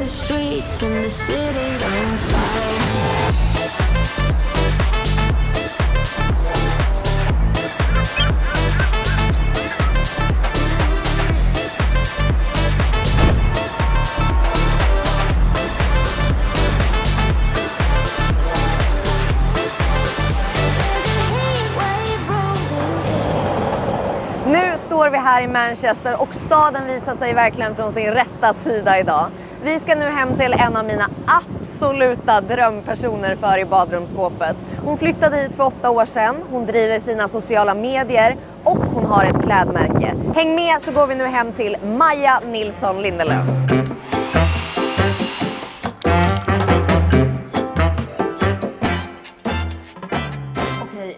the streets and the city's on fire. Nu står vi här i Manchester och staden visar sig verkligen från sin rätta sida idag. Vi ska nu hem till en av mina absoluta drömpersoner för i badrumsskåpet. Hon flyttade hit för 8 år sedan, hon driver sina sociala medier och hon har ett klädmärke. Häng med så går vi nu hem till Maja Nilsson Lindelöf.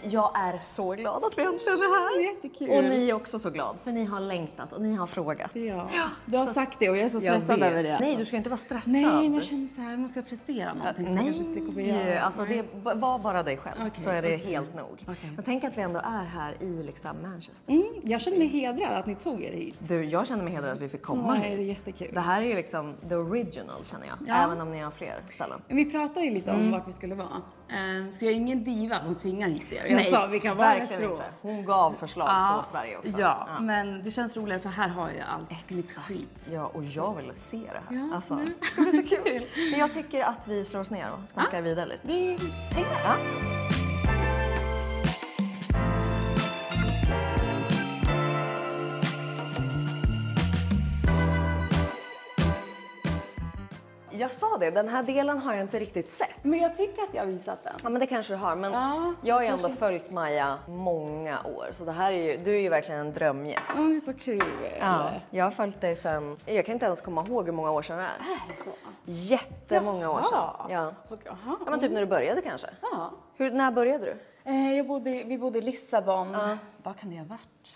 Jag är så glad att vi äntligen är här. Jättekul. Och ni är också så glad, för ni har längtat och ni har frågat. Ja, du har sagt det och jag är så stressad över det. Nej, du ska inte vara stressad. Nej, men jag känner så här, måste jag prestera någonting som kanske inte kommer göra. Alltså det var bara dig själv, så är det helt nog. Okay. Men tänk att vi ändå är här i liksom Manchester. Jag känner mig hedrad att ni tog er hit. Du, jag känner mig hedrad att vi fick komma hit. Det är jättekul. Det här är ju liksom the original, känner jag. Även om ni har fler ställen. Vi pratade ju lite om vart vi skulle vara. Så jag är ingen diva som tvingar hit er. Jag Nej, sa vi kan vara verkligen inte. Hon gav förslag på Sverige också. Ja, men det känns roligare för här har jag allt mitt skit. Ja, och jag vill se det här. Ja, alltså, det ska bli så kul. Men jag tycker att vi slår oss ner och snackar vidare lite. Vi hänger. Ja. Jag sa det, den här delen har jag inte riktigt sett. Men jag tycker att jag har visat den. Ja, men det kanske du har. Men jag har ju ändå följt Maja många år. Så det här är ju, du är ju verkligen en drömgäst. Det är så kul. Ja, jag har följt dig sen, jag kan inte ens komma ihåg hur många år sedan det är. Är det så? Jättemånga år sedan. Ja. Jaha. Ja, men typ när du började kanske. Ja. När började du? Vi bodde i Lissabon. Vad kan det ha varit?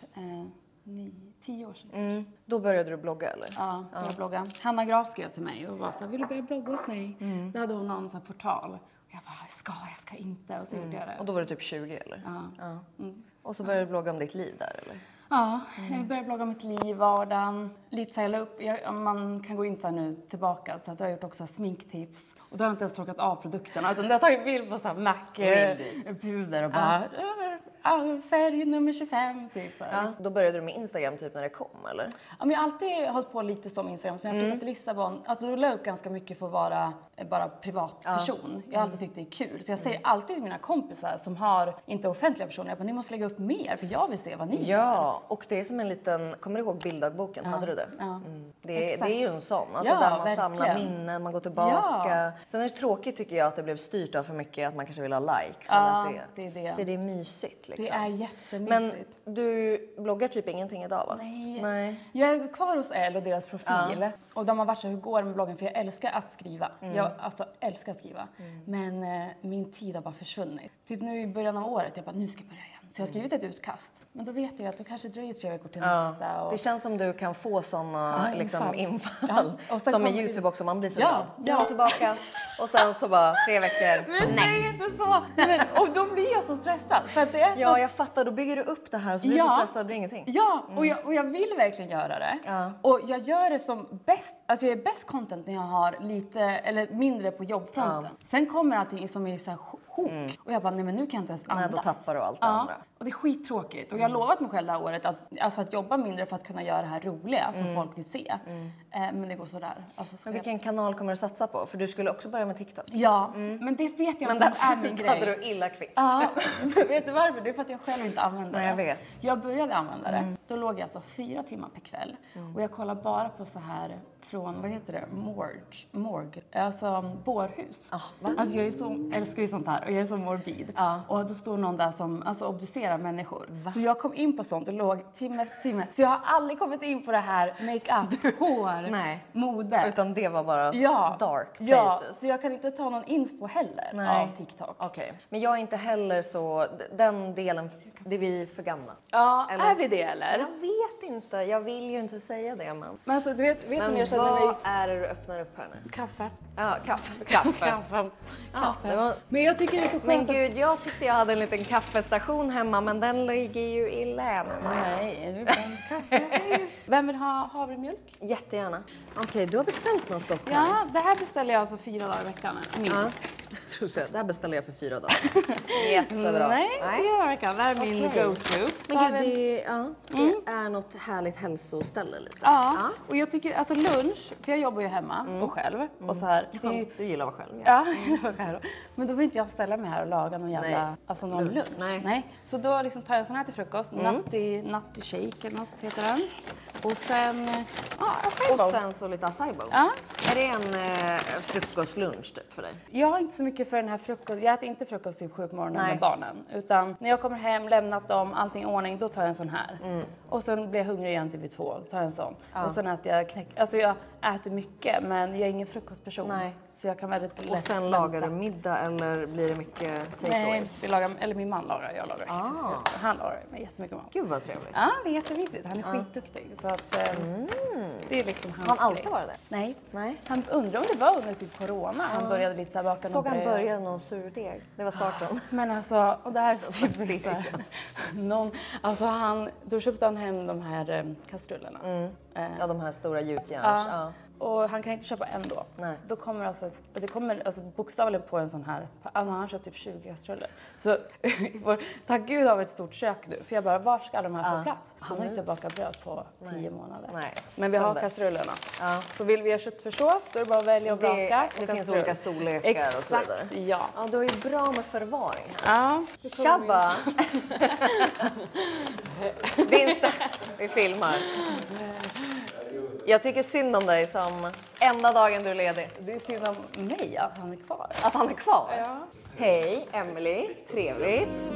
10 år sedan. Då började du blogga eller? Ja, jag bloggade. Hanna Graf skrev till mig och var så här, vill du börja blogga hos mig? Då hade hon någon sån här portal. Och jag bara, jag ska inte. Och så gjorde jag det. Och då var du typ 20 eller? Ja. Och så började du blogga om ditt liv där eller? Ja, jag började blogga om mitt liv, vardagen. Lite så här, upp. Man kan gå in så här nu tillbaka. Så att jag har gjort också sminktips. Och då har jag inte ens torkat av produkterna. Utan jag har tagit bild på så här MAC-puder och bara... färg nummer 25 typ så här. Då började du med Instagram typ när det kom eller? Ja, men jag har alltid hållit på lite som Instagram. Så när jag flyttade till Lissabon, alltså då la jag upp ganska mycket för att vara bara privatperson. Jag har alltid tyckt det är kul. Så jag säger alltid till mina kompisar som har inte offentliga personer, jag bara, ni måste lägga upp mer för jag vill se vad ni gör. Ja, och det är som en liten, kommer du ihåg bilddagboken? Hade du det? Ja. Det är ju en sån, alltså där man samlar minnen, man går tillbaka. Ja. Sen är det tråkigt tycker jag att det blev styrt av för mycket att man kanske vill ha likes. Ja, det är det. För det är mysigt liksom. Det är jättemysigt. Men du bloggar typ ingenting idag va? Nej. Jag är kvar hos Elle och deras profil. Och de har varit så, hur går det med bloggen? För jag älskar att skriva. Jag älskar att skriva. Men min tid har bara försvunnit. Typ nu i början av året, jag bara, nu ska jag börja igen. Så jag har skrivit ett utkast. Men då vet jag att det kanske dröjer 3 veckor till nästa. Och... Det känns som du kan få såna infall. Och som med YouTube också, man blir så glad. Jag är tillbaka. Och sen så bara 3 veckor. Men det är inte så. Och då blir jag så stressad. För att det är så... Ja, jag fattar. Då bygger du upp det här och så blir du så stressad och blir ingenting. Ja, och jag vill verkligen göra det. Och jag gör det som bäst. Alltså jag är bäst content när jag har lite eller mindre på jobbfronten. Sen kommer allting som är så här sjok. Och jag bara, nej men nu kan jag inte ens andas. Nej, då tappar du allt det andra. Och det är skittråkigt. Och jag har lovat mig själv det här året att jobba mindre för att kunna göra det här roliga som folk vill se. Men det går sådär. Alltså, men vilken kanal kommer du satsa på? För du skulle också börja med TikTok. Ja, men det vet jag inte är min grej. Men där hade du illa kvickt. Ja, vet du varför? Det är för att jag själv inte använder det. Nej, jag vet. Jag började använda det. Då låg jag alltså 4 timmar per kväll. Och jag kollar bara på så här från, vad heter det? Morgue. Alltså bårhus. Alltså jag är så, älskar ju sånt här och jag är så morbid. Och då står någon där som obducerar människor. Så jag kom in på sånt och låg timme efter timme. Så jag har aldrig kommit in på det här make-up, hår, mode. Utan det var bara dark places. Ja, så jag kan inte ta någon inspo heller av TikTok. Okej. Men jag är inte heller så, den delen, det är vi för gamla. Ja, eller? Är vi det eller? Jag vet inte, jag vill ju inte säga det men alltså, du vet men jag känner vad mig... är det du öppnar upp här nu? Kaffe. Ja, kaffe. Ja, det var... Men jag tycker det är så Men skönt. gud, jag tyckte jag hade en liten kaffestation hemma, men den ligger ju i län. Nej, är det en kaffe? Vem vill ha havremjölk? Jättegärna. Okej, du har beställt något gott här. Ja, det här beställer jag alltså 4 dagar i veckan. Minst. Ja. Det här beställer jag för 4 dagar. Jättebra. Nej, 4 dagar i veckan. Det här är min go-to. Men gud, det är något härligt hälsoställe lite. Ja, och jag tycker, alltså lunch, för jag jobbar ju hemma och själv. Och så här, det är ju, Du gillar att vara själv. ja, jag var själv. Men då vill inte jag ställa mig här och laga någon jävla, alltså någon lunch. Nej. Så då liksom tar jag en sån här till frukost, nutty shake eller något heter den. Och sen, acai bowl. Och sen så lite acai bowl. Ja. Är det en frukostlunch typ för dig? Jag har inte så mycket för den här frukost. Jag äter inte frukost typ 7 på morgonen Nej. med barnen. Utan när jag kommer hem, lämnat dem, allting i ordning, då tar jag en sån här. Och sen blir jag hungrig igen till vid 2, då tar jag en sån. Och sen äter jag alltså jag äter mycket, men jag är ingen frukostperson. Nej. Så jag kan väldigt lätt Och sen lagar du middag eller blir det mycket take away? Nej, vi lagar, eller min man lagar, jag lagar inte. Han lagar med jättemycket mat. Gud vad trevligt. Ja, det är jättemysigt. Han är skitduktig. Så att, det är liksom hans Har han alltid grej. varit det? Nej. Han undrar om det var under typ corona. Han började lite så här baka Såg någon han bröd. börja någon surdeg? Det var starten. Men alltså, och det här är så typiskt så här, då köpte han hem de här kastrullerna. Ja, de här stora gjutjärns. Ja. Och han kan inte köpa en då. Nej. Då kommer det kommer alltså bokstavligen på en sån här, han har köpt typ 20 kastruller. Så tack gud har vi ett stort kök nu. För jag bara, var ska de här få plats? Han har inte bakat bröd på 10 månader. Nej. Men vi har kastrullerna. Så vill vi ha köttfärssås, då är det bara att välja och baka. Det finns olika storlekar och så vidare. Exakt, ja. Ja, då är det bra med förvaring här. Ja. Tjabba! Vi filmar. Jag tycker synd om dig som enda dagen du är ledig. Det är synd om mig att han är kvar. Att han är kvar? Ja. Hej, Emily. Trevligt.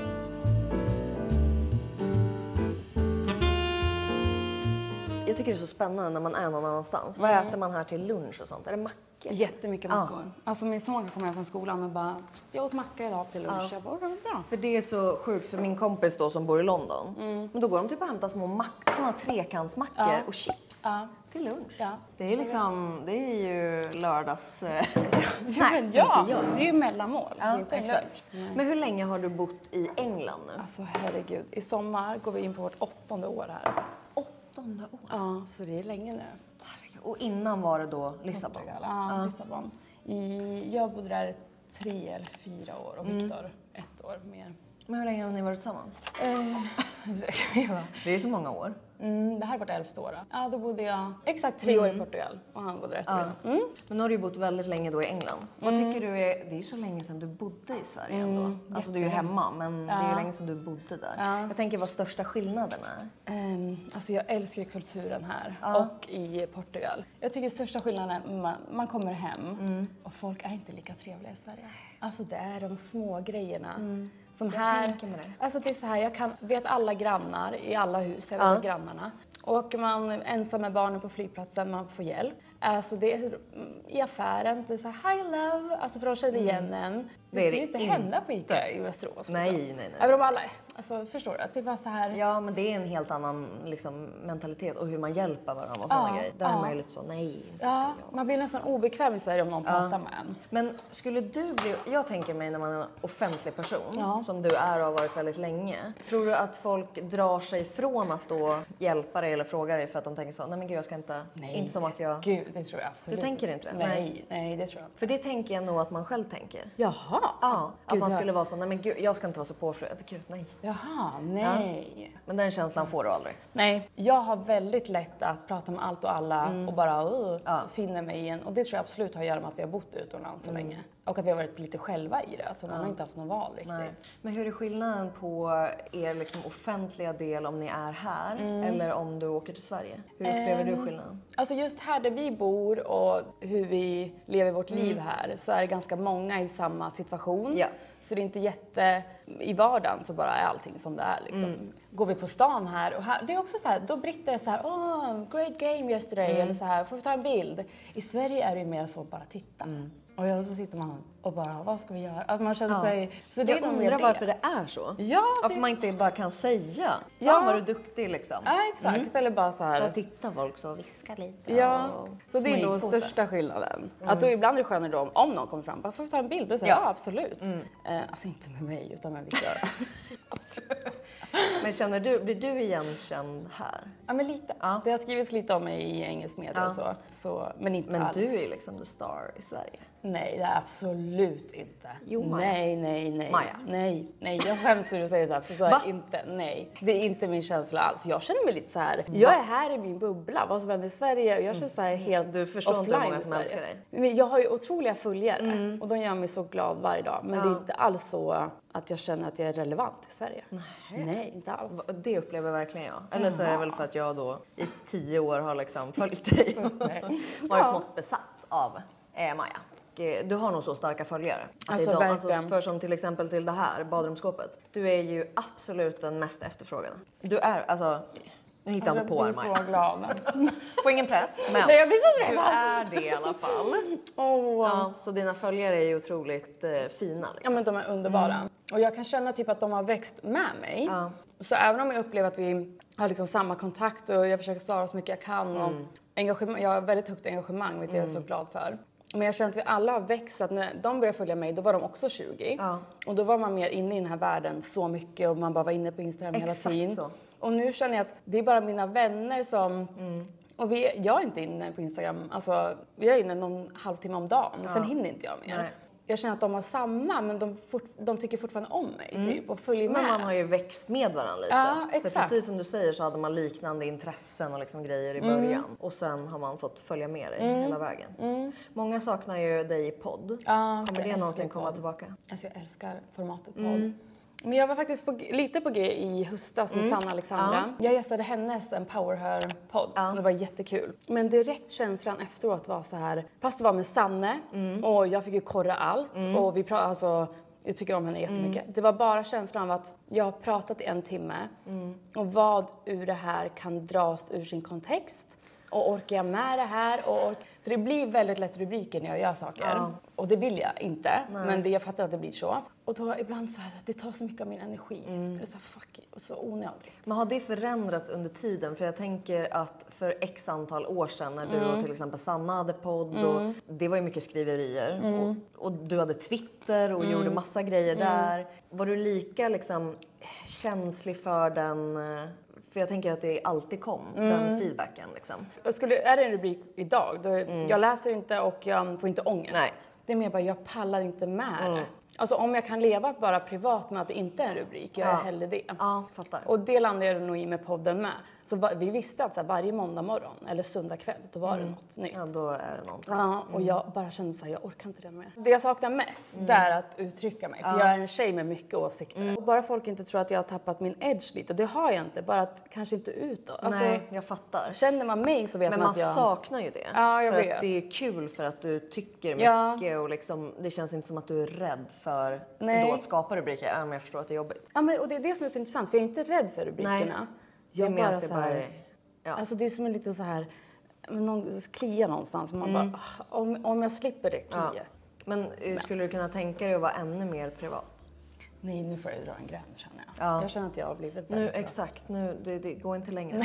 Jag tycker det är så spännande när man är någon annanstans. Vad äter man här till lunch och sånt? Är det mackor? Jättemycket mackor. Alltså min son kommer hem från skolan och bara, jag åt macka idag till lunch. Jag bara, bra. För det är så sjukt för min kompis då som bor i London. Men då går de typ och hämtar små såna trekantsmackor och chips till lunch. Ja. Det är liksom, det är ju lördags Ja, det är ju mellanmål. Ja, inte en exakt. lunch. Men hur länge har du bott i England nu? Alltså herregud, i sommar går vi in på vårt 8:e år här. 8:e år? Ja, så det är länge nu. Och innan var det då Lissabon? Ja, Lissabon. Jag bodde där 3 eller 4 år och Viktor 1 år mer. Men hur länge har ni varit tillsammans? Ja. Det är så många år. Det här var vårt 11:e år. Ja, då bodde jag exakt 3 år i Portugal och han bodde 1 år. Men nu har du ju bott väldigt länge då i England. Vad tycker du är, det är ju så länge sedan du bodde i Sverige ändå. Alltså du är ju hemma, men det är ju länge sedan du bodde där. Jag tänker vad största skillnaden är. Alltså jag älskar ju kulturen här och i Portugal. Jag tycker största skillnaden är man kommer hem och folk är inte lika trevliga i Sverige. Alltså det är de små grejerna. Som här, tänker mig det. alltså det är så här, jag vet alla grannar i alla hus, jag vet grannarna. Åker man ensam med barnen på flygplatsen, man får hjälp. Alltså det är i affären, det är så här, hi love, alltså för de känner igen en. Det skulle inte hända på ICA i Västerås. Nej. Även om alla, alltså förstår du, att det är bara så här. Ja, men det är en helt annan liksom, mentalitet och hur man hjälper varandra och sådana grejer. Där är man ju lite så, nej, inte ska jag. Man blir nästan obekväm i Sverige om någon pratar med en. Men skulle du bli, jag tänker mig när man är en offentlig person, som du är och har varit väldigt länge. Tror du att folk drar sig från att då hjälpa dig eller fråga dig för att de tänker så, nej men gud jag ska inte, inte som att jag... Gud, det tror jag absolut. Du tänker inte det? Nej, det tror jag. För det tänker jag nog att man själv tänker. Jaha. Ja, att man skulle vara så, nej men gud, jag ska inte vara så påflugen. Gud, nej. Jaha, nej. Ja. Men den känslan får du aldrig. Nej, jag har väldigt lätt att prata med allt och alla och bara finna mig igen. Och det tror jag absolut har att göra med att vi har bott utomlands så länge. Och att vi har varit lite själva i det. Alltså man har inte haft någon val riktigt. Nej. Men hur är skillnaden på er liksom offentliga del om ni är här eller om du åker till Sverige? Hur upplever du skillnaden? Alltså just här där vi bor och hur vi lever vårt liv här så är det ganska många i samma situation. Ja. Så det är inte i vardagen så bara är allting som det är liksom. Går vi på stan här och här, det är också så här, då britter det så här, great game yesterday, eller så här, får vi ta en bild? I Sverige är det ju mer att folk bara titta. Och så sitter man och bara, vad ska vi göra? Att man känner sig... Så det jag undrar varför det är så. Ja, varför man inte bara kan säga, var du duktig liksom. Ja, exakt. Eller bara så här... Då tittar folk så och viskar lite. Ja, och så det är nog största skillnaden. Att då ibland är det skönare då om någon kommer fram, bara får vi ta en bild? Och säger ja, absolut. Alltså inte med mig, utan med Victor. Absolut. Men blir du igenkänd här? Ja, men lite. Ja. Det har skrivits lite om mig i engelsk media och så. Men inte alls. Men du är liksom the star i Sverige. Nej, det är absolut inte. Jo, Maja. Nej. Maja. Nej, jag skäms när du säger så här, för så är det inte. Nej, det är inte min känsla alls. Jag känner mig lite så här, jag är här i min bubbla, vad som händer i Sverige, och jag känner så här helt Du förstår inte hur många som älskar dig. Men jag har ju otroliga följare och de gör mig så glad varje dag. Men det är inte alls så att jag känner att jag är relevant i Sverige. Nej, inte alls. Det upplever verkligen jag. Eller så är det väl för att jag då i 10 år har liksom följt dig och varit smått besatt av Maja. Du har nog så starka följare. För som till exempel till det här badrumsskåpet. Du är ju absolut den mest efterfrågade. Du är, nu hittar jag inte på här, Maja. Jag blir så glad. Får ingen press, men nej, jag blir så stressad. Du är det i alla fall. Ja, så dina följare är ju otroligt fina. Liksom. Ja, men de är underbara. Och jag kan känna typ att de har växt med mig. Så även om jag upplever att vi har liksom samma kontakt och jag försöker svara så mycket jag kan. Och jag har väldigt högt engagemang, vilket jag är så glad för. Men jag känner att vi alla har växt, så att när de började följa mig, då var de också 20. Och då var man mer inne i den här världen så mycket och man bara var inne på Instagram hela tiden. Så. Och nu känner jag att det är bara mina vänner som... Och jag är inte inne på Instagram, alltså jag är inne någon halvtimme om dagen. Sen hinner inte jag mer. Nej. Jag känner att de har samma, men de tycker fortfarande om mig typ, och följer med. Men man har ju växt med varandra lite. Ja, exakt. För precis som du säger så hade man liknande intressen och liksom grejer i början. Och sen har man fått följa med dig hela vägen. Många saknar ju dig i podd. Kommer det någonsin komma tillbaka? Alltså jag älskar formatet podd. Men jag var faktiskt lite på G i höstas med Sanna Alexandra. Jag gästade hennes Empower Her-podd. Det var jättekul. Men direkt känslan efteråt var så här, fast det var med Sanne och jag fick ju korra allt. Och vi pratade, alltså, jag tycker om henne jättemycket. Det var bara känslan av att jag har pratat i 1 timme. Och vad ur det här kan dras ur sin kontext. Och orkar jag med det här? För det blir väldigt lätt rubriker när jag gör saker. Och det vill jag inte. Nej. Men jag fattar att det blir så. Och då ibland så här, det tar så mycket av min energi. Det är så fuck it, och så onödigt. Men har det förändrats under tiden? För jag tänker att för x antal år sedan när du och till exempel Sanna hade podd. Och det var ju mycket skriverier. Och du hade Twitter och gjorde massa grejer där. Var du lika liksom känslig för den... För jag tänker att det alltid kom, den feedbacken liksom. Är det en rubrik idag, då jag läser inte och jag får inte ångest. Nej. Det är mer bara, jag pallar inte med det. Alltså om jag kan leva bara privat med att det inte är en rubrik, jag är hellre det. Ja, fattar. Och det landade jag nog i med podden med. Så vi visste att så här, varje måndag morgon eller söndag kväll, då var det något nytt. Ja, då är det något. Ja, och jag bara kände så här, jag orkar inte det mer. Det jag saknar mest, det är att uttrycka mig. För jag är en tjej med mycket åsikter. Och bara folk inte tror att jag har tappat min edge lite, det har jag inte. Bara att kanske inte utåt. Alltså, nej, jag fattar. Känner man mig så vet men man att jag... Men man saknar ju det. Ja, jag för vet. Att det är kul för att du tycker mycket och liksom, det känns inte som att du är rädd för då att skapa rubriker. Ja, men jag förstår att det är jobbigt. Ja, men, och det är det som är så intressant, för jag är inte rädd för rubrikerna. Nej. Jag det är bara att det så här... bara... Ja. Alltså det är som en liten så här, någon kliar någonstans. Man bara, om jag slipper det kliet. Ja. Men skulle du kunna tänka dig att vara ännu mer privat? Nej, nu får jag dra en gräns känner jag. Ja. Jag känner att jag har blivit nu exakt, nu, det går inte längre.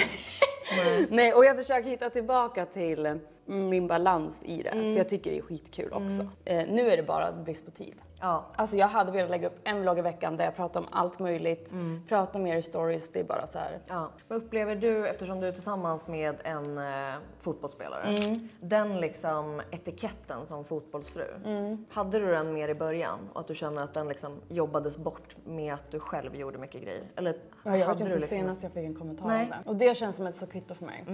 Nej, och jag försöker hitta tillbaka till min balans i det. För jag tycker det är skitkul också. Nu är det bara brist på tid. Ja. Alltså jag hade velat lägga upp en vlogg i veckan där jag pratar om allt möjligt. Prata mer i stories, det är bara så här. Ja. Men upplever du, eftersom du är tillsammans med en fotbollsspelare, den liksom etiketten som fotbollsfru, hade du den mer i början? Och att du känner att den liksom jobbades bort med att du själv gjorde mycket grejer? Eller ja, jag vet inte liksom... senast jag fick en kommentar om det. Och det känns som ett så kvitto för mig.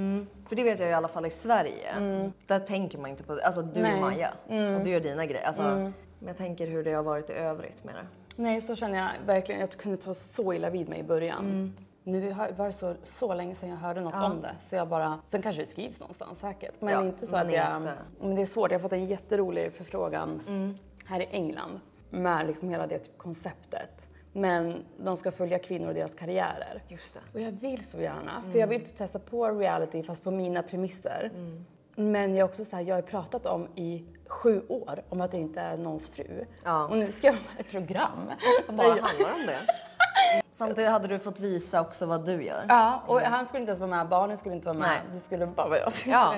För det vet jag i alla fall i Sverige. Där tänker man inte på det. Alltså du är Maja och du gör dina grejer. Alltså, men jag tänker hur det har varit i övrigt med det. Nej, så känner jag verkligen. Jag kunde ta så illa vid mig i början. Nu var det så länge sedan jag hörde något om det. Så jag bara... Sen kanske det skrivs någonstans säkert. Men inte så att jag... Men det är svårt. Jag har fått en jätterolig förfrågan här i England. med liksom hela det typ konceptet. Men de ska följa kvinnor och deras karriärer. Just det. Och jag vill så gärna, för jag vill typ testa på reality fast på mina premisser. Men jag också så här, jag har pratat om i 7 år om att det inte är någons fru. Ja. Och nu ska jag ha ett program Som bara handlar om det. Samtidigt hade du fått visa också vad du gör. Ja, och han skulle inte ens vara med, barnen skulle inte vara med. Nej. Det skulle bara vara jag. Ja.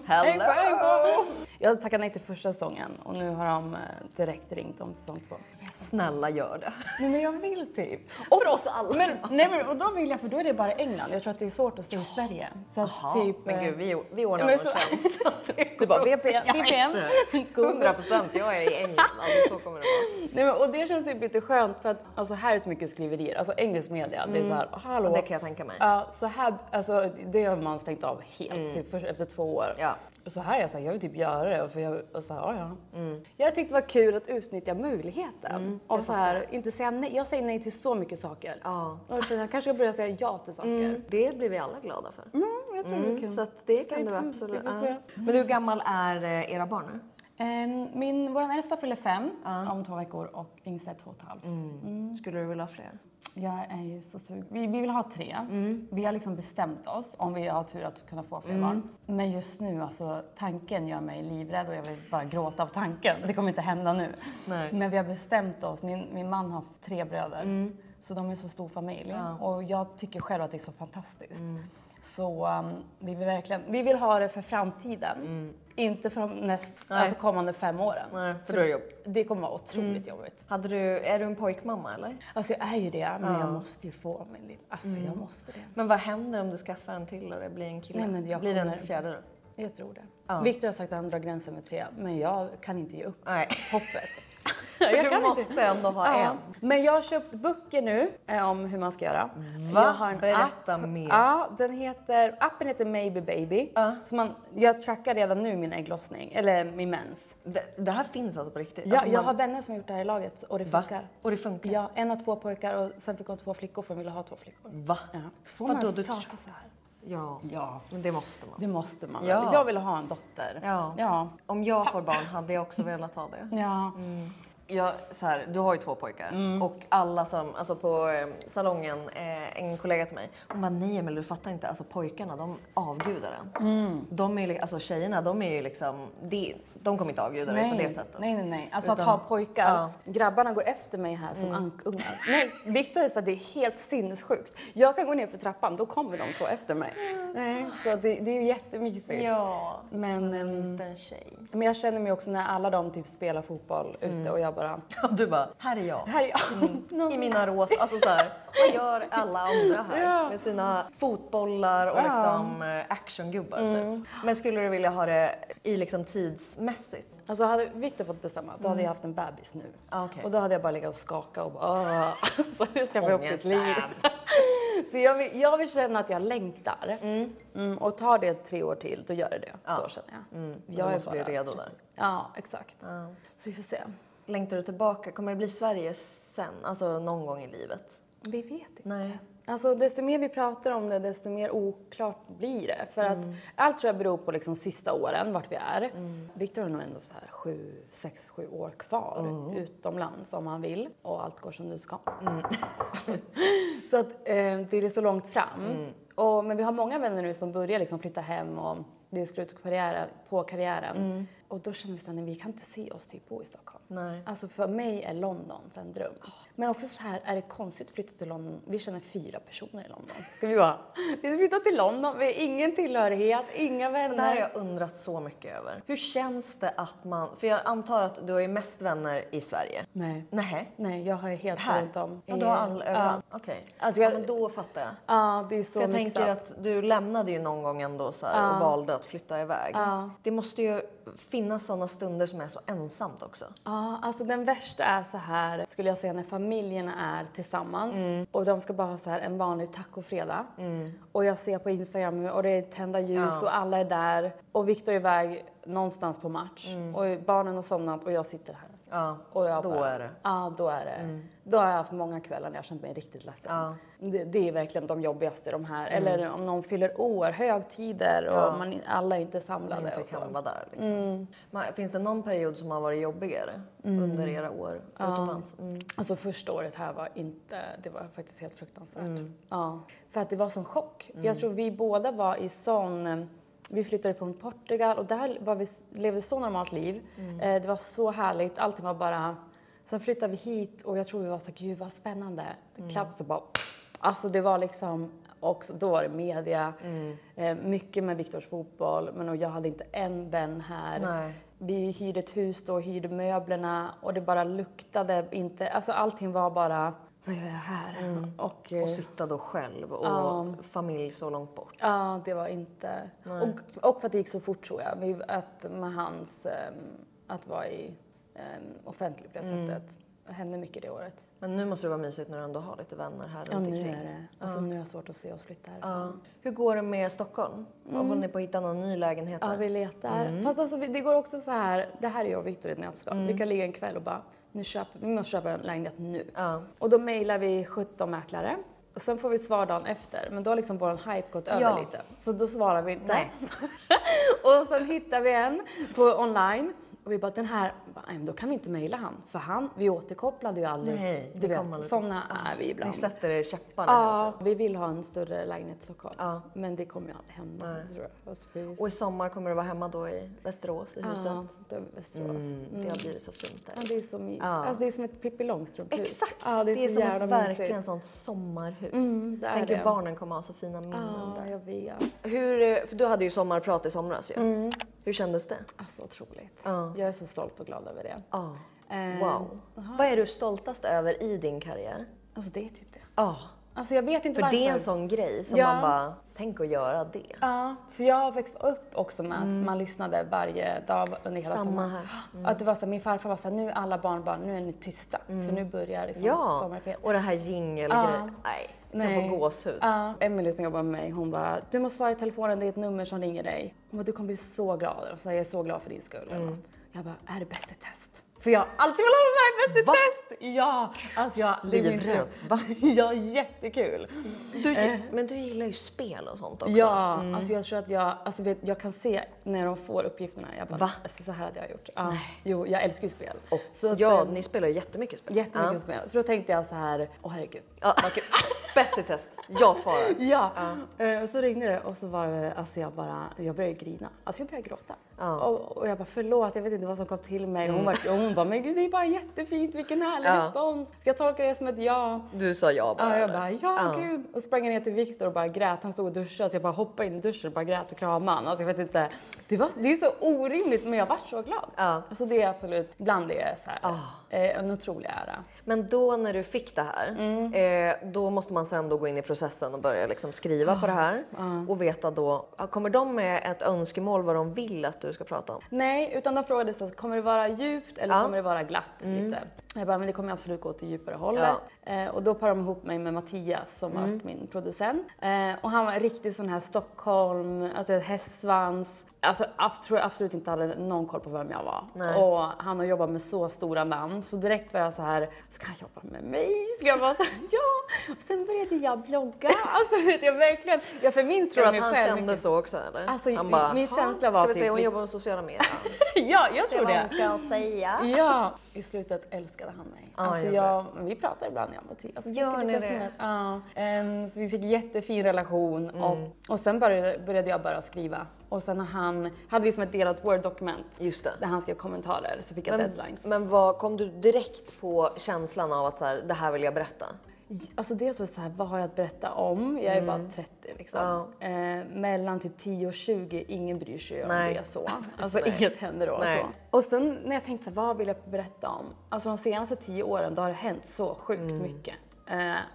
Hello! Jag tackade nej till första säsongen och nu har de direkt ringt om säsong 2. Snälla gör det. Nej, men jag vill typ. Och för oss alla. Men och då vill jag, för då är det bara England. Jag tror att det är svårt att se i Sverige. Så att typ... Men gud, vi ordnar någon tjänst. Du bara, VPN. 100%, jag är i England. Alltså, så kommer det vara. Nej, men, och det känns typ lite skönt för att alltså, här är så mycket skriverier. Alltså engelsk media, det är så här, hallå. Det kan jag tänka mig. Ja, så här, alltså det har man stängt av helt typ, först efter 2 år. Ja. Och så här är jag så här, jag vill typ göra det. För jag, och så här, ja. Jag tyckte det var kul att utnyttja möjligheten. Och så här, inte säga nej. Jag säger nej till så mycket saker. Ja. Och så här, kanske jag börjar säga ja till saker. Det blir vi alla glada för. Jag tror det är kul. Så att det kan du absolut. Vi får se. Men hur gammal är era barn nu? Vår äldsta fyller 5 om 2 veckor och yngsta är 2,5. Skulle du vilja ha fler? Jag är ju så sugen. Vi vill ha 3. Vi har liksom bestämt oss om vi har tur att kunna få fler barn. Men just nu, alltså tanken gör mig livrädd och jag vill bara gråta av tanken. Det kommer inte hända nu. Nej. Men vi har bestämt oss. Min man har 3 bröder. Så de är så stor familj. Och jag tycker själv att det är så fantastiskt. Så vi vill ha det för framtiden. Inte för alltså kommande 5 åren. Nej, för då är det jobb. Det kommer vara otroligt jobbigt. Är du en pojkmamma eller? Alltså jag är ju det, men jag måste ju få min liv. Alltså jag måste det. Men vad händer om du skaffar en till och det blir en kille? Nej, men blir det en fjärde då? Jag tror det. Victor har sagt att han drar gränsen med 3, men jag kan inte ge upp hoppet. För du måste ändå ha en. Men jag har köpt böcker nu om hur man ska göra. Va? Jag har en Berätta mer. Ja, appen heter Maybe Baby. Så jag trackar redan nu min ägglossning, eller min mens. Det här finns alltså på riktigt? Ja, Alltså jag har vänner som har gjort det här i laget och det funkar. Och det funkar? Ja, 1 har 2 pojkar och sen fick hon 2 flickor för hon ville ha 2 flickor. Va? Ja. Får man prata så här? Ja, men det måste man. Det måste man. Ja. Jag vill ha en dotter. Ja. Om jag får barn hade jag också velat ha det. Ja. Du har ju 2 pojkar och alla som, alltså på salongen, en kollega till mig, hon bara, nej men du fattar inte, alltså pojkarna de avgudar den. De är alltså tjejerna, de är ju liksom, de kommer inte avguda dig på det sättet. Nej. Alltså att ha pojkar, grabbarna går efter mig här som ankungar. Nej, Victor är så att det är helt sinnessjukt. Jag kan gå ner för trappan, då kommer de 2 efter mig. Nej, så det är ju jättemysigt. Ja, men en liten tjej. Men jag känner mig också när alla de typ spelar fotboll ute och jag bara... Du bara, här är jag. Här är jag. I mina rosa, alltså så här, vad gör alla andra här med sina fotbollar och liksom actiongubbar typ. Men skulle du vilja ha det i liksom tidsmässigt? Alltså hade Victor fått bestämma, då hade jag haft en bebis nu. Okay. Och då hade jag bara legat och skakat och bara så hur ska jag få upp ett liv? Så jag vill känna att jag längtar. Och tar det 3 år till, då gör det. Så känner jag. Jag måste bli redo där. Ja, exakt. Så vi får se. Längtar du tillbaka? Kommer det bli Sverige sen? Alltså någon gång i livet? Vi vet inte. Nej. Alltså desto mer vi pratar om det, desto mer oklart blir det. För att allt tror jag beror på liksom sista åren, vart vi är. Victor har nog ändå så här 6-7 år kvar utomlands om han vill. Och allt går som det ska. Så att det är så långt fram. Men vi har många vänner nu som börjar liksom flytta hem och det är slut på karriären. Och då känner vi så här, vi kan inte se oss typ bo i Stockholm. Nej. Alltså för mig är London en dröm. Men också så här, är det konstigt att flytta till London? Vi känner 4 personer i London. Ska vi ska flytta till London, vi har ingen tillhörighet, inga vänner. Det här har jag undrat så mycket över. Hur känns det att för jag antar att du har ju mest vänner i Sverige. Nej, jag har ju helt runt om. Ja, du har överallt? Okej. Alltså men då fattar jag. Ja, det är så för jag tänker att du lämnade ju någon gång ändå så här, och valde att flytta iväg. Det måste ju finnas sådana stunder som är så ensamt också. Ja, alltså den värsta är så här, skulle jag säga, när familjerna är tillsammans och de ska bara ha så här en vanlig tacofredag. Och jag ser på Instagram och det är tända ljus och alla är där Och Viktor är iväg någonstans på match. Och barnen har somnat och jag sitter här. Ja, Och jag då bara, är det. Ja, då är det. Då har jag haft många kvällar när jag har känt mig riktigt ledsen. Ja. Det är verkligen de jobbigaste de här. Eller om någon fyller år, högtider och alla är inte samlade. Inte och så. kan vara där liksom. Finns det någon period som har varit jobbigare under era år utomlands? Alltså första året här det var faktiskt helt fruktansvärt. Ja, för att det var sån chock. Jag tror vi båda var i sån... Vi flyttade från Portugal och där levde så normalt liv. Det var så härligt, allting var bara... Sen flyttade vi hit och jag tror vi var så gud vad spännande. Klapp så bara... Alltså det var liksom... Och då var det media, mycket med Viktors fotboll. Men jag hade inte en vän här. Nej. Vi hyrde ett hus då, hyrde möblerna och det bara luktade inte... Alltså allting var bara... Vad gör jag här? Och sitta då själv och familj så långt bort. Ja, det var inte... Och för att det gick så fort tror jag. Att med hans... Att vara i offentlig på det sättet. Det hände mycket det året. Men nu måste det vara mysigt när du ändå har lite vänner här runt nu omkring. är det. Alltså nu är jag svårt att se oss flytta här. Ja. Hur går det med Stockholm? Håller ni på att hitta någon ny lägenhet där? Ja, vi letar. Fast alltså, det går också så här... Det här är jag och Viktor i ett nötskal. Vi kan ligga en kväll och bara... Vi måste köpa en lägenhet nu. Och då mejlar vi 17 mäklare. Och sen får vi svar dagen efter. Men då har liksom vår hype gått över lite. Så då svarar vi inte. Och sen hittar vi en på online. Och vi bara, den här, då kan vi inte mejla han. För vi återkopplade ju aldrig. Nej, du vet, sådana är vi ibland. Ni sätter er käppar. Ja, vi vill ha en större lägenhet i Stockholm. Men det kommer ju aldrig hända. Tror jag. Och i sommar kommer du vara hemma då i Västerås, i huset? Ja, det är Västerås. Det har blivit så fint där. Ja, det är så mysigt. Alltså, det är som ett Pippi Långstrump-hus. Exakt, ja, det är som ett verkligen mysigt. sånt sommarhus. Tänk hur barnen kommer ha så fina minnen där. Jag vet. För du hade ju sommarprat i somras ju. Hur kändes det? Alltså otroligt. Jag är så stolt och glad över det. Wow. Vad är du stoltast över i din karriär? Alltså det är typ det. Alltså jag vet inte för varför. det är en sån grej som man bara, tänk att göra det. Ja, för jag har växt upp också med att man lyssnade varje dag under hela sommaren. Här. Att det var så, min farfar var så här, nu är alla barn bara, nu är ni tysta. För nu börjar liksom sommarpet. Och det här jingelgrejen. Nej, jag får gåshud. Emily som jobbar med mig, hon bara, du måste svara i telefonen, det är ett nummer som ringer dig. Hon bara, du kommer bli så glad. Och så jag är så glad för din skull. Jag bara, är det Bäst i test? För jag har alltid velat vara med i Bäst i test! Ja, alltså jag... Livrädd. Va? Ja, jättekul. Men du gillar ju spel och sånt också. Ja, alltså jag tror att jag kan se när de får uppgifterna. Jag bara, alltså, så här hade jag gjort. Jo, jag älskar ju spel. Så ni spelar ju jättemycket spel. Jättemycket spel. Så då tänkte jag så här, herregud. Bäst i test. Jag svarar. Ja. Så ringde det och så var det, alltså jag började grina. Alltså jag började gråta. Och jag bara, förlåt, jag vet inte vad som kom till mig. Hon bara, men gud det är bara jättefint, vilken härlig respons. Ska jag tolka det som ett ja? Du sa ja bara. Jag bara, gud. Och sprang ner till Viktor och bara grät. Han stod och duschade så jag bara hoppade in i duschen och bara grät och kramade han. Alltså jag vet inte, det är så orimligt men jag var så glad. Alltså det är absolut, bland det är så här, en otrolig ära. Men då när du fick det här, då måste man sen då gå in i processen och börja liksom skriva på det här. Och veta då, kommer de med ett önskemål vad de vill att du ska prata om? Nej, utan de frågade så, kommer det vara djupt eller kommer det vara glatt lite? Jag bara, men det kommer absolut gå till djupare hållet. Och då parade de ihop mig med Mattias som har varit min producent. Och han var en riktig sån här Stockholm, alltså ett hästsvans. Alltså tror jag absolut inte hade någon koll på vem jag var. Nej. Och han har jobbat med så stora namn. Så direkt var jag så här, ska han jobba med mig? Ska jag vara så här, ja. Och sen började jag blogga. Alltså jag verkligen, jag förminns tror att han kände så också eller? Alltså han bara, min känsla var ska vi typ, se, hon jobbar med sociala medier. Ja, jag tror det. Vad hon ska säga. Ja, i slutet älskade han mig. Alltså vi pratar ibland jag och Mattias. Gör ni det? Ja. Så vi fick jättefin relation och sen började jag bara skriva. Och sen hade vi som ett delat Word-dokument. Just det. Där han skrev kommentarer så fick jag deadlines. Men kom du direkt på känslan av att så här, det här vill jag berätta? Alltså dels var det så här, vad har jag att berätta om? Jag är bara 30 liksom. Mellan typ 10 och 20, ingen bryr sig om det så. Alltså inget händer då. Så. Och sen när jag tänkte så här, vad vill jag berätta om? Alltså de senaste 10 åren då har det hänt så sjukt mycket.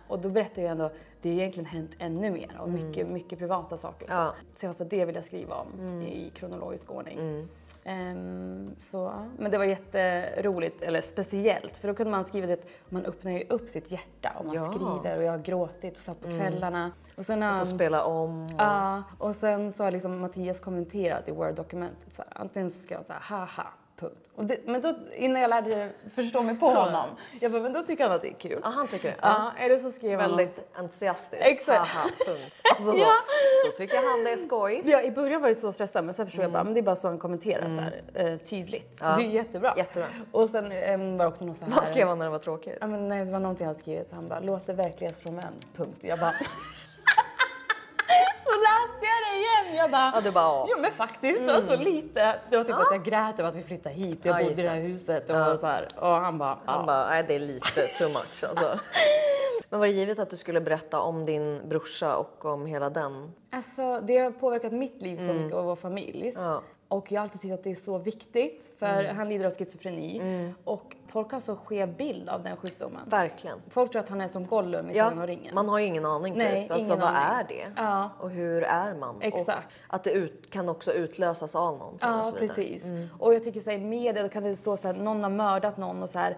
Och då berättar jag ändå, det har egentligen hänt ännu mer och mycket privata saker. Ja. Så jag sa, det vill jag skriva om i kronologisk ordning. Men det var jätteroligt, eller speciellt, för då kunde man skriva det, man öppnar ju upp sitt hjärta och man skriver, och jag har gråtit och satt på kvällarna. Och sen får spela om. Ja, och sen så har liksom Mattias kommenterat i Word-dokumentet så här, antingen så ska jag säga haha, punkt. Och men då, innan jag lärde förstå mig på honom, jag bara, men då tycker han att det är kul. Ja, han tycker det. Ja, eller så skrev han väldigt entusiastisk. Exakt. Haha, punkt. Alltså, då tycker han det är skoj. Ja, i början var jag så stressad, men sen förstod jag bara, men det är bara så han kommenterar så här, tydligt. Ja. Det är jättebra. Jättebra. Och sen var det också något så här. Vad skrev han när det var tråkigt? Ja, men nej, det var någonting han skrivit. Han bara, låter verklighetsfrånvänd, punkt. Jag bara... Så läste jag det igen. Jag bara, ja, du bara, jo men faktiskt så lite. Det var typ att jag grät över att vi flyttade hit. Jag bodde i det här huset och så här. Och han bara, nej det är lite too much alltså. Men var det givet att du skulle berätta om din brorsa och om hela den? Alltså det har påverkat mitt liv så mycket och vår familjs. Ja. Och jag har alltid tyckt att det är så viktigt. För han lider av schizofreni. Och folk har så skev bild av den sjukdomen. Verkligen. Folk tror att han är som Gollum i Sagan om ringen. Man har ju ingen aning. Nej, typ. Alltså ingen vad aning. är det? Ja. Och hur är man? Exakt. Och att det kan också utlösas av någonting. Ja, och så vidare. precis. Och jag tycker så här, i media då kan det stå så här, någon har mördat någon och så här,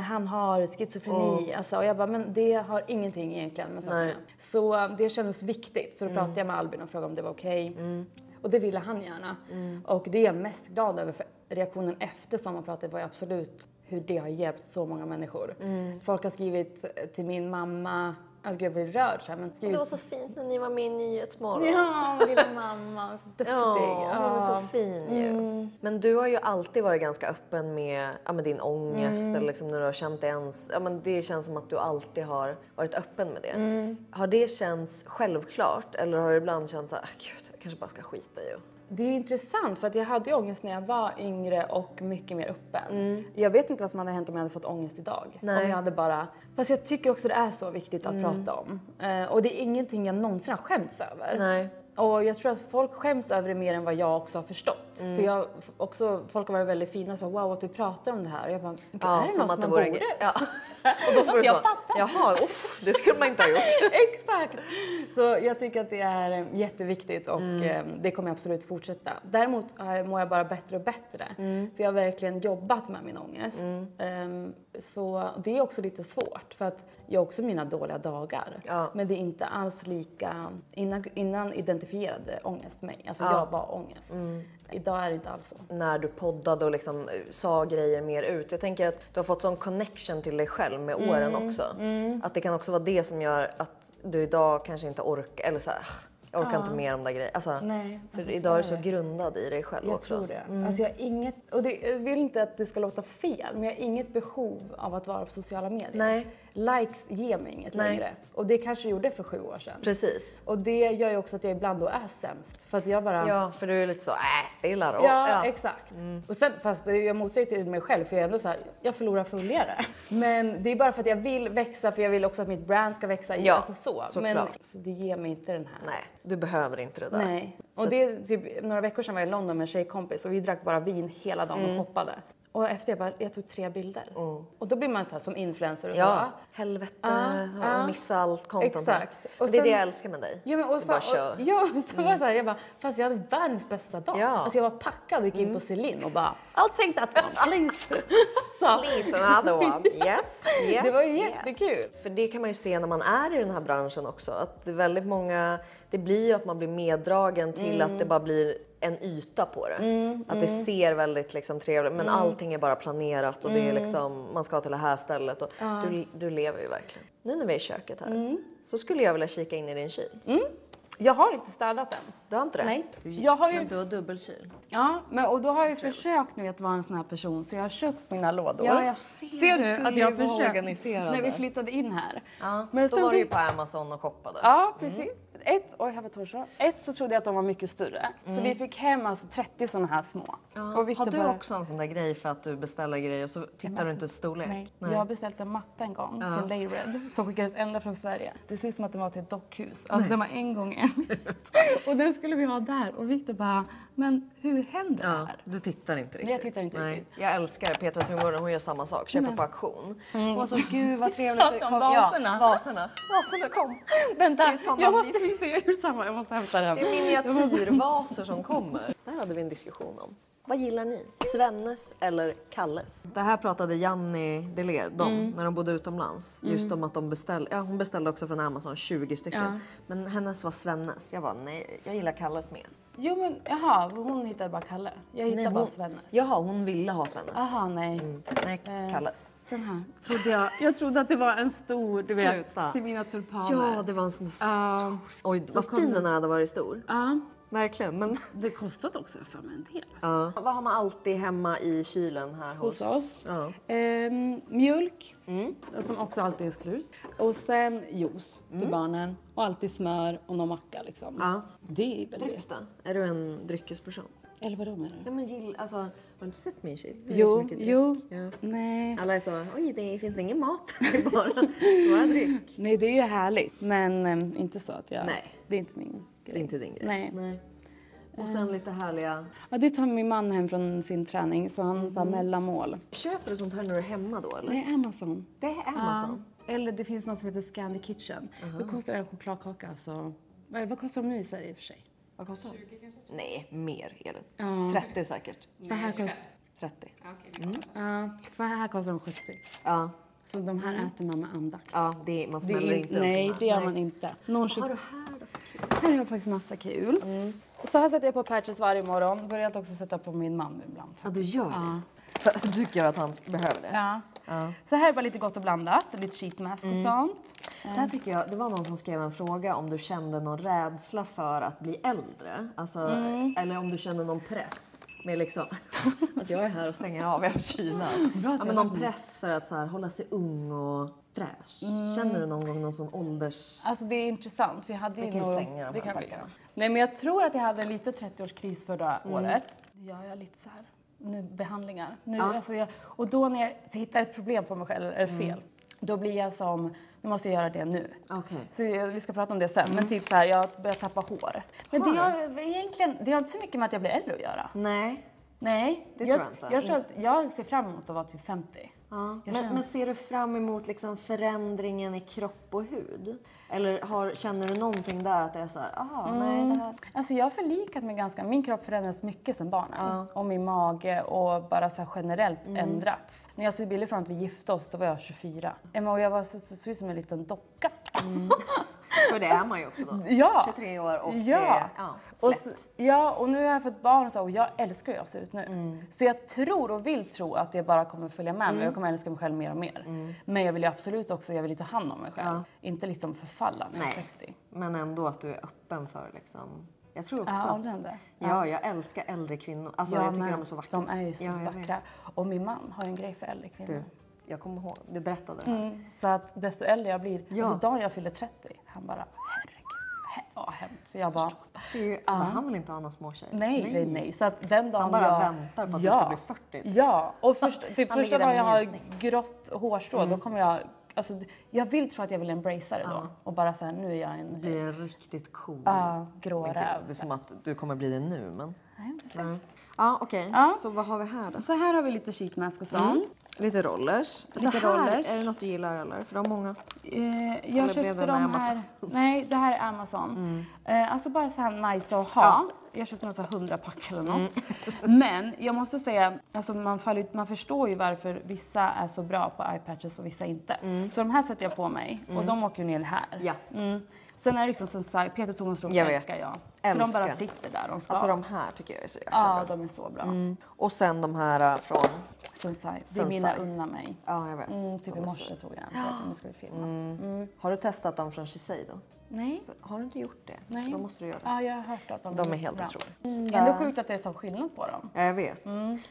han har schizofreni. Alltså, och jag bara, men det har ingenting egentligen med sakerna. Så det kändes viktigt. Så då pratade jag med Albin och frågade om det var okej. Och det ville han gärna. Och det är jag mest glad över, för reaktionen efter sommarpratet var ju absolut hur det har hjälpt så många människor. Folk har skrivit till min mamma, alltså jag blir rörd så här, men skrivit... Det var så fint när ni var med i Nyhetsmorgon. Ja, lilla mamma, så duktig. Ja, hon är så fin ju. Men du har ju alltid varit ganska öppen med din ångest eller liksom när du har känt det ens. Ja, men det känns som att du alltid har varit öppen med det. Har det känts självklart eller har du ibland känt så här, gud, jag kanske bara ska skita i? Det är intressant för att jag hade ångest när jag var yngre och mycket mer öppen. Jag vet inte vad som hade hänt om jag hade fått ångest idag. Nej. Om jag hade bara... Fast jag tycker också det är så viktigt att prata om. Och det är ingenting jag någonsin har skämts över. Nej. Och jag tror att folk skäms över det mer än vad jag också har förstått. För folk har varit väldigt fina och så, wow att du pratar om det här. Och jag bara, är det som något att man det borde? Ja. Och då får du jag så, fattar. Jaha, det skulle man inte ha gjort. Exakt. Så jag tycker att det är jätteviktigt och det kommer jag absolut fortsätta. Däremot mår jag bara bättre och bättre. För jag har verkligen jobbat med min ångest. Så det är också lite svårt för att jag har också mina dåliga dagar. Ja. Men det är inte alls lika... Innan identifierade ångest mig. Alltså jag var ångest. Idag är det inte alls så. När du poddade och liksom sa grejer mer ut. Jag tänker att du har fått sån connection till dig själv med åren också. Att det kan också vara det som gör att du idag kanske inte orkar. Eller så här, jag orkar inte mer om det grejer. Alltså, nej, för alltså, idag är du så grundad i dig själv också. Jag tror det. Alltså jag har inget... Och jag vill inte att det ska låta fel. Men jag har inget behov av att vara på sociala medier. Nej. Likes ger mig inget längre. Och det kanske gjorde för 7 år sedan. Precis. Och det gör ju också att jag ibland då är sämst. För att jag bara... Ja, för du är lite så, spelar då. Ja, exakt. Och sen, fast jag motsäger till mig själv, för jag är ändå så här, jag förlorar följare. Men det är bara för att jag vill växa, för jag vill också att mitt brand ska växa. Ja, alltså så. Såklart. Men så det ger mig inte den här. Nej, du behöver inte det där. Nej. Och det är typ, några veckor sedan var jag i London med en tjejkompis och vi drack bara vin hela dagen och shoppade. Och efter jag tog 3 bilder. Och då blir man så här som influencer och så. Ja, helvete, missa allt content. Exakt. Och det är det jag älskar med dig. Ja, men och så, var så här, jag bara, fast jag hade världens bästa dag. Ja. Alltså jag var packad och gick in på Celine och bara, I'll take that one, please. Please another one. Yes. Det var jättekul. För det kan man ju se när man är i den här branschen också. Att det är väldigt många, det blir ju att man blir meddragen till att det bara blir en yta på det. Att det ser väldigt liksom trevligt, men allting är bara planerat och det är liksom, man ska till det här stället och du lever ju verkligen. Nu när vi är i köket här så skulle jag vilja kika in i din kyl. Jag har inte städat än. Du har inte det? Nej. Jag har ju... Men du har dubbelkyl. Ja, och då har jag försökt nu att vara en sån här person så jag har köpt mina lådor. Ja, jag ser du att jag försökt organiserad. när vi flyttade in här. Ja, men då var du ju på Amazon och shoppade. Ja, precis. Ett så trodde jag att de var mycket större. Så vi fick hem alltså 30 såna här små. Ja. Och har du också en sån där grej för att du beställer grejer och så tittar du inte storlek? Nej. Jag har beställt en matta en gång från Layred som skickades ända från Sverige. Det såg ut som att den var till ett dockhus. Alltså den var en gång en. Och den skulle vi ha där. Och Victor bara, men hur händer det här? Du tittar inte riktigt. Nej, jag tittar inte riktigt. Jag älskar Petra Tungården, hon gör samma sak, köper på auktion. Och så gud vad trevligt. Prata om vaserna. Ja, vaserna kom. Vänta, såna jag måste se hur samma, jag måste hämta den. Det är miniatyrvaser som kommer. Det här hade vi en diskussion om. Vad gillar ni? Svennes eller Kalles? Det här pratade Janni Deler när de bodde utomlands. Just om att de beställde, hon beställde också från Amazon 20 stycken. Ja. Men hennes var Svennes. Jag var nej, jag gillar Kalles mer. Jo men jaha, hon hittade bara Kalle. Jag hittade bara Svennes. Jaha, hon ville ha Svennes. Jaha, nej. Nej, Kalles. Den här trodde jag trodde att det var en stor, du vet, till mina tulpaner. Ja, det var en sån stor. Oj, vad fin den här hade varit stor. Ja. Verkligen, men... Det kostat också för mig en del. Alltså. Vad har man alltid hemma i kylen här hos oss? Ja. Mjölk, som också alltid är slut. Och sen juice till barnen. Och alltid smör och någon macka liksom. Ja. Det är väldigt... Dryck då? Är du en dryckesperson? Eller vadå menar du? Ja, men alltså, har du inte sett min kyl? Jo. Ja. Nej. Alla är så, oj det finns ingen mat, det är bara dryck. Nej, det är ju härligt. Men inte så att jag... Nej. Det är inte min grej. Det är inte din grej. Nej. Och sen lite härliga... Ja, det tar min man hem från sin träning, så han sa mellanmål. Köper du sånt här när du är hemma då, eller? Nej, Amazon. Det är Amazon? Ja. Eller det finns något som heter Scandi Kitchen. Det kostar en chokladkaka, så... Vad kostar de nu i Sverige i och för sig? Vad kostar de? 20 kanske? Nej, mer är det. 30 säkert. För här kostar... 30. Ja, för här kostar de 70. Ja. Så de här äter man med andakt. Ja, man smäller inte. Nej, det gör man inte. Vad har du här då för kul? Här har jag faktiskt massa kul. Så här sätter jag på patches varje morgon. Börjat också sätta på min man ibland. Ja, du gör det? För du tycker att han behöver det? Ja. Så här är bara lite gott och blandat. Så lite sheet mask och sånt. Det här tycker jag, det var någon som skrev en fråga om du kände någon rädsla för att bli äldre. Alltså, eller om du kände någon press. Med liksom, att jag är här och stänger av era kylar. Ja, men någon press för att så här, hålla sig ung och fräsch. Känner du någon gång någon sån ålders... Alltså det är intressant. Vi hade ju stänga de här stackarna. Nej, men jag tror att jag hade en lite 30-årskris förra året. Ja, jag är lite så här. Nu behandlingar. Alltså och då när jag hittar ett problem på mig själv eller fel. Då blir jag som, nu måste jag göra det nu. Okay. Så vi ska prata om det sen. Men typ så här, jag börjar tappa hår. Men det har inte så mycket med att jag blir äldre att göra. Nej, det tror jag inte. Jag tror att jag ser fram emot att vara typ 50. Ja. Men ser du fram emot liksom förändringen i kropp och hud? Eller känner du någonting där att det är så här, nej det här... Alltså jag har förlikat mig ganska, min kropp förändras mycket sedan barnen. Och min mage och bara så här generellt ändrats. När jag ser bilder från att vi gifte oss, då var jag 24. Och jag var så som en liten docka. För det är man ju också då. Ja. 23 år och och nu har jag fått barn och jag älskar hur jag ser ut nu. Så jag tror och vill tro att det bara kommer följa med mig. Jag kommer älska mig själv mer och mer. Men jag vill ju absolut också, jag vill ta hand om mig själv. Inte liksom förfalla när jag är 60. Men ändå att du är öppen för liksom... Jag tror också jag älskar äldre kvinnor. Alltså jag tycker de är så vackra. De är ju så vackra. Och min man har en grej för äldre kvinnor. Jag kommer ihåg, du berättade det här. Så att desto äldre jag blir, alltså dagen jag fyller 30, han bara, herregud, hemskt. Så jag bara... han vill inte ha några små tjejer. Nej. Så att den dagen han bara väntar på att du ska bli 40. Typ. Ja, och första dagen jag har grått hårstrå, då kommer jag... Alltså, jag vill tro att jag vill embracea det då. Och bara säga, nu är jag en... Bli en riktigt cool. Grå räv. Det är som att du kommer bli det nu, men... Nej, okej. Så vad har vi här då? Så här har vi lite sheet mask och sånt. Lite rollers. Är det något du gillar eller? För de har många. Jag köpte de här... Nej, det här är Amazon. Alltså bara så här nice att ha. Jag köpte något så 100-pack eller något. Men jag måste säga, alltså man förstår ju varför vissa är så bra på eye patches och vissa inte. Så de här sätter jag på mig och de åker ner här. Ja. Sen är det liksom Sensai, Peter Thomas Roth älskar jag. För de bara sitter där de ska. Alltså de här tycker jag är så jäkla bra. Ja, de är så bra. Och sen de här från... Sensai. Det är mina unna mig. Ja, jag vet. Typ i morse tog jag den för att nu ska vi filma. Har du testat dem från Shiseido? Nej. Har du inte gjort det? Nej. Då måste du göra det. Ja, jag har hört att de är helt otroliga. Ändå sjukt att det är så skillnad på dem. Ja, jag vet.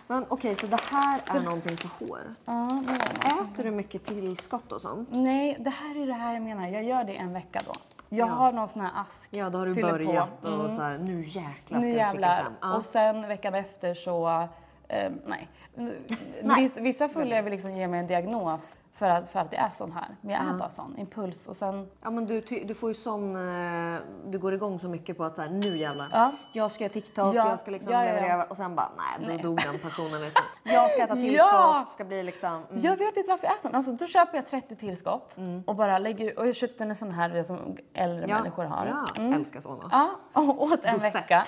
Men okej, så det här är någonting för håret. Ja, det är Äter du mycket tillskott och sånt? Nej, det här är det här jag menar. Jag gör det en vecka då. Jag har någon sån här ask. Ja, då har du börjat och så här, nu jäklar ska jag klicka sen. Och sen veckan efter så Nej. Vissa följare vill liksom ge mig en diagnos för att det är sån här. Men jag är bara sån. Impuls och sen... Ja, men du får ju sån... Du går igång så mycket på att så här, nu jävlar. Ja. Jag ska göra TikTok, jag ska liksom leverera. Och sen bara, nej, då dog den personen. Vet du. Jag ska äta tillskott, ska bli liksom... Jag vet inte varför jag är sån. Alltså, då köper jag 30 tillskott och bara lägger... Och jag köpte en sån här som äldre människor har. Ja, älskar såna. Ja, och åt en vecka.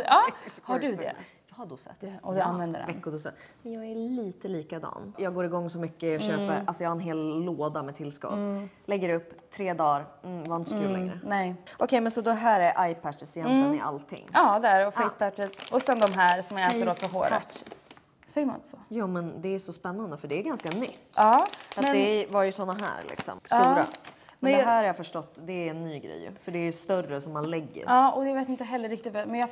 Ja. Har du det? Jag har dosett. Och du använder den? Veckodosett. Men jag är lite likadan. Jag går igång så mycket, jag köper, alltså jag har en hel låda med tillskott. Lägger upp 3 dagar, var inte så kul längre. Nej. Okej, men så då här är eye patches egentligen i allting. Ja, där och face patches. Och sen de här som jag äter då för håret. Patches. Säger man så? Jo, men det är så spännande för det är ganska nytt. Ja, Att det var ju såna här liksom, stora. Men det här har jag förstått, det är en ny grej ju. För det är ju större som man lägger. Ja, och jag vet inte heller riktigt. Men jag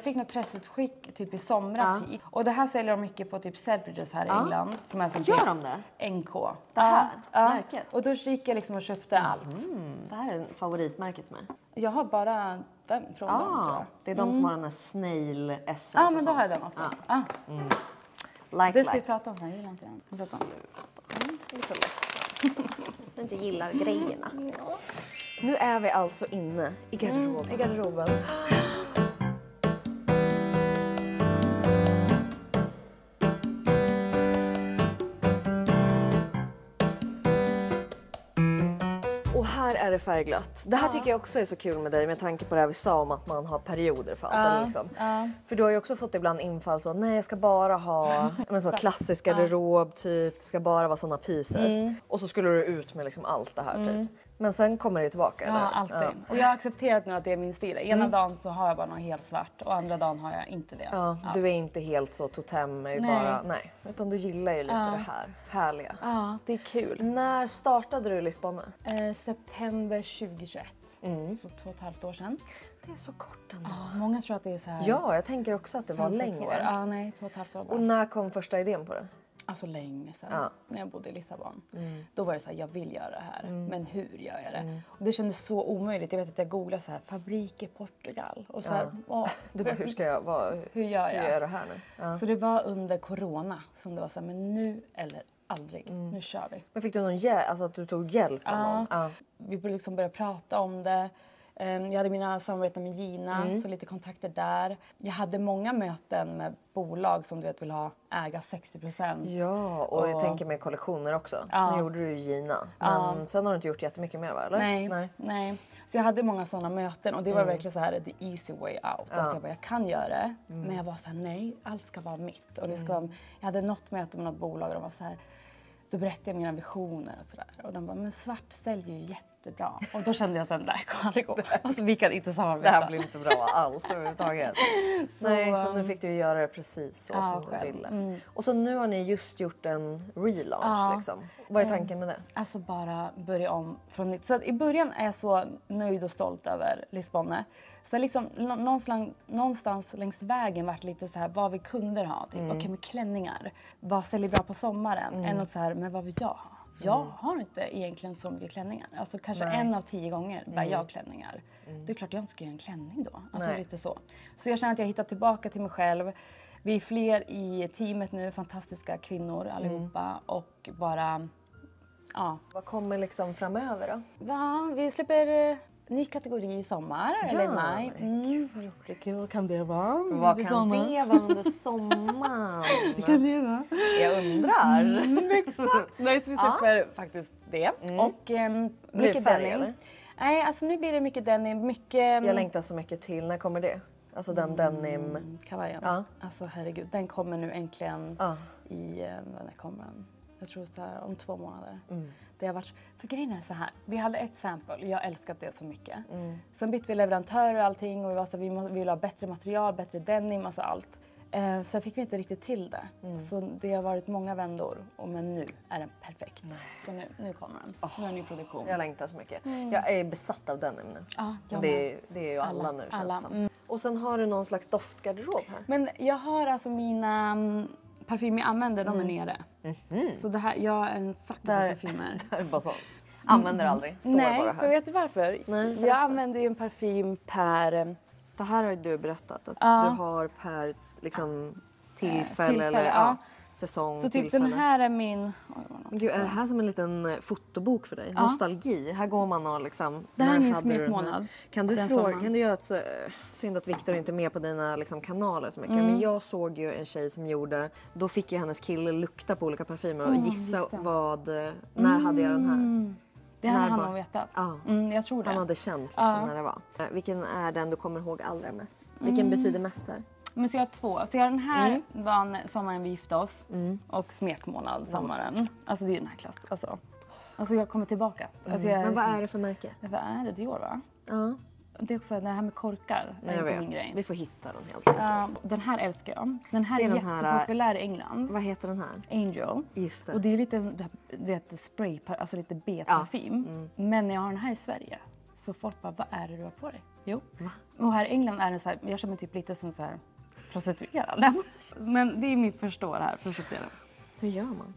fick något pressutskick typ i somras hit. Och det här säljer de mycket på typ Selfridges här i England. Som är som Gör typ de det? NK. Det här märket? Och då gick jag liksom och köpte allt. Det här är favoritmärket med. Jag har bara den från dem tror jag. Det är de som har den här Snail Essence Ja, och men då sånt. har jag den också. Det ska vi prata om sen, jag gillar inte den. Jag är så ledsen. Jag inte gillar grejerna. Nu är vi alltså inne i garderoben. I garderoben. Och här är det färgglatt. Det här tycker jag också är så kul med dig med tanke på det här vi sa om att man har perioder för allt. Eller liksom. För du har ju också fått ibland infall så nej jag ska bara ha men så klassisk garderob typ. Det ska bara vara såna pieces. Och så skulle du ut med liksom allt det här typ. Men sen kommer det tillbaka. Ja, alltid. Ja. Och jag har accepterat nu att det är min stil. Ena dagen så har jag bara något helt svart och andra dagen har jag inte det. Ja, du är inte helt så totem bara, nej. Utan du gillar ju lite det här härliga. Ja, det är kul. När startade du Lisbonne? September 2021. Så 2,5 år sedan. Det är så kort ändå. Ja, många tror att det är så här. Ja, jag tänker också att det var längre. Ja, nej, 2,5 år bara. Och när kom första idén på det? Alltså länge sedan, när jag bodde i Lissabon. Då var det så här, jag vill göra det här, men hur gör jag det? Och det kändes så omöjligt. Jag vet att jag googlade så här, fabrik i Portugal. Och så här, Du bara, hur ska jag vara? Hur gör jag? Hur gör jag det här nu? Ja. Så det var under corona som det var så här, men nu eller aldrig. Nu kör vi. Men fick du någon hjälp, alltså att du tog hjälp av någon? Ja. Vi började liksom börja prata om det. Jag hade mina samarbeten med Gina, så lite kontakter där. Jag hade många möten med bolag som du vet vill äga 60%. Ja, och jag tänker med kollektioner också. Nu gjorde du ju Gina. Men sen har du inte gjort jättemycket mer va? Eller? Nej. Så jag hade många sådana möten och det var verkligen så här the easy way out. Alltså jag bara, jag kan göra det. Men jag var så här, nej, allt ska vara mitt. Och det ska vara, jag hade något möte med något bolag och de var så här, då berättade jag mina visioner och sådär. Och de bara, men svart säljer ju jättebra. Och då kände jag att det där kan aldrig gå. Alltså vi kan inte samarbeta. Det här blir inte bra alls överhuvudtaget. Så nu fick du göra det precis så som du ville. Och så nu har ni just gjort en relaunch liksom. Vad är tanken med det? Alltså bara börja om från nytt. Så att i början är jag så nöjd och stolt över Lisbonne. Sen liksom någonstans längs vägen vart lite så här vad vi kunder ha. Typ okej, med klänningar. Vad säljer bra på sommaren? Än något så här, men vad vill jag ha? Jag har inte egentligen så mycket klänningar. Alltså kanske 1 av 10 gånger bär jag klänningar. Det är klart jag inte ska göra en klänning då. Alltså lite så. Så jag känner att jag hittat tillbaka till mig själv. Vi är fler i teamet nu, fantastiska kvinnor allihopa. Och bara, Vad kommer liksom framöver då? vi släpper ny kategori i sommar eller i maj. Jättekul kan det vara. Vad kan det vara under sommaren? Kan det vara? Jag undrar. Exakt. Nej, så vi släpper faktiskt det. Och mycket färg, denim. eller? Nej, alltså nu blir det mycket denim. Mycket... Jag längtar så mycket till. När kommer det? Alltså den denim... Kavajen. Ja. Alltså herregud, den kommer nu äntligen i... När kommer den? Jag tror så här, om 2 månader. Det har varit, för grejen är så här, vi hade ett sample, jag älskat det så mycket. Sen bytte vi leverantör och allting och vi var så vi ville ha bättre material, bättre denim, alltså allt. Sen fick vi inte riktigt till det. Så det har varit många vändor, men nu är den perfekt. Så nu kommer den, nu är den i produktion. Jag längtar så mycket. Jag är besatt av denim nu. Det är ju alla nu känns det som. Och sen har du någon slags doftgarderob här. Men jag har alltså mina parfymer jag använder, de är nere. Så det här, jag är en sucker på parfymer. Det är bara så. Använder aldrig, står Nej, bara för här. vet du varför? Nej, jag använder ju en parfym per... Det här har ju du berättat att du har per liksom tillfälle eller säsong. Så typ tillfälle. den här är min... Gud, är det här som en liten fotobok för dig? Nostalgi. Här går man och liksom... Det här är när min hade du den här? smekmånad. Kan du göra ett... Synd att Victor inte är med på dina liksom, kanaler så mycket. Men jag såg ju en tjej som gjorde... Då fick ju hennes kille lukta på olika parfymer och gissa vad... När hade jag den här? Det hade han nog vetat. Ja. Jag tror det. Han hade känt liksom, när det var. Vilken är den du kommer ihåg allra mest? Vilken betyder mest där? Men så jag har 2. Så jag har den här var sommaren vi gifte oss och smekmånad sommaren. Alltså det är den här klassen. Alltså jag kommer tillbaka. Alltså Men vad är det för märke? Vad är det? Dior va? Ja. Det är också det här med korkar. Jag inte vet. min grej. Vi får hitta den helt enkelt. Den här älskar jag. Den här är den här, jättepopulär i England. Vad heter den här? Angel. Just det. Och det är lite spray, alltså lite betparfym. Men när jag har den här i Sverige så folk bara, vad är det du har på dig? Jo. Och här i England är den så här, jag känner mig typ lite som så här prostituerad. Men det är mitt första år här, prostituerad. Hur gör man?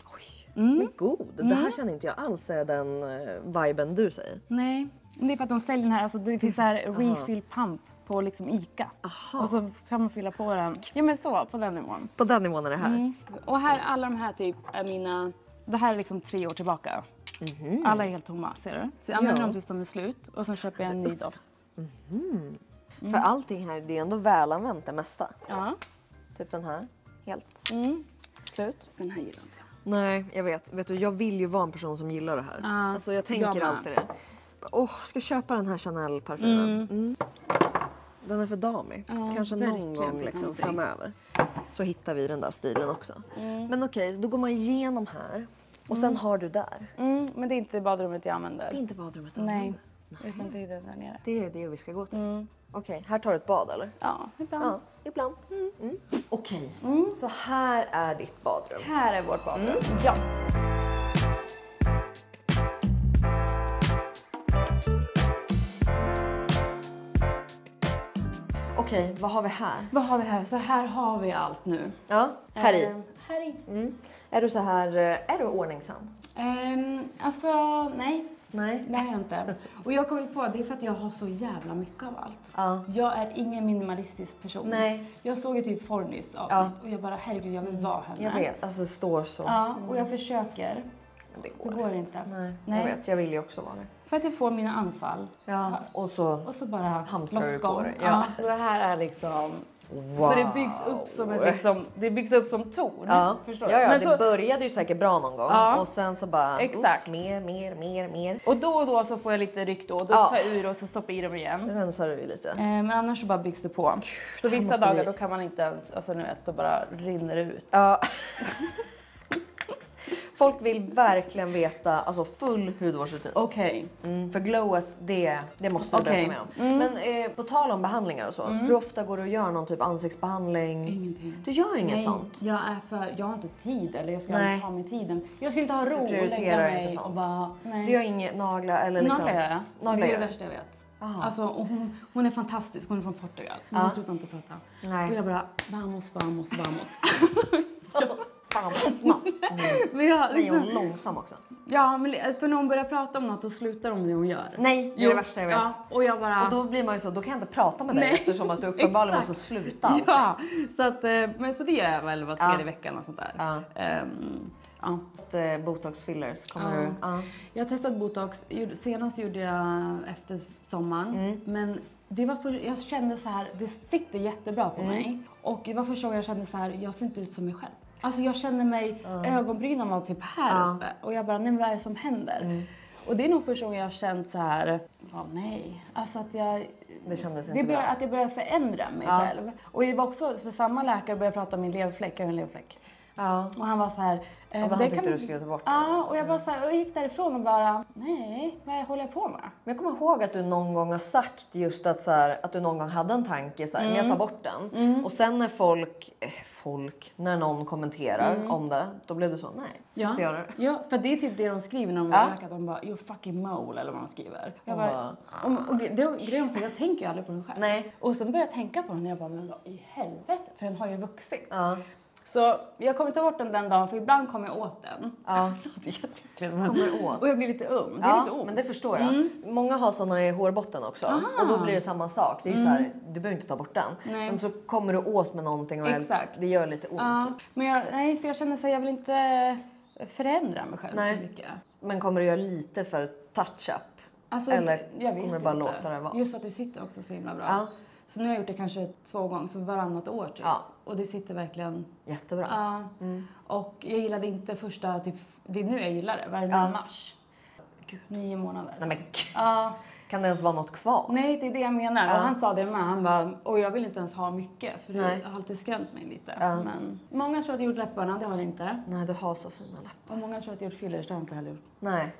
Oj, men god. Det här känner inte jag alls är den viben du säger. Nej, det är för att de säljer den här, alltså det finns så här refill pump på liksom Ica. Och så kan man fylla på den. Ja men så, på den nivån. På den nivån är det här? Och här, alla de här typ är mina, det här är liksom 3 år tillbaka. Alla är helt tomma, ser du? Så jag använder dem tills de är slut och sen köper jag en ny doft. För allting här, det är ändå välanvänt det mesta. Ja. Typ den här, helt slut. Den här gillar inte jag. Nej, jag vet. Vet du, jag vill ju vara en person som gillar det här. Alltså jag tänker alltid det. Ska köpa den här Chanel-parfymen. Den är för damig. Kanske någon gång liksom, framöver. Så hittar vi den där stilen också. Men okej, då går man igenom här. Och sen har du där. Men det är inte badrummet jag använder. Det är inte badrummet. Nej, utan det är det där nere. Det är det vi ska gå till. Okej, här tar du ett bad eller? Ja, ibland. Ja, ibland. Okej, så här är ditt badrum. Här är vårt badrum. Ja. Okej, vad har vi här? Vad har vi här? Så här har vi allt nu. Ja, här i. Här i. Är du så här, är du ordningsam? Alltså, nej. Nej. Det är jag inte. Och jag kommer på, det är för att jag har så jävla mycket av allt. Ja. Jag är ingen minimalistisk person. Nej. Jag såg ju typ Fornys avsnitt och jag bara, herregud jag vill vara henne. Jag vet, alltså det står så. Ja, och jag försöker. Det går inte. Nej, jag vet, jag vill ju också vara det. För att jag får mina anfall. Ja, och så bara hamstrar du på det. Ja. Så det här är liksom... Wow. Så det byggs upp som ett liksom, det byggs upp som torn. Ja, förstår ja, men det så, började ju säkert bra någon gång. Ja. Och sen så bara, exakt. mer. Och då så får jag lite ryck då. Då tar jag ur och så stoppar i dem igen. Nu rensar du ju lite. Men annars så bara byggs det på. Så vissa dagar då kan man inte ens, alltså nu vet, då bara rinner det ut. Ja. Folk vill verkligen veta, alltså full hudvårdsrutin. Okej. För glowet, det måste du berätta mer om. Men på tal om behandlingar och så, hur ofta går du och gör någon typ ansiktsbehandling? Ingenting. Du gör inget sånt? Jag har inte tid, eller jag ska inte ta mig tiden. Jag skulle inte ha ro och lägga mig inte sånt. och bara, nej. Du gör inget naglar eller liksom? Naglar gör jag. Naglar det är gör det värsta jag vet. Alltså, och hon är fantastisk, hon är från Portugal. Hon slutar inte prata. Nej. Och jag bara, vamos. Alltså, fan vad snabbt. Men Nej, hon är långsam också. Ja, men för när hon börjar prata om något då slutar hon med det hon gör. Nej, det är det värsta jag vet. Ja, och jag bara... Och då blir man ju så, då kan jag inte prata med dig eftersom att du uppenbarligen måste sluta alltid. Ja, så att, men så det gör jag väl var 3:e veckan och sånt där. Ja. Botox fillers, kommer du? Ja. Jag har testat botox, senast gjorde jag efter sommaren. Men det var jag kände så här, det sitter jättebra på mig. Och det var första gången jag kände så här, jag ser inte ut som mig själv. Alltså jag känner mig, ögonbrynen var typ här uppe. Och jag bara, nej vad är det som händer? Och det är nog första gången jag har känt så här, nej. Alltså att jag... Det kändes inte bra. Att jag började förändra mig själv. Och det var också, för samma läkare började prata om min leverfläck, jag har en leverfläck. Ja. Och han var så här... Och han tyckte du skulle ta bort det. Ja, och jag bara så här, och jag gick därifrån och bara, nej, vad håller jag på med? Men jag kommer ihåg att du någon gång har sagt just att, så här, att du någon gång hade en tanke så här, men jag tar bort den. Och sen när när någon kommenterar om det, då blev du så, nej, ska inte göra det. Ja, för det är typ det de skriver när de läkar, att de bara, you're fucking mole, eller vad de skriver. Jag bara, och grejen är jag tänker ju aldrig på den själv. Nej. Och sen började jag tänka på den och jag bara, men vad i helvete, för den har ju vuxit. Så jag kommer ta bort den dagen, för ibland kommer jag åt den. Ja. Det är jätteäckligt, men... Kommer åt. Och jag blir lite det är lite ont. Men det förstår jag. Många har såna i hårbotten också. Och då blir det samma sak. Det är ju så här, du behöver inte ta bort den. Nej. Men så kommer du åt med någonting och Exakt. det gör lite ont. Ja. Men så jag känner så här, jag vill inte förändra mig själv så mycket. Men kommer du göra lite för touch-up? Alltså, Eller jag vet kommer du bara inte. låta det vara? Just för att det sitter också så himla bra. Ja. Så nu har jag gjort det kanske 2 gånger, så varannat år typ. Ja. Och det sitter verkligen... Jättebra. Ja. Och jag gillade inte första, typ, det är nu jag gillar det. Vad är det nu? Mars? Gud, 9 månader. Nej, men Ja. kan det ens vara något kvar? Nej, det är det jag menar. Och han sa det med. Han bara, och jag vill inte ens ha mycket. För det har alltid skrämt mig lite. Men många tror att jag gjort läpparna, det har jag inte. Nej, du har så fina läppar. Och många tror att jag gjort fillers, det har jag inte heller gjort. Nej.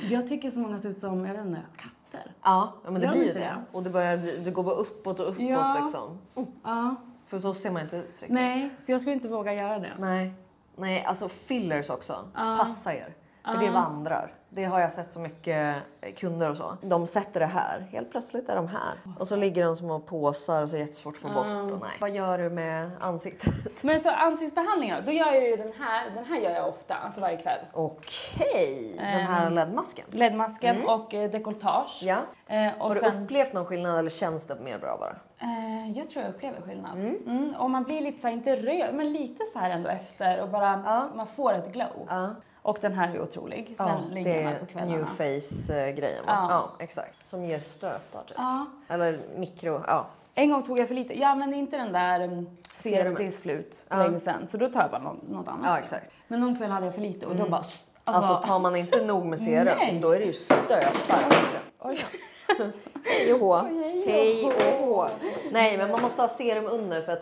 Jag tycker så många ser ut som, jag vet inte, katter. Ja, men det Gör blir ju inte det. det? Och det går bara uppåt och uppåt liksom. Ja. För så ser man inte ut riktigt. Nej, så jag skulle inte våga göra det. Nej, alltså fillers också. Passar er. För det vandrar. Det har jag sett så mycket kunder och så. De sätter det här. Helt plötsligt är de här. Och så ligger de små påsar och så är det jättesvårt att få bort. Och nej. Vad gör du med ansiktet? Men så ansiktsbehandlingar, då gör jag ju den här gör jag ofta, alltså varje kväll. Okej, den här LED-masken. LED-masken och dekolletage. Ja. Och Har du sen, upplevt någon skillnad eller känns det mer bra bara? jag tror jag upplever skillnad. Och man blir lite så här, inte röd, men lite så här ändå efter och bara man får ett glow. Och den här är otrolig. Den ligger man på kvällarna. New Face-grejen. Ja, exakt. Som ger stötar typ. Eller mikro, En gång tog jag för lite. Ja, men det är inte den där serum, det är slut länge sen. Så då tar jag bara något annat. Ja, exakt. Men någon kväll hade jag för lite och då bara... Alltså tar man inte nog med serum, då är det ju stötar. Oj. Hej och hå. Hej och hå. Nej, men man måste ha serum under för att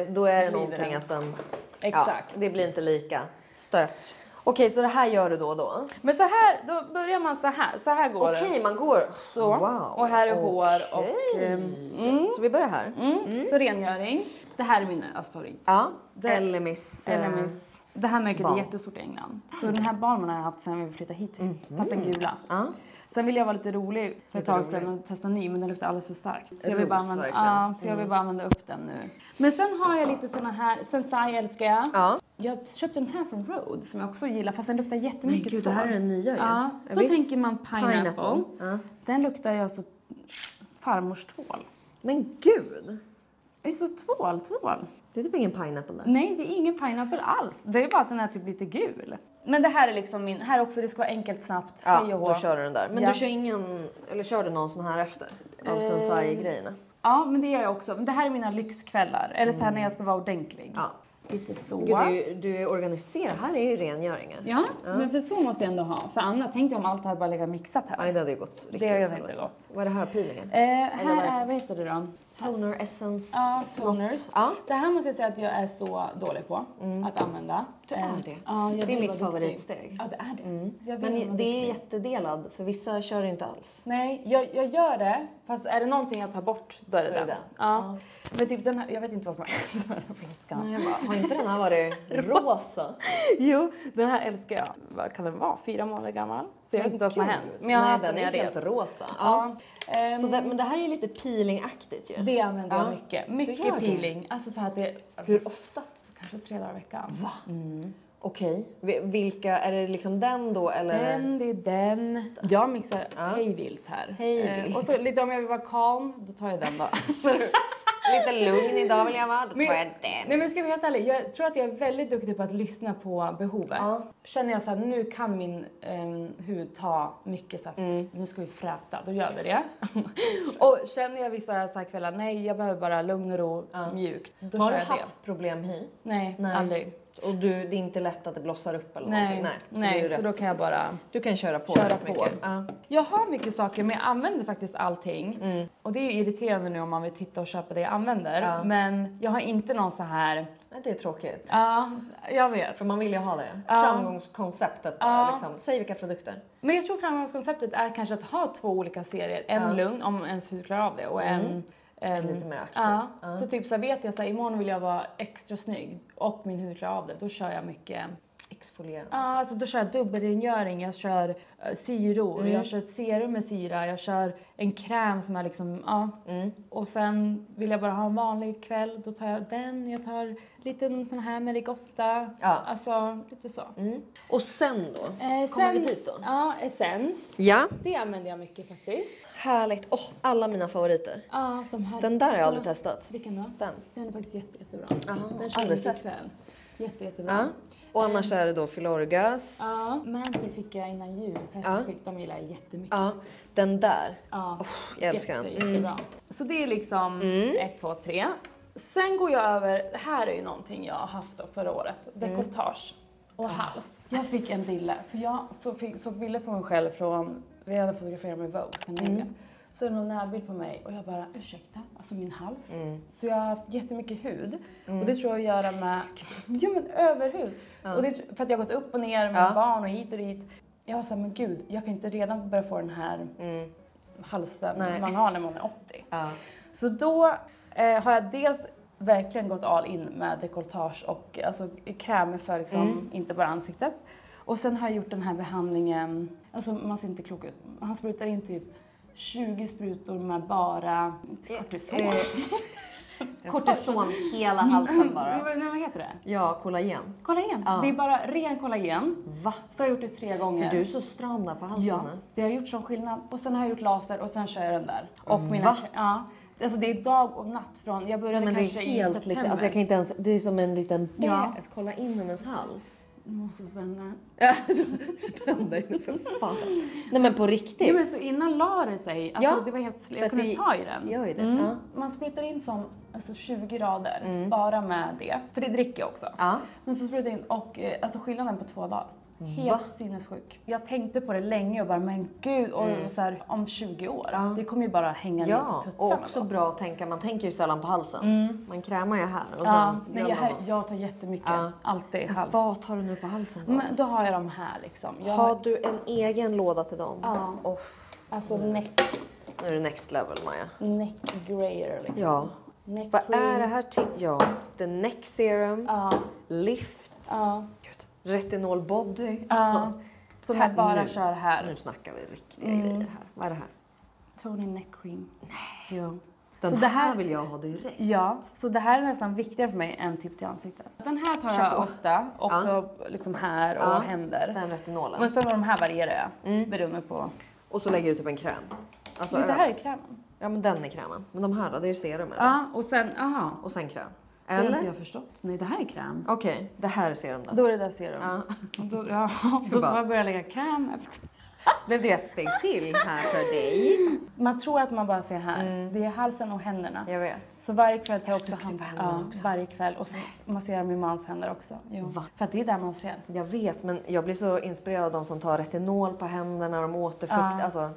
då är det någonting att den... Exakt. Ja, det blir inte lika stött. Okej, så det här gör du då? Men så här, då börjar man så här. Så här går det. Okej, man går... Så. Wow. Och här är hår och... Så vi börjar här. Så rengöring. Det här är min favorit. Ja, Elemis. Elemis. Det här märket är jättestort i England. Så den här balmen har jag haft sedan vi flyttade hit. Fast den gula. Sen vill jag vara lite rolig för ett tag sedan och testa ny, men den luktar alldeles för starkt. Så jag vill bara använda, upp den nu. Men sen har jag lite såna här, Sensai älskar jag. Ja. Jag köpte den här från Rhode som jag också gillar, fast den luktar jättemycket. Men gud, det här är den nya ju. Ja, då tänker man pineapple. Den luktar ju alltså farmors tvål. Men gud! Det är så tvål. Det är typ ingen pineapple där. Nej, det är ingen pineapple alls. Det är bara att den är typ lite gul. Men det här är liksom min... Här också, det ska vara enkelt, snabbt. Ja, då kör du den där. Men du kör eller kör du någon sån här efter? Av Sensai-grejerna? Ja, men det gör jag också. Men det här är mina lyxkvällar. Eller så här när jag ska vara ordentlig. Ja. Lite så. Gud, du är organiserad. Här är ju rengöringar. Ja, men för så måste jag ändå ha. För annars tänkte jag om allt hade bara legat mixat här. Nej, det hade ju gått riktigt. Det hade inte gått. Vad är det här, peelingen? Här är, vad heter det då? Toner Essence. Ja, toners. Ja. Det här måste jag säga att jag är så dålig på att använda. Du är det? Ja, det är mitt favoritsteg. Ja, det är det. Men det är jättedelad, för vissa kör inte alls. Nej, jag gör det. Fast är det någonting jag tar bort, då är det den. Ja. Men typ den här, jag vet inte vad som är den här flaskan. Nej, jag bara, har inte den här varit rosa? Jo, den här älskar jag. Vad kan den vara? 4 månader gammal. Så jag vet inte vad som har hänt. Men jag har haft den är helt rosa. Ja. Så men det här är lite peelingaktigt ju. Det använder jag mycket. Mycket peeling. Alltså så här att det... Hur ofta? Kanske 3 dagar i veckan. Va? Okej. Vilka, är det liksom den då eller? Det är den. Jag mixar hejvilt här. Hejvilt. Och så lite om jag vill vara calm, då tar jag den då. Lite lugn idag vill jag vara, då tar jag den. Nej, men ska vi vara helt ärlig, jag tror att jag är väldigt duktig på att lyssna på behovet. Känner jag så här, nu kan min hud ta mycket så här, nu ska vi fräta, då gör vi det. Och känner jag vissa så här kvällar, nej jag behöver bara lugn och ro, mjukt, då har kör du jag det. haft problem hy? Nej, aldrig. Och det är inte lätt att det blossar upp eller någonting? Nej, så då kan jag bara... Du kan köra på. Mycket. Jag har mycket saker, men jag använder faktiskt allting. Och det är ju irriterande nu om man vill titta och köpa det jag använder. Men jag har inte någon så här... Nej, det är tråkigt. Ja, jag vet. För man vill ju ha det. Framgångskonceptet. Liksom. Säg vilka produkter. Men jag tror framgångskonceptet är kanske att ha 2 olika serier. En lugn, om ens hud klarar av det. Och en lite mer aktiv. Så typ så vet jag så här, imorgon vill jag vara extra snygg och min hud klarar av det. Då kör jag mycket exfolierande. Ja, alltså då kör jag dubbelrengöring, jag kör syror, jag kör ett serum med syra, jag kör en kräm som är liksom, Och sen vill jag bara ha en vanlig kväll, då tar jag den, jag tar lite sån här med ricotta, alltså lite så. Och sen då? Kommer vi dit då? Ja, essens. Ja. Det använder jag mycket faktiskt. Härligt. Alla mina favoriter. Ja, de här. Den där har jag aldrig testat. Vilken då? Den är faktiskt jättebra. Den aldrig jag sett. ikväll. Jättebra. Ja. Och annars är det då Filorgas. Ja, Mantle fick jag innan jul. De gillar jag jättemycket. Ja, den där. Ja, jag älskar den. Jättebra. Så det är liksom 1, 2, 3. Sen går jag över, det här är ju någonting jag har haft då förra året. Dekolletage och hals. Jag fick en dille, för jag såg bilder på mig själv från, vi hade fotograferat med Vogue, Scandinavien. Så det är någon närbild på mig och jag bara, ursäkta, alltså min hals. Så jag har haft jättemycket hud. Och det tror jag att göra med, överhud. Och det, för att jag har gått upp och ner med barn och hit och dit. Jag var såhär, men gud, jag kan inte redan börja få den här halsen man har när man är 80. Så då har jag dels verkligen gått all in med dekolletage och alltså krämer för liksom, inte bara ansiktet. Och sen har jag gjort den här behandlingen, alltså man ser inte klok ut. Han sprutar in typ 20 sprutor med bara kortison. Kortison hela halsen bara. Vad heter det? Ja, kollagen. Kollagen. Det är bara ren kollagen. Va? Så har jag gjort det 3 gånger. För du är så stram där på halsen. Ja, det har gjort sån skillnad. Och sen har jag gjort laser och sen kör jag den där. Och mina, alltså det är dag och natt från, jag började kanske i september. Liksom, alltså jag kan inte ens, det är som en liten bäs, kolla in hennes hals. Jag måste spänna. Spänn dig för fan. Nej men på riktigt. Ja, men så innan la det sig, alltså det var helt, jag kunde ta i den. Gör ju det. Man sprutar in som alltså 20 rader bara med det. För det dricker jag också. Men så sprutar jag in och alltså skillnaden på 2 dagar. Helt sinnessjuk. Jag tänkte på det länge och bara, men gud, och så här, om 20 år. Det kommer ju bara hänga ner till tuttarna. Och också bra att tänka, man tänker ju sällan på halsen. Man krämar ju här. Och jag tar jättemycket. Alltid hals. Vad tar du nu på halsen då? Men då har jag de här liksom. Har du en egen låda till dem? Ja. Alltså neck. Nu är det next level, Maja. Neck grayer liksom. Ja. Neck Vad cream. är det här till? Ja, the neck serum. Lift. Retinol body. Som jag bara kör här. Nu snackar vi riktiga grejer här. Vad är det här? Toning neck cream. Nej. Jo. Den så här, det här vill jag ha direkt. Ja, så det här är nästan viktigare för mig än typ till ansiktet. Den här tar jag ofta, också liksom här och händer. Den retinolen. Men sen de här varierar jag, beroende på. Och så lägger du typ en kräm. Alltså, det här är krämen. Ja, men den är krämen. Men de här då, det är serum eller? Ja, och sen, Och sen kräm. Det har Eller? inte jag förstått. Nej, det här är kräm. Okej, det här är serum då. Då är det där serum. Då får jag börja lägga kräm efter. Blev det ett steg till här för dig? Man tror att man bara ser här. Det är halsen och händerna. Jag vet. Så varje kväll tar jag också händerna också. Varje kväll. Och så masserar min mans händer också. För att det är där man ser. Jag vet, men jag blir så inspirerad av de som tar retinol på händerna, de återfukt. Alltså,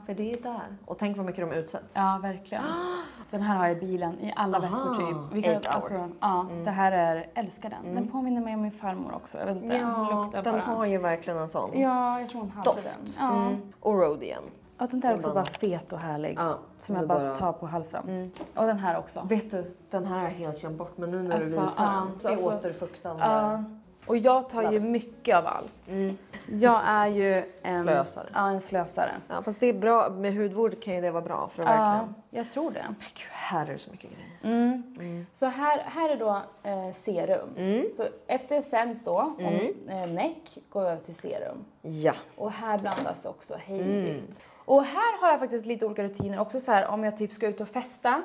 för det är där. Och tänk vad mycket de utsätts. Ja, verkligen. Den här har jag i bilen, i alla väskor typ. Det här är, älskar den. Den påminner mig om min farmor också. Jag vet inte, den har ju verkligen en sån Ja, jag tror hon hade doft. den. Ja. Och Rodian. Och den där är också bara fet och härlig. Som jag bara tar på halsen. Och den här också. Vet du, den här har jag helt glömt bort. Men nu när du visar den. Det är återfuktande. Och jag tar ju mycket av allt. Jag är ju en slösare. Ja, en slösare. Ja, fast det är bra. Med hudvård kan ju det vara bra. För att verkligen. Jag tror det. Men gud, här är det så mycket grejer. Så här är då serum. Så efter essens då, neck, går jag över till serum. Ja. Och här blandas det också hejvilt. Och här har jag faktiskt lite olika rutiner också så här, om jag typ ska ut och festa.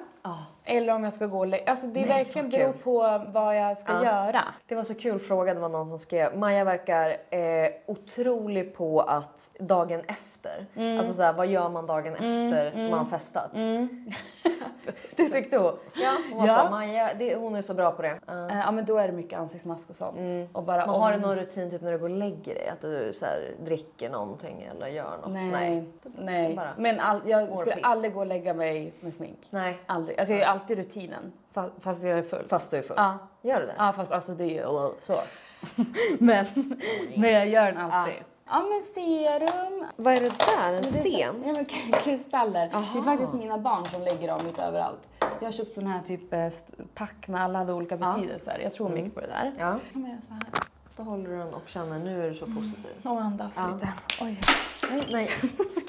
Eller om jag ska gå och alltså det verkligen beror på vad jag ska göra. Det var så kul fråga, det var någon som skrev. Maja verkar otrolig på att dagen efter. Alltså så här, vad gör man dagen efter man har festat? Det tyckte hon. Ja, hon var så här, Maja, hon är så bra på det. Ja, men då är det mycket ansiktsmask och sånt. Och bara, har du någon rutin typ när du går och lägger dig? Att du så här, dricker någonting eller gör något? Nej. Men jag skulle aldrig gå och lägga mig med smink. Nej. Aldrig. Alltså jag är alltid rutinen. Fast jag är full. Fast du är full? Ja. Gör du det? Ja, fast alltså det är ju så. men jag gör den alltid. Ja, men serum. Vad är det där? En sten? Ja, men kristaller. Det är faktiskt mina barn som lägger dem lite överallt. Jag har köpt sån här typ pack med alla olika betydelser. Jag tror mycket på det där. Ja. Kan man göra så här. Då håller du den och känner, nu är du så positiv. Och andas lite. Oj. Nej,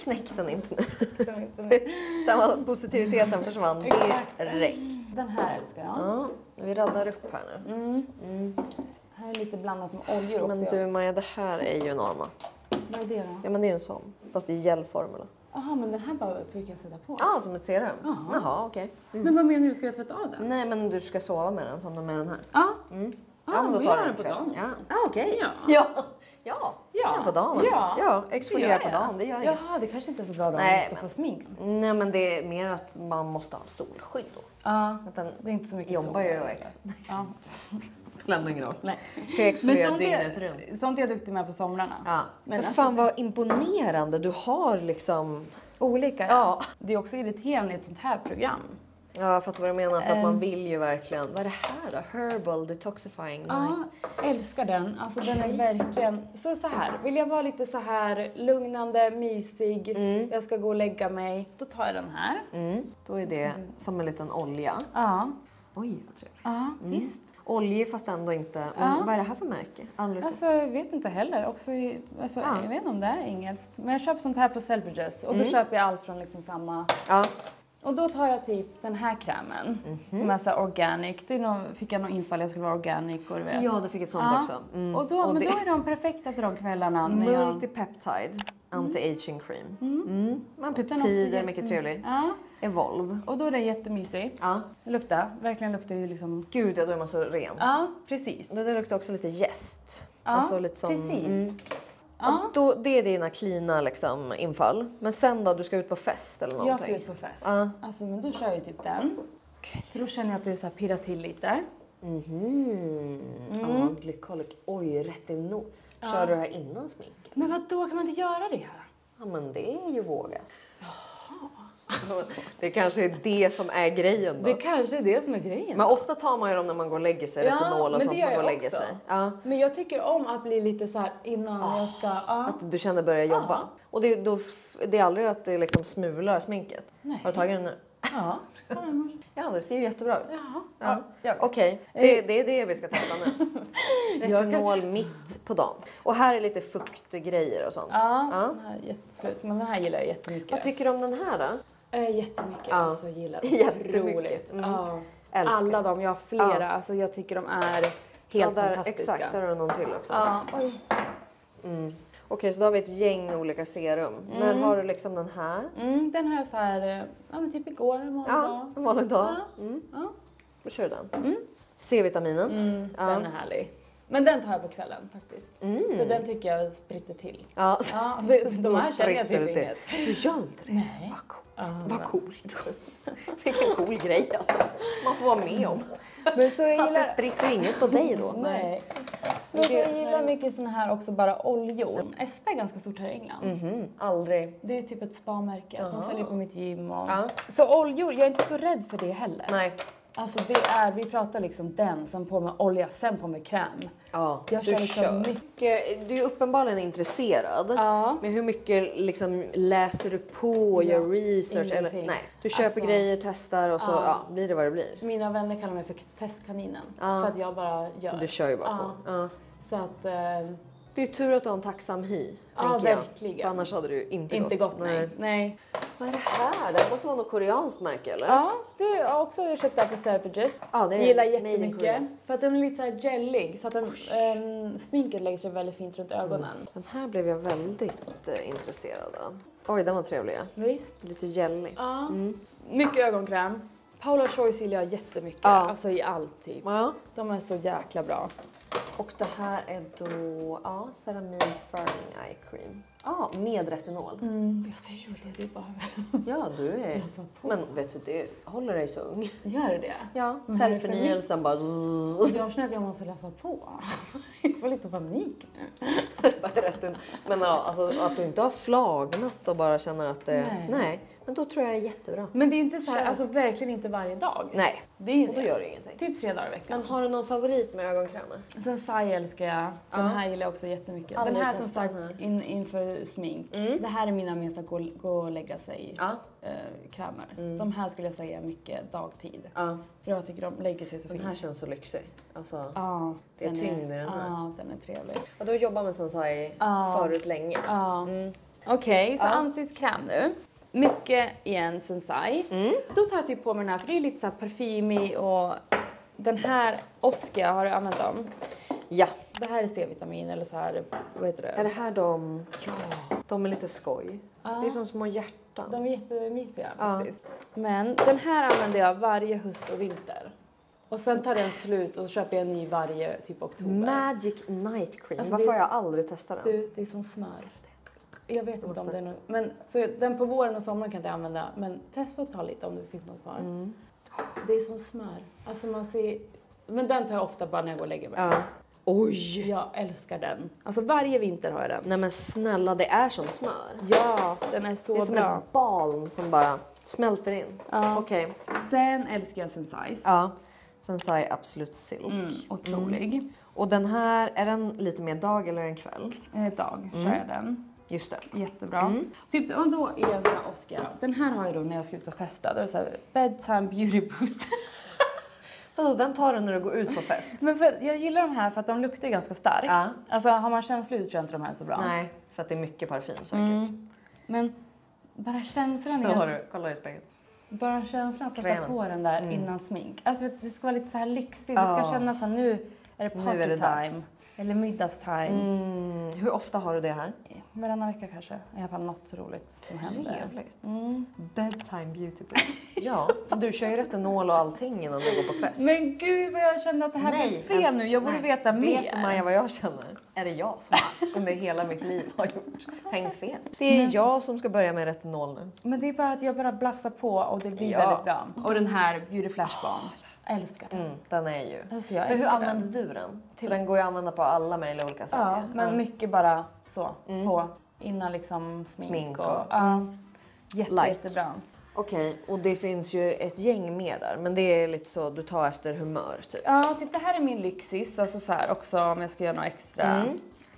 knäck den inte nu. Den positiviteten försvann direkt. Den här älskar jag. Ja, vi raddar upp här nu. Här är lite blandat med oljor också. Men du Maja, det här är ju något annat. Vad är det då? Ja, men det är ju en sån. Fast i gelform eller? Jaha, men den här bara brukar jag sätta på. Ja, som ett serum? Jaha, okej. Men vad menar du? Ska jag tvätta av den? Nej, men du ska sova med den som med den här. Ja. Ja, men då gör tar den du på kväll. dagen. Ja, okej. Ja. Ja, Ja. gör den på dagen också. Ja. Exfoliera på dagen, det gör inget. Jaha, det kanske inte är så bra då om Nej, man ska få smink. Nej, men det är mer att man måste ha solskydd då. Ja, Att den det är inte så mycket jobbar ju och Ja. spelar ändå ingen roll. Nej. Ska jag exfoliera sånt dygnet runt. sånt är jag duktig med på somrarna. Ja. Men fan vad imponerande. Du har liksom... Olika. Ja. Det är också irriterande i ett sånt här program. Ja, jag fattar vad du menar. För att man vill ju verkligen... Vad är det här då? Herbal detoxifying night. Ja, älskar den. Alltså den är verkligen... Så här, vill jag vara lite så här lugnande, mysig, jag ska gå och lägga mig, då tar jag den här. Då är det som en liten olja. Ja. Oj, vad trevligt. Ja, visst. Olja fast ändå inte... Men vad är det här för märke? Aldrig sett. Alltså jag vet inte heller. Jag vet inte om det är engelskt. Men jag köper sånt här på Selfridges. Och då köper jag allt från liksom samma... Ja. Och då tar jag typ den här krämen. Som är så här organic. Det är nog, fick jag nog infall jag skulle vara organic och du vet. Ja, du fick ett sånt också. Och då, men då är de perfekta till de kvällarna. När jag... Multipeptide anti-aging cream. Man Den är också peptider, mycket trevlig. Ja. Evolve. Och då är det jättemysig. Ja. Det luktar. Verkligen luktar ju liksom... Gud, ja, då är man så ren. Ja, precis. Det luktar också lite jäst. Ja, alltså lite som, precis. Ja. Och då, det är dina cleana liksom, infall. Men sen då, du ska ut på fest eller någonting? Jag ska ut på fest. Ja. Alltså, men då kör jag typ den. Okej. För då känner jag att det är så här pirrar till lite. Ja, glycolic. Oj, retinol. Kör du det här innan sminket? Men vad då kan man inte göra det? Ja, men det är ju vågat. Det kanske är det som är grejen då. Det kanske är det som är grejen. Men ofta tar man ju dem när man går och lägger sig. Retinol och men sånt det gör man går och jag lägger också. sig. Ja. Men jag tycker om att bli lite så här innan jag ska... Att du känner börja jobba. Och det är aldrig att det liksom smular sminket. Nej. Har du tagit den nu? Ja. Ja, det ser ju jättebra ut. Ja. Ja. Okej, det är det vi ska testa nu. Retinol mitt på dagen. Och här är lite fuktgrejer och sånt. Ja, den här är jätteslut. Men den här gillar jag jättemycket. Vad tycker du om den här då? Jättemycket. Alltså, gillar dem. Jättemycket. Roligt. Ja. Älskar. Alla de, jag har flera. Ja. Alltså, jag tycker de är helt fantastiska. Exakt, där har du någon till också. Ja, oj. Okej, så då har vi ett gäng olika serum. När har du liksom den här? Den här så här, ja men typ igår, en vanlig dag. En vanlig dag. Ja. Då kör du den. C-vitaminen. Den är härlig. Men den tar jag på kvällen faktiskt. För den tycker jag spritter till. Ja. Ja, de här känner jag typ inget. Du gör inte det? Nej. Vad coolt. Vilken cool grej alltså. Man får vara med om. Men så jag Att det gillar... spritter inget på dig då. Nej. Men så jag gillar mycket såna här också bara oljor. Espa är ganska stort här i England. Aldrig. Det är typ ett spa-märke. De säljer på mitt gym. Och... Ja. Så oljor, jag är inte så rädd för det heller. Nej. Alltså det är, vi pratar liksom den, sen på med olja, sen på med kräm. Ja, Jag kör liksom mycket. Du är uppenbarligen intresserad. Ja. Men hur mycket liksom läser du på, gör research? Eller, ingenting. nej, du köper grejer, testar och så blir det vad det blir. Mina vänner kallar mig för testkaninen. För att jag bara gör. Du kör ju bara på. Ja. Så att... Det är tur att du har en tacksam hy, Ja, tänker jag. verkligen. För annars hade du inte Inte gått, nej. Vad är det här? Det måste vara något koreanskt märke, eller? Ja, det har jag också köpt där på Selfridges. Ja, det är gillar made in jättemycket. Korea. För att den är lite så här gellig. Så att den, sminket lägger sig väldigt fint runt ögonen. Den här blev jag väldigt intresserad av. Oj, den var trevlig. Visst? Lite gellig. Ja. Mycket ögonkräm. Paula Choice gillar jag jättemycket. Ja. Alltså i allt typ. Ja. De är så jäkla bra. Och det här är då Ceramide Firming Eye Cream. Ja, med retinol. Jag säger ju det är bara... Ja, du är... Men vet du, det håller dig så ung. Gör det? Ja, Men cellförnyelsen bara... Jag känner att jag måste läsa på. Jag får lite panik nu. Men ja, alltså att du inte har flagnat och bara känner att det... Nej. Men då tror jag det är jättebra. Men det är inte så här, alltså verkligen inte varje dag. Nej, Det är och då gör det ingenting. Typ 3 dagar i veckan. Men har du någon favorit med ögonkrämer? Sen Sensai älskar jag. Den här gillar jag också jättemycket. Aldrig Den här som testat sagt inför smink. Det här är mina minsta gå och lägga sig krämer. De här skulle jag säga mycket dagtid. För jag tycker de lägger sig så fint. Den här känns så lyxig. Alltså, det är den tyngd i den här. Ja, den är trevlig. Och du har jobbat med Sensai förut länge. Okej, så ansiktskräm nu. Mycket igen Sensai. Då tar jag typ på mig den här, för det är lite så här parfymig och den här Oscar, har du använt dem? Ja. Det här är C-vitamin eller så här, vad heter det? Är det här de? Ja. De är lite skoj. Det är som små hjärtan. De är jättemysiga faktiskt. Men den här använder jag varje höst och vinter. Och sen tar den slut och så köper jag en ny varje typ oktober. Magic Night Cream. Alltså, varför har jag aldrig testat den? Du, det är som smör. Jag vet inte om det är något. Men så den på våren och sommaren kan jag inte använda. Men testa att ta lite om det finns något kvar. Det är som smör. Alltså man ser... Men den tar jag ofta bara när jag går och lägger mig. Oj! Jag älskar den. Alltså varje vinter har jag den. Nej men snälla, det är som smör. Ja, den är så bra. Det är som en balm som bara smälter in. Okej. Sen älskar jag Sensai. Ja, Sensai Absolut Silk. Otrolig. Och den här, är den lite mer dag eller en kväll? Dag kör jag den. Just det. Jättebra. Typ, och då är en sån här Oscar. Den här har jag då när jag ska ut och festa. Då är det så här, bedtime beauty boost. Vadå, den tar du när du går ut på fest? Men för, jag gillar de här för att de luktar ganska starkt. Alltså har man känslig ut tror jag inte de här är så bra. Nej, för att det är mycket parfym säkert. Men bara känslan Då har är... du, kolla i spegeln. Bara känslan att sätta på den där innan smink. Alltså det ska vara lite så här lyxigt. Det ska kännas som nu är det party time. dags. Eller middagstime. Hur ofta har du det här? Varannan vecka kanske. I alla fall något roligt som händer. Trevligt. Bedtime beauty boost. Ja, för du kör ju retinol och allting innan du går på fest. Men gud vad jag kände att det här blev fel nu. Jag borde veta mer. Vet Maja vad jag känner? Är det jag som under hela mitt liv har tänkt fel? Det är jag som ska börja med retinol nu. Men det är bara att jag bara blafsar på och det blir väldigt bra. Och den här Beauty Flash Balm. Jag älskar den. Den är ju. Alltså, men hur använder du den? För den går ju att använda på alla möjliga olika sätt. Ja, men mycket bara så. På innan liksom smink och jättebra. Okej, och det finns ju ett gäng mer där. Men det är lite så, du tar efter humör typ. Ja, typ det här är min lyxis. Alltså så här också om jag ska göra något extra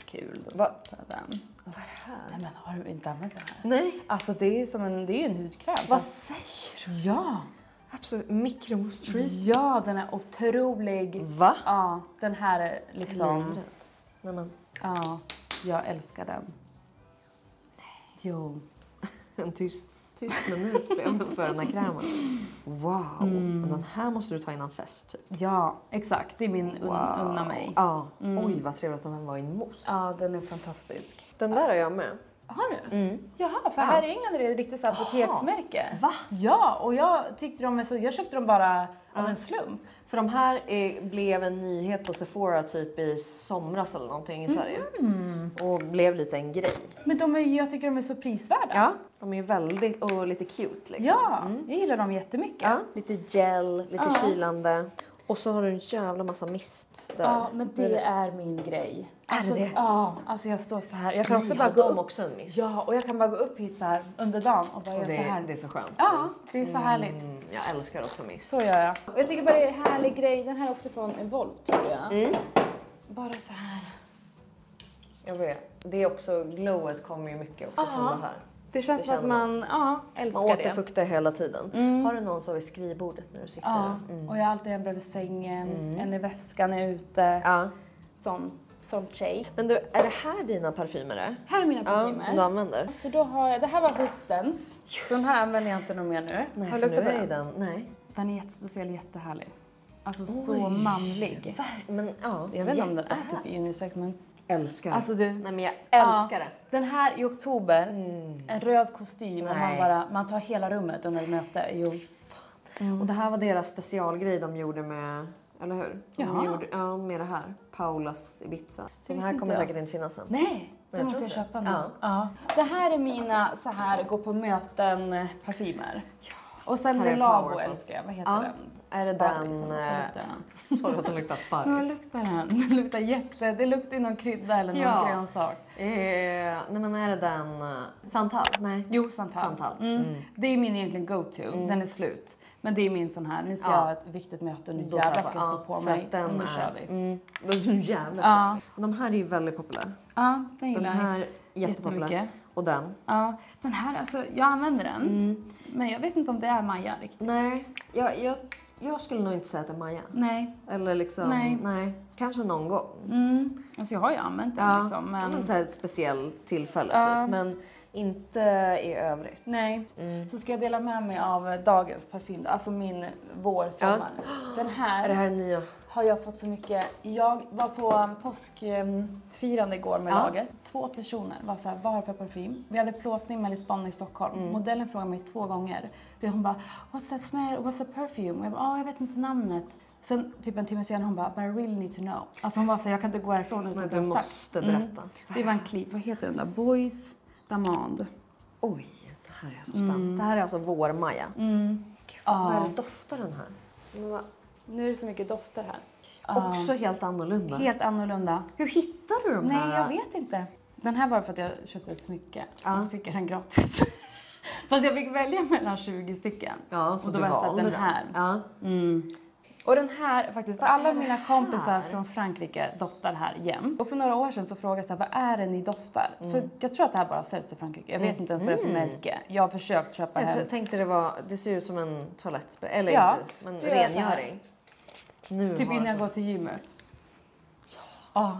kul. Då tar jag den. Vad är det här? Nej men har du inte använt den här? Nej. Alltså det är ju som en, det är ju en hudkräm. Vad säger du? Ja. Absolut, micromousse treat. Ja, den är otrolig. Va? Ja, den här är liksom... Nej men. Ja, jag älskar den. Jo. En tyst minut blev för den här krämen. Wow, men den här måste du ta innan fest typ. Ja, exakt. Det är min unna mig. Ja, oj vad trevligt att den var i mousse. Ja, den är fantastisk. Den där har jag med. Har du? Jaha, för här i England är det ett riktigt apoteksmärke. Va? Ja, och jag tyckte de är så... Jag köpte dem bara av en slump. För de här blev en nyhet på Sephora typ i somras eller någonting i Sverige. Och blev lite en grej. Men jag tycker de är så prisvärda. Ja, de är ju väldigt, och lite cute liksom. Ja, jag gillar dem jättemycket. Ja, lite gel, lite kylande. Och så har du en jävla massa mist där. Ja, men det är min grej. Är det? Ja, alltså jag står så här. Jag kan också bara gå upp. också en mist. Ja, och jag kan bara gå upp hit så här under dagen och bara göra så här. Det är så skönt. Ja, det är så härligt. Jag älskar också mist. Så gör jag. Och jag tycker bara det är en härlig grej. Den här är också från Evolve tror jag. Bara så här. Jag vet. Det är också, glowet kommer ju mycket också från det här. Det känns som att man älskar man det. återfuktar hela tiden. Har du någon så vid skrivbordet när du sitter där? Och jag har alltid en bredvid sängen, en i väskan är ute. Ja. Sån tjej. Men du, är det här dina parfymer? Här är mina parfymer. Ja, som du använder. Så då har jag, det här var höstens. Så den här använder jag inte någon mer nu. Nej, har för du nu luktat på är den? nej. Den är jättespeciell, jättehärlig. Alltså så manlig. Men ja, Jag vet inte om den är typ unisex men... Älskar Alltså du... Nej men jag älskar det. Den här i oktober, en röd kostym och man tar hela rummet under ett möte. Jo. Och det här var deras specialgrej de gjorde med, eller hur? De gjorde, med det här. Paulas Ibiza. Så den här kommer säkert inte finnas sen. Nej, det måste jag köpa nu. Ja. Det här är mina så här gå på möten parfymer. Ja. Och sen Le Labo älskar jag. Vad heter den? Är det den... Såg att den luktar sparris. Vad luktar den? Den luktar jätte... Det luktar ju någon krydda eller någon grönsak. Nej, men är det den... Santal? Nej. Jo, Santal. Det är min egentligen go-to. Den är slut. Men det är min sån här. Nu ska jag ha ett viktigt möte. Nu jävlar ska jag stå på mig. Nu kör vi. De här är ju väldigt populära. Ja, den gillar jag. Den här är jättepopulär. Och den. Ja, den här alltså, jag använder den. Men jag vet inte om det är Maja riktigt. Nej, jag skulle nog inte säga att det är Maja. Nej. Eller liksom, nej. Kanske någon gång. Alltså jag har ju använt den liksom. Men så här ett speciellt tillfälle typ. Men inte i övrigt. Nej. Så ska jag dela med mig av dagens parfym. Alltså min vår-sommar. Den här. Är det här nya? Har jag fått så mycket. Jag var på påskfirande igår med laget. 2 personer var så här, vad har för parfym? Vi hade plåtning med Lisbon i Stockholm. Modellen frågade mig 2 gånger. Hon bara, what's that smell? What's that perfume? Och jag bara, jag vet inte namnet. Sen typ en timme senare hon bara, but I really need to know. Alltså hon var så här, jag kan inte gå härifrån utan att du måste berätta. Det var en klipp, vad heter den där? Boys Damande. Oj, det här är så spännande. Det här är alltså vår Maja. Gud, vad är det doftar den här? Nu är det så mycket dofter här. Också helt annorlunda. Helt annorlunda. Hur hittar du de här? Nej, jag vet inte. Den här var för att jag köpte ett smycke. Och så fick jag den gratis. Fast jag fick välja mellan 20 stycken. Ja, så och då du valde den här. Ja. Och den här, faktiskt, alla mina kompisar från Frankrike doftar här jämt. Och för några år sedan så frågade jag, vad är det ni doftar? Så jag tror att det här bara säljs i Frankrike. Jag vet inte ens vad det är för märke. Jag har försökt köpa här. Jag tänkte det ser ut som en toalettspray. Eller inte, men rengöring. Nu typ innan jag går till gymmet.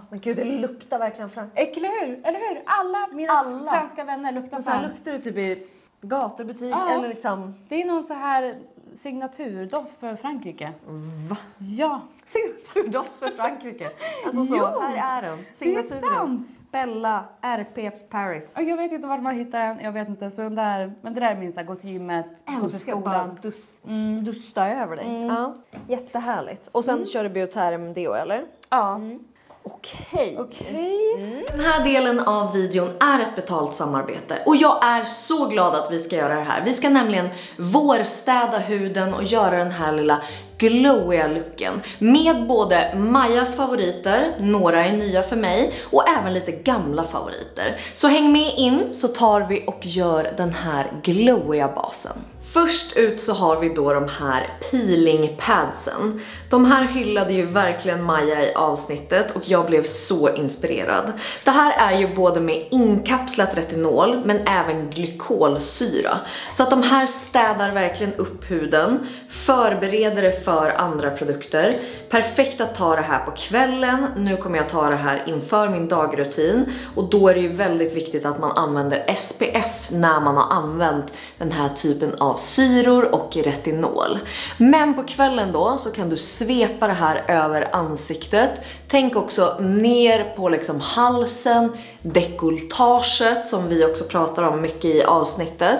Men gud, det luktar verkligen Frankrike. Eller hur? Alla mina franska vänner luktar så här. Luktar det typ i gatubutik eller liksom... Det är någon så här signaturdoft för Frankrike. Va? Ja. Signaturdoft för Frankrike. Alltså så, här är den. Signaturen. Bella, RP Paris. Och jag vet inte var man hittar den. Jag vet inte. Så den där, men det där är min så här, gå till gymmet, gå till skolan. Dusta över dig. Ja. Jättehärligt. Och sen kör du Bioterm Deo, eller? Ja. Okej. Den här delen av videon är ett betalt samarbete och jag är så glad att vi ska göra det här. Vi ska nämligen vårstäda huden och göra den här lilla glowiga looken med både Majas favoriter, några är nya för mig och även lite gamla favoriter. Så häng med in så tar vi och gör den här glowiga basen. Först ut så har vi då de här peeling padsen. De här hyllade ju verkligen Maja i avsnittet och jag blev så inspirerad. Det här är ju både med inkapslat retinol men även glykolsyra. Så att de här städar verkligen upp huden, förbereder det för andra produkter. Perfekt att ta det här på kvällen. Nu kommer jag ta det här inför min dagrutin och då är det ju väldigt viktigt att man använder SPF när man har använt den här typen av syror och retinol. Men på kvällen då så kan du svepa det här över ansiktet. Tänk också ner på liksom halsen, dekolletaget som vi också pratar om mycket i avsnittet.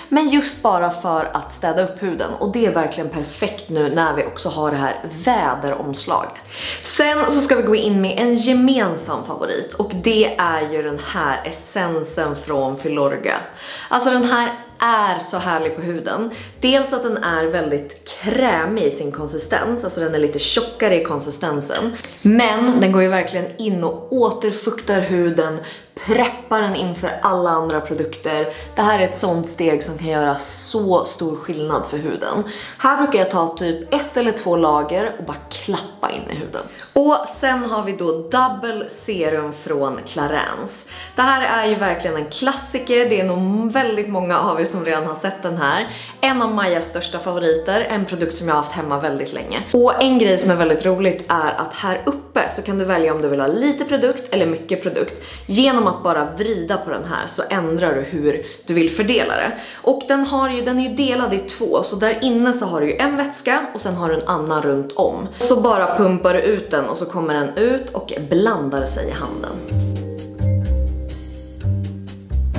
Men just bara för att städa upp huden. Och det är verkligen perfekt nu när vi också har det här väderomslaget. Sen så ska vi gå in med en gemensam favorit. Och det är ju den här essensen från Filorga. Alltså den här är så härlig på huden. Dels att den är väldigt krämig i sin konsistens. Alltså den är lite tjockare i konsistensen. Men den går ju verkligen in och återfuktar huden. Preppar den inför alla andra produkter. Det här är ett sånt steg som kan göra så stor skillnad för huden. Här brukar jag ta typ 1 eller 2 lager och bara klappa in i huden. Och sen har vi då Double Serum från Clarins. Det här är ju verkligen en klassiker. Det är nog väldigt många av er som redan har sett den här. En av Majas största favoriter. En produkt som jag har haft hemma väldigt länge. Och en grej som är väldigt roligt är att här uppe så kan du välja om du vill ha lite produkt eller mycket produkt. Genom att bara vrida på den här så ändrar du hur du vill fördela det. Och den är ju delad i 2. Så där inne så har du ju en vätska och sen har du en annan runt om. Så bara pumpar du ut den och så kommer den ut och blandar sig i handen.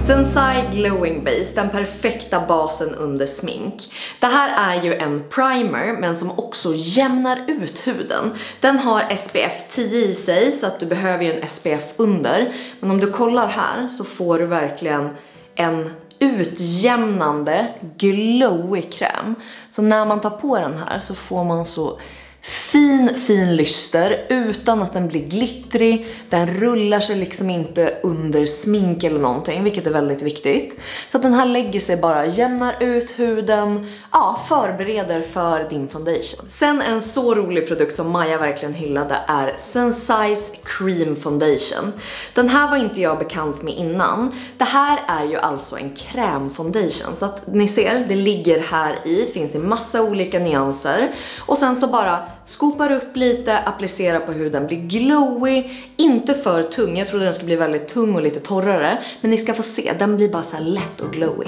Sensai Glowing Base, den perfekta basen under smink. Det här är ju en primer men som också jämnar ut huden. Den har SPF 10 i sig så att du behöver ju en SPF under. Men om du kollar här så får du verkligen en utjämnande glowy kräm. Så när man tar på den här så får man så fin lyster utan att den blir glittrig. Den rullar sig liksom inte under smink eller någonting, vilket är väldigt viktigt. Så att den här lägger sig bara, jämnar ut huden, ja, förbereder för din foundation. Sen en så rolig produkt som Maja verkligen hyllade är Sensai's Cream Foundation. Den här var inte jag bekant med innan. Det här är ju alltså en krämfoundation, så att ni ser, det ligger här i, finns i massa olika nyanser. Och sen så bara skopar upp lite, applicerar på huden, blir glowy, inte för tung. Jag trodde den skulle bli väldigt tung och lite torrare, men ni ska få se, den blir bara så här lätt och glowy.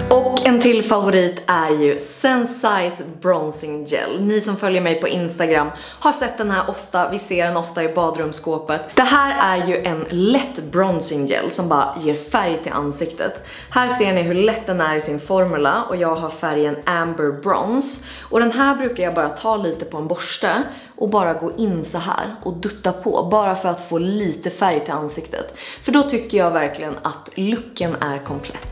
Och en till favorit är ju Sensai's Bronzing Gel. Ni som följer mig på Instagram har sett den här ofta, vi ser den ofta i badrumsskåpet. Det här är ju en lätt bronzing gel som bara ger färg till ansiktet. Här ser ni hur lätt den är i sin formula och jag har färgen Amber Bronze. Och den här brukar jag bara ta lite på en borste och bara gå in så här och dutta på, bara för att få lite färg till ansiktet. För då tycker jag verkligen att looken är komplett.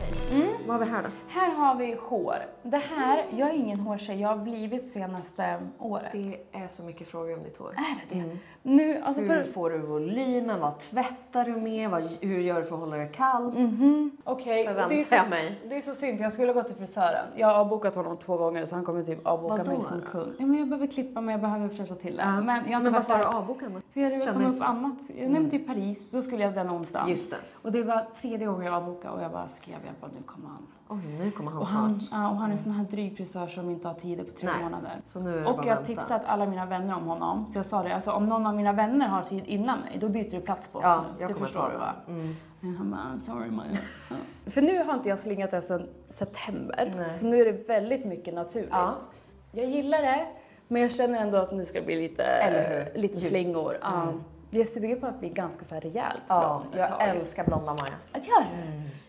Vad har vi här då? Här har vi hår. Det här, jag är ingen hårtjej, jag har blivit senaste året. Det är så mycket frågor om ditt hår. Är det det? Nu, alltså hur får du volymen? Vad tvättar du med? Hur gör du för att hålla det kallt? Okej, det är så synd för jag skulle gå till frisören. Jag har avbokat honom 2 gånger så han kommer typ avboka mig som kund. Ja, men jag behöver klippa mig, jag behöver fräscha till det. Men varför har du avbokat? För jag kom upp för annat. Jag nämnde till Paris, då skulle jag den onsdagen. Just det. Och det var 3:e gången jag avbokade och jag bara skrev, nu kommer han. Oj, nu kommer han snart. Och han är en sån här dryg frisör som inte har tid på 3 månader. Så nu är det och bara jag tipsat alla mina vänner om honom. Så jag sa det, alltså om någon av mina vänner har tid innan mig, då byter du plats på oss nu. Det förstår du, va? Han bara, sorry Maja. För nu har inte jag slingat det sedan september. Nej. Så nu är det väldigt mycket naturligt. Ja. Jag gillar det, men jag känner ändå att nu ska det bli lite slingor. Jag är sugen på att bli ganska så här rejält blond. Jag älskar blonda Maja. Att göra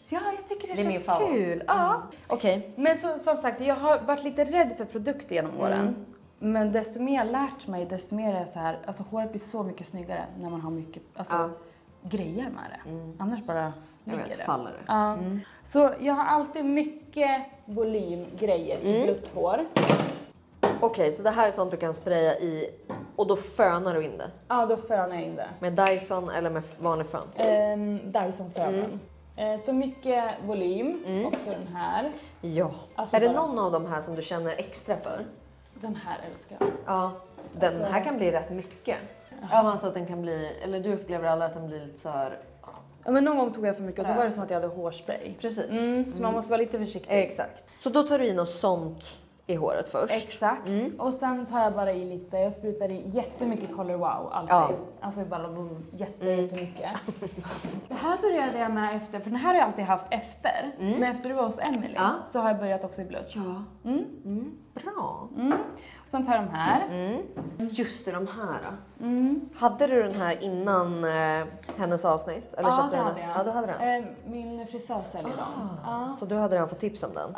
Ja, jag tycker det känns kul. Ja. Okej. Men som sagt, jag har varit lite rädd för produkter genom åren. Men desto mer jag lärt mig, desto mer är det så här, alltså håret blir så mycket snyggare när man har mycket grejer med det. Annars bara ligger det. Faller det. Så jag har alltid mycket volymgrejer i blött hår. Okej, så det här är sånt du kan spraya i och då fönar du in det? Ja, då fönar jag in det. Med Dyson eller med vanlig fön? Dyson fönar. Så mycket volym, också den här. Ja. Alltså är det någon av de här som du känner extra för? Den här älskar jag. Ja, den här kan bli rätt mycket. Ja, alltså att den kan bli, eller du upplever alla att den blir lite så här. Ja, men någon gång tog jag för mycket och då var det som att jag hade hårspray. Precis. Så man måste vara lite försiktig. Exakt. Så då tar du in något sånt i håret först. Exakt. Och sen tar jag bara i lite, jag sprutar i jättemycket Color Wow alltid. Ja. Alltså bara jättemycket. Det här började jag med efter, för den här har jag alltid haft efter. Men efter du var hos Emily så har jag börjat också i blött. Ja. Bra. Sen tar jag de här. Just det, de här. Hade du den här innan hennes avsnitt? Eller köpte det hade jag. Ja, du hade den. Min frisör säljer dem. Så du hade redan fått tips om den?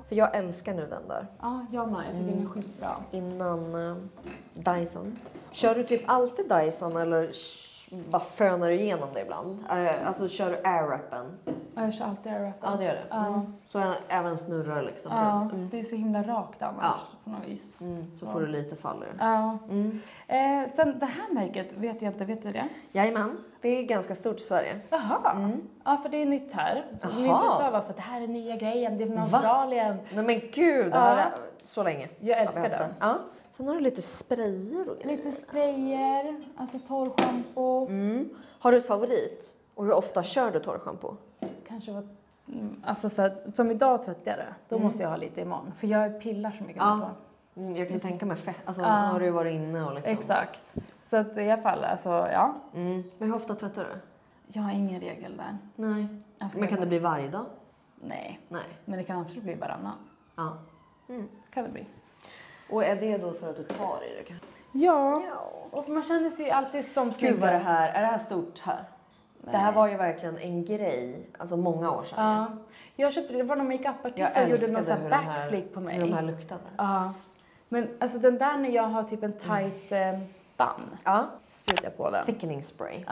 För jag älskar nu den där. Ja, jag med. Jag tycker den är skitbra. Innan Dyson. Kör du typ alltid Dyson eller bara fönar du igenom det ibland? Alltså kör du airwrappen? Ja, jag kör alltid airwrappen. Ja, det gör det. Så jag även snurrar liksom. Ja, det är så himla rakt annars på något vis. Så får du lite fall i det. Ja. Sen det här märket, vet jag inte, vet du det? Jajamän, det är ganska stort i Sverige. Jaha, ja för det är nytt här. Min frisör var så att det här är nya grejen, det är från Australien. Nej men gud, det här är så länge. Jag älskar den. Ja. Sen har du lite sprayer och grejer. Lite sprayer, alltså torrschampo. Har du ett favorit? Och hur ofta kör du torrschampo? Kanske var, alltså så här, som idag tvättar jag det. Då måste jag ha lite imorgon. För jag pillar så mycket med torr. Jag kan tänka mig fett. Alltså har du varit inne och liksom. Exakt. Så att i alla fall, alltså ja. Men hur ofta tvättar du? Jag har ingen regel där. Nej. Alltså, men kan det bli varje dag? Nej. Men det kan absolut bli varannan. Ja. Kan det bli. Och är det då för att du tar i det kanske? Ja. Och man känner sig alltid som snyggast. Gud vad är det här stort här? Nej. Det här var ju verkligen en grej, alltså många år sedan. Ja. Jag köpte det var någon makeup-artist som gjorde någon sån här backslick på mig. Hur de här luktade. Ja. Men alltså den där när jag har typ en tight band. Sprutar jag på den. Thickening spray.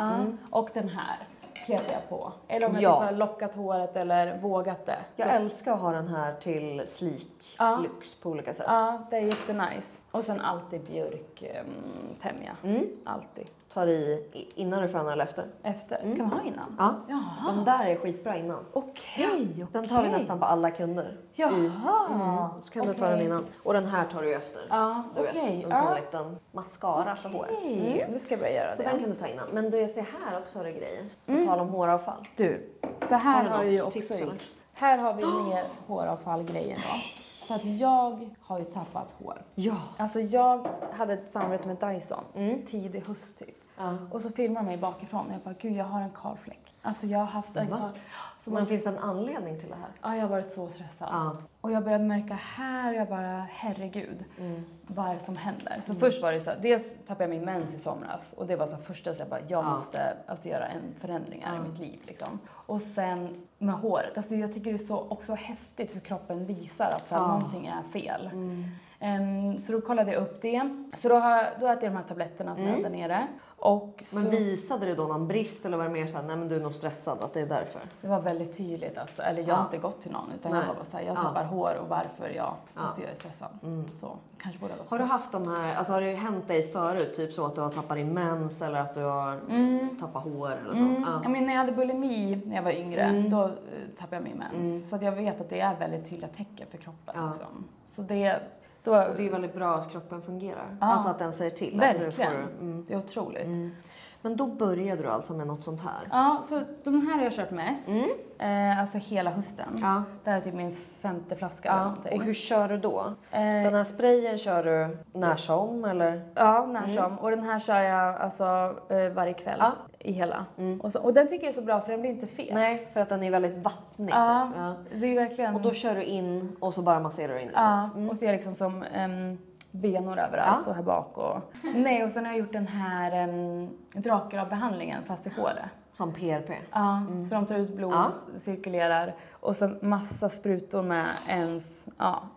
Och den här. kletar jag på. Eller om jag Ja. typ har lockat håret eller vågat det. Jag älskar att ha den här till sleek looks på olika sätt. Ja, det är jättenice. Och sen alltid björktämja. Alltid. Tar i innan du fönar eller efter? Efter. Kan man ha innan? Ja. Jaha. Den där är skitbra innan. Okej. Den tar vi nästan på alla kunder. Jaha. Så kan du ta den innan. Och den här tar du ju efter. Ja, Du vet, okej. en sån liten mascara för håret. Nu ska jag börja göra Så det. den kan du ta innan. Men du, jag ser här också har du grejer. På tal om håravfall. Du, så här du har jag ju något också tips, eller? gjort. Här har vi mer håravfallgrejer då. Så att jag har ju tappat hår. Ja. Alltså jag hade ett samarbete med Dyson tidig höst typ. Ja. Och så filmar mig bakifrån och jag bara, gud jag har en kalfläck. Alltså jag har haft en kal... Så Men finns det en anledning till det här? Ja, jag har varit så stressad. Ja. Och jag började märka här och jag bara, herregud, vad är det som händer? Så först var det så här, dels tappade jag min mens i somras. Och det var så här, första så jag bara, jag måste alltså göra en förändring i mitt liv liksom. Och sen med håret, alltså jag tycker det är så också häftigt hur kroppen visar att så här, någonting är fel. Så då kollade jag upp det. Så då äter jag de här tabletterna som jag hade där nere. Och så, Men visade det då någon brist eller var det mer såhär, nej men du är nog stressad att det är därför? det var väldigt tydligt att, eller jag har inte gått till någon utan jag var bara såhär, jag tappar hår och varför alltså jag är stressad. Så kanske borde ha gått. Har du haft de här, alltså har det hänt dig förut, typ så att du har tappat din mens eller att du har tappat hår eller så? Ja, men när jag hade bulimi när jag var yngre, då tappade jag min mens. Så att jag vet att det är väldigt tydliga tecken för kroppen. Liksom. Så det... Och det är väldigt bra att kroppen fungerar. Alltså att den säger till. Verkligen. Att nu får, det är otroligt. Men då började du alltså med något sånt här? Ja, så de här har jag kört mest. Alltså hela hösten. Ja. Det här är typ min 5:e flaska eller någonting. Och hur kör du då? Den här sprayen kör du när som eller? Ja, när som. Och den här kör jag alltså varje kväll i hela. Och den tycker jag är så bra för den blir inte fet. Nej, för att den är väldigt vattnig. Ja, typ. Ja. det är verkligen... Och då kör du in och så bara masserar du in det. Ja, och så är jag liksom som benor överallt och här bak. Och... Nej, och sen har jag gjort den här Dracula-behandlingen fast i håret. Som PRP. Ja, så de tar ut blod, cirkulerar och sen massa sprutor med ens,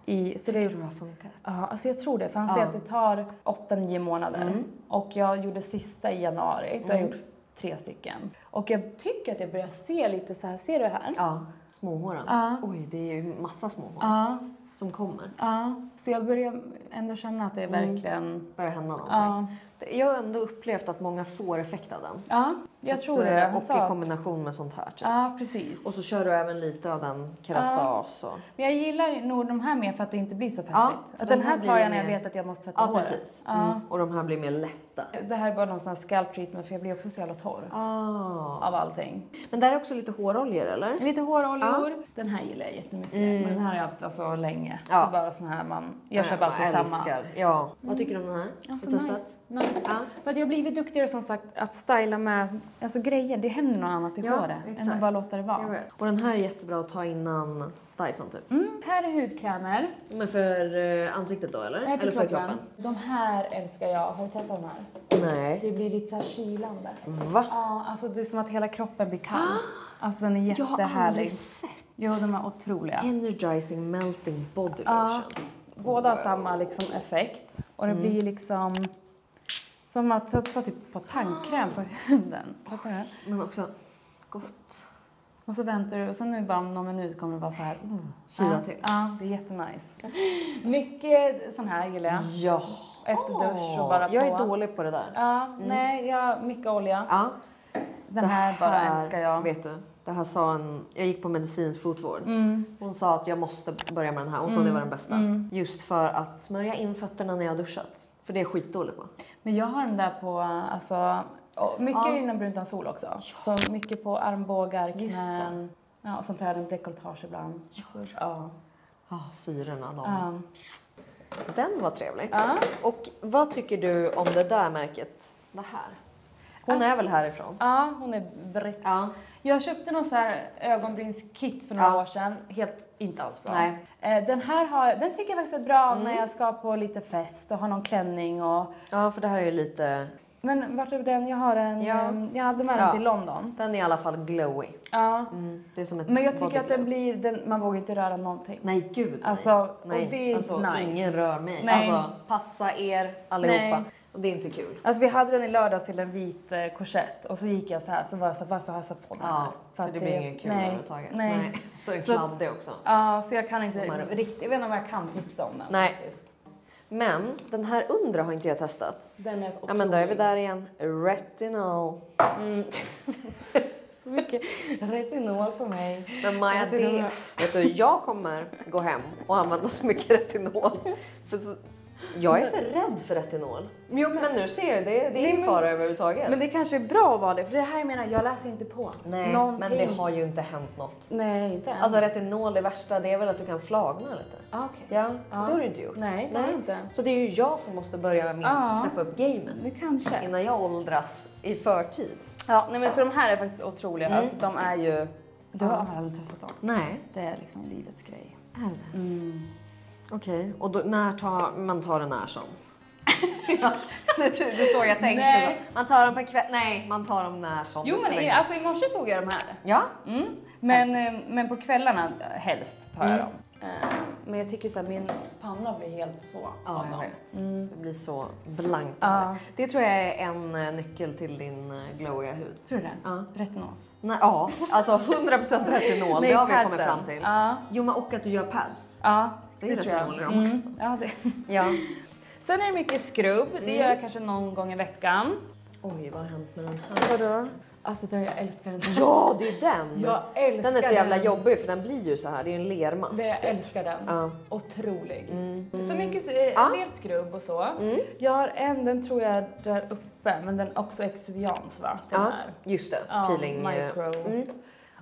i. Så det Tror du det har funkat? Ja, alltså jag tror det. För han säger att det tar 8-9 månader. Och jag gjorde sista i januari. Då har jag gjort 3 stycken. Och jag tycker att jag börjar se lite så här. Ser du här? Ja, småhåren. Oj, det är ju massa småhår som kommer. Ja, så jag börjar ändå känna att det är verkligen... Börjar hända någonting. Jag har ändå upplevt att många får effekt av den. Ja, jag Så tror det. Och i kombination med sånt här. Typ. Ja, precis. Och så kör du även lite av den kerastas. Och... Men jag gillar nog de här mer för att det inte blir så fettigt. Ja, att den här blir tar jag när mer... jag vet att jag måste tvätta Ja, håret. precis. Och de här blir mer lätta. Det här är bara någon sån här scalp treatment för jag blir också så jävla torr av allting. Men där är också lite håroljor, eller? Lite håroljor. Den här gillar jag jättemycket. Men den här har jag haft alltså länge. Ja. Det är bara sån här jag köper alltid samma. Ja. Vad tycker du om den här? Alltså, Har du testat? nice. För att jag har blivit duktigare som sagt att styla med alltså, grejer. Det händer något annat i håret än att bara låta det vara. Och den här är jättebra att ta innan Dyson typ. Här är hudkrämer. Men för ansiktet då, eller? Nej, Eller för kroppen? De här älskar jag. Har du testat de här? Nej. Det blir lite så här kylande. Va? Ja, alltså det är som att hela kroppen blir kall. Alltså den är Jag har jättehärlig. aldrig sett. Jo, de är otroliga. Energizing melting body lotion. Båda har samma liksom effekt. Och det blir liksom som att ta typ på tandkräm på huden. Fattar du? Men också gott. Och så väntar du och sen nu bara om någon minut kommer det vara så här. Kyla till. Ja, det är jättenice. Mycket sån här gillar jag. Ja. Efter dusch och bara på. Jag är dålig på det där. Ja, nej, mycket olja. Ja. Den här bara älskar jag. Vet du, det här sa jag gick på medicinsk fotvård. Hon sa att jag måste börja med den här. Hon sa det var den bästa. Just för att smörja in fötterna när jag har duschat. För det är skitdåligt på. Men jag har den där på, alltså, mycket innan brunt utan sol också. Så mycket på armbågar, knän. Ja, och sånt här runt dekolletage ibland. Ja. Syrorna. Den var trevlig. Och vad tycker du om det där märket? Det här. Hon är väl härifrån? Ja, hon är britt. Ja. Jag köpte någon så här ögonbrynskit för några år sedan. Inte alls bra. Nej. Den tycker jag faktiskt är bra när jag ska på lite fest och har någon klänning. Ja, för det här är ju lite... Men vart är den? Jag har en... Jag hade med den till London. Den är i alla fall glowy. Ja. Det är som ett Men jag tycker att body den blir... man vågar inte röra någonting. Nej, gud nej. Alltså, nej. och det är alltså, nice. ingen rör mig. Nej. Alltså, passa er allihopa. Nej. Och det är inte kul. Alltså vi hade den i lördags till en vit korsett och så gick jag så här, så var jag så här, varför har jag satt på mig Ja, för det blir inget kul överhuvudtaget. Nej. Så är det kladdig också. Ja, så jag kan inte riktigt, jag vet inte om jag kan tipsa om den. Nej. Faktiskt. Men den här undre har inte jag testat. Den är Ja, men då är vi där igen. Retinol. Så mycket retinol för mig. Men Maja, vet du, jag kommer gå hem och använda så mycket retinol. För så, jag är för rädd för retinol. Jo, Men nu ser jag det är ingen fara överhuvudtaget. Men det kanske är bra att vara det, för det här jag menar, jag läser inte på. Nej, någonting. men det har ju inte hänt något. Nej, inte än. Alltså retinol, det värsta, det är väl att du kan flagna lite. Ah, okej. Ja, det har du inte gjort. Nej, det har jag inte. Så det är ju jag som måste börja med min step up gamen. Det kanske. Innan jag åldras i förtid. Ja, nej, men så de här är faktiskt otroliga. Alltså, de är ju... Du har aldrig testat dem? Nej. Det är liksom livets grej. Är det? Okej, och då, när man tar den här som? Ja, det är så jag tänkte. Nej. Då. Man tar dem på kväll. Nej, man tar dem när som. Jo, men alltså i morse tog jag de här. Ja. Men på kvällarna helst tar jag dem. Men jag tycker så här, min panna blir helt så av jag dem. vet. Det blir så blankt. Ja. Det tror jag är en nyckel till din glowiga hud. Tror du det? Ja. Retinol. Nej, ja, alltså 100% retinol. Nej, det har vi kommit padsen. fram till. Ja. Jo, men och att du gör pads. Ja, Det är tror jag. retinol i dem också. Ja, det. Ja. Sen är det mycket skrubb. Det gör jag kanske någon gång i veckan. Oj, vad har hänt med den här? Vadå? Alltså jag älskar den. Ja, det är den! Jag älskar Den är så jävla den. jobbig för den blir ju så här. Det är ju en lermask. Jag typ. älskar den. Ja. Otrolig. Så mycket Ja. del skrubb och så. Jag har en, den tror jag där uppe, men den också exuvians va? Den Ja, här. just det. Ja, Peeling. micro.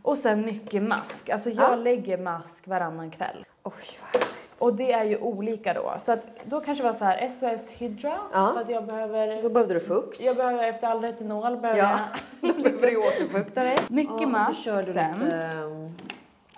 Och sen mycket mask. Alltså jag lägger mask varannan kväll. Oj, vad härligt. Och det är ju olika då. Så att då kanske det var så här SOS Hydra. Ja. För att jag behöver... Då behövde du fukt. Jag behöver efter all retinol behöver Ja, då behöver du återfukta dig. mycket Och mask så kör du sen. lite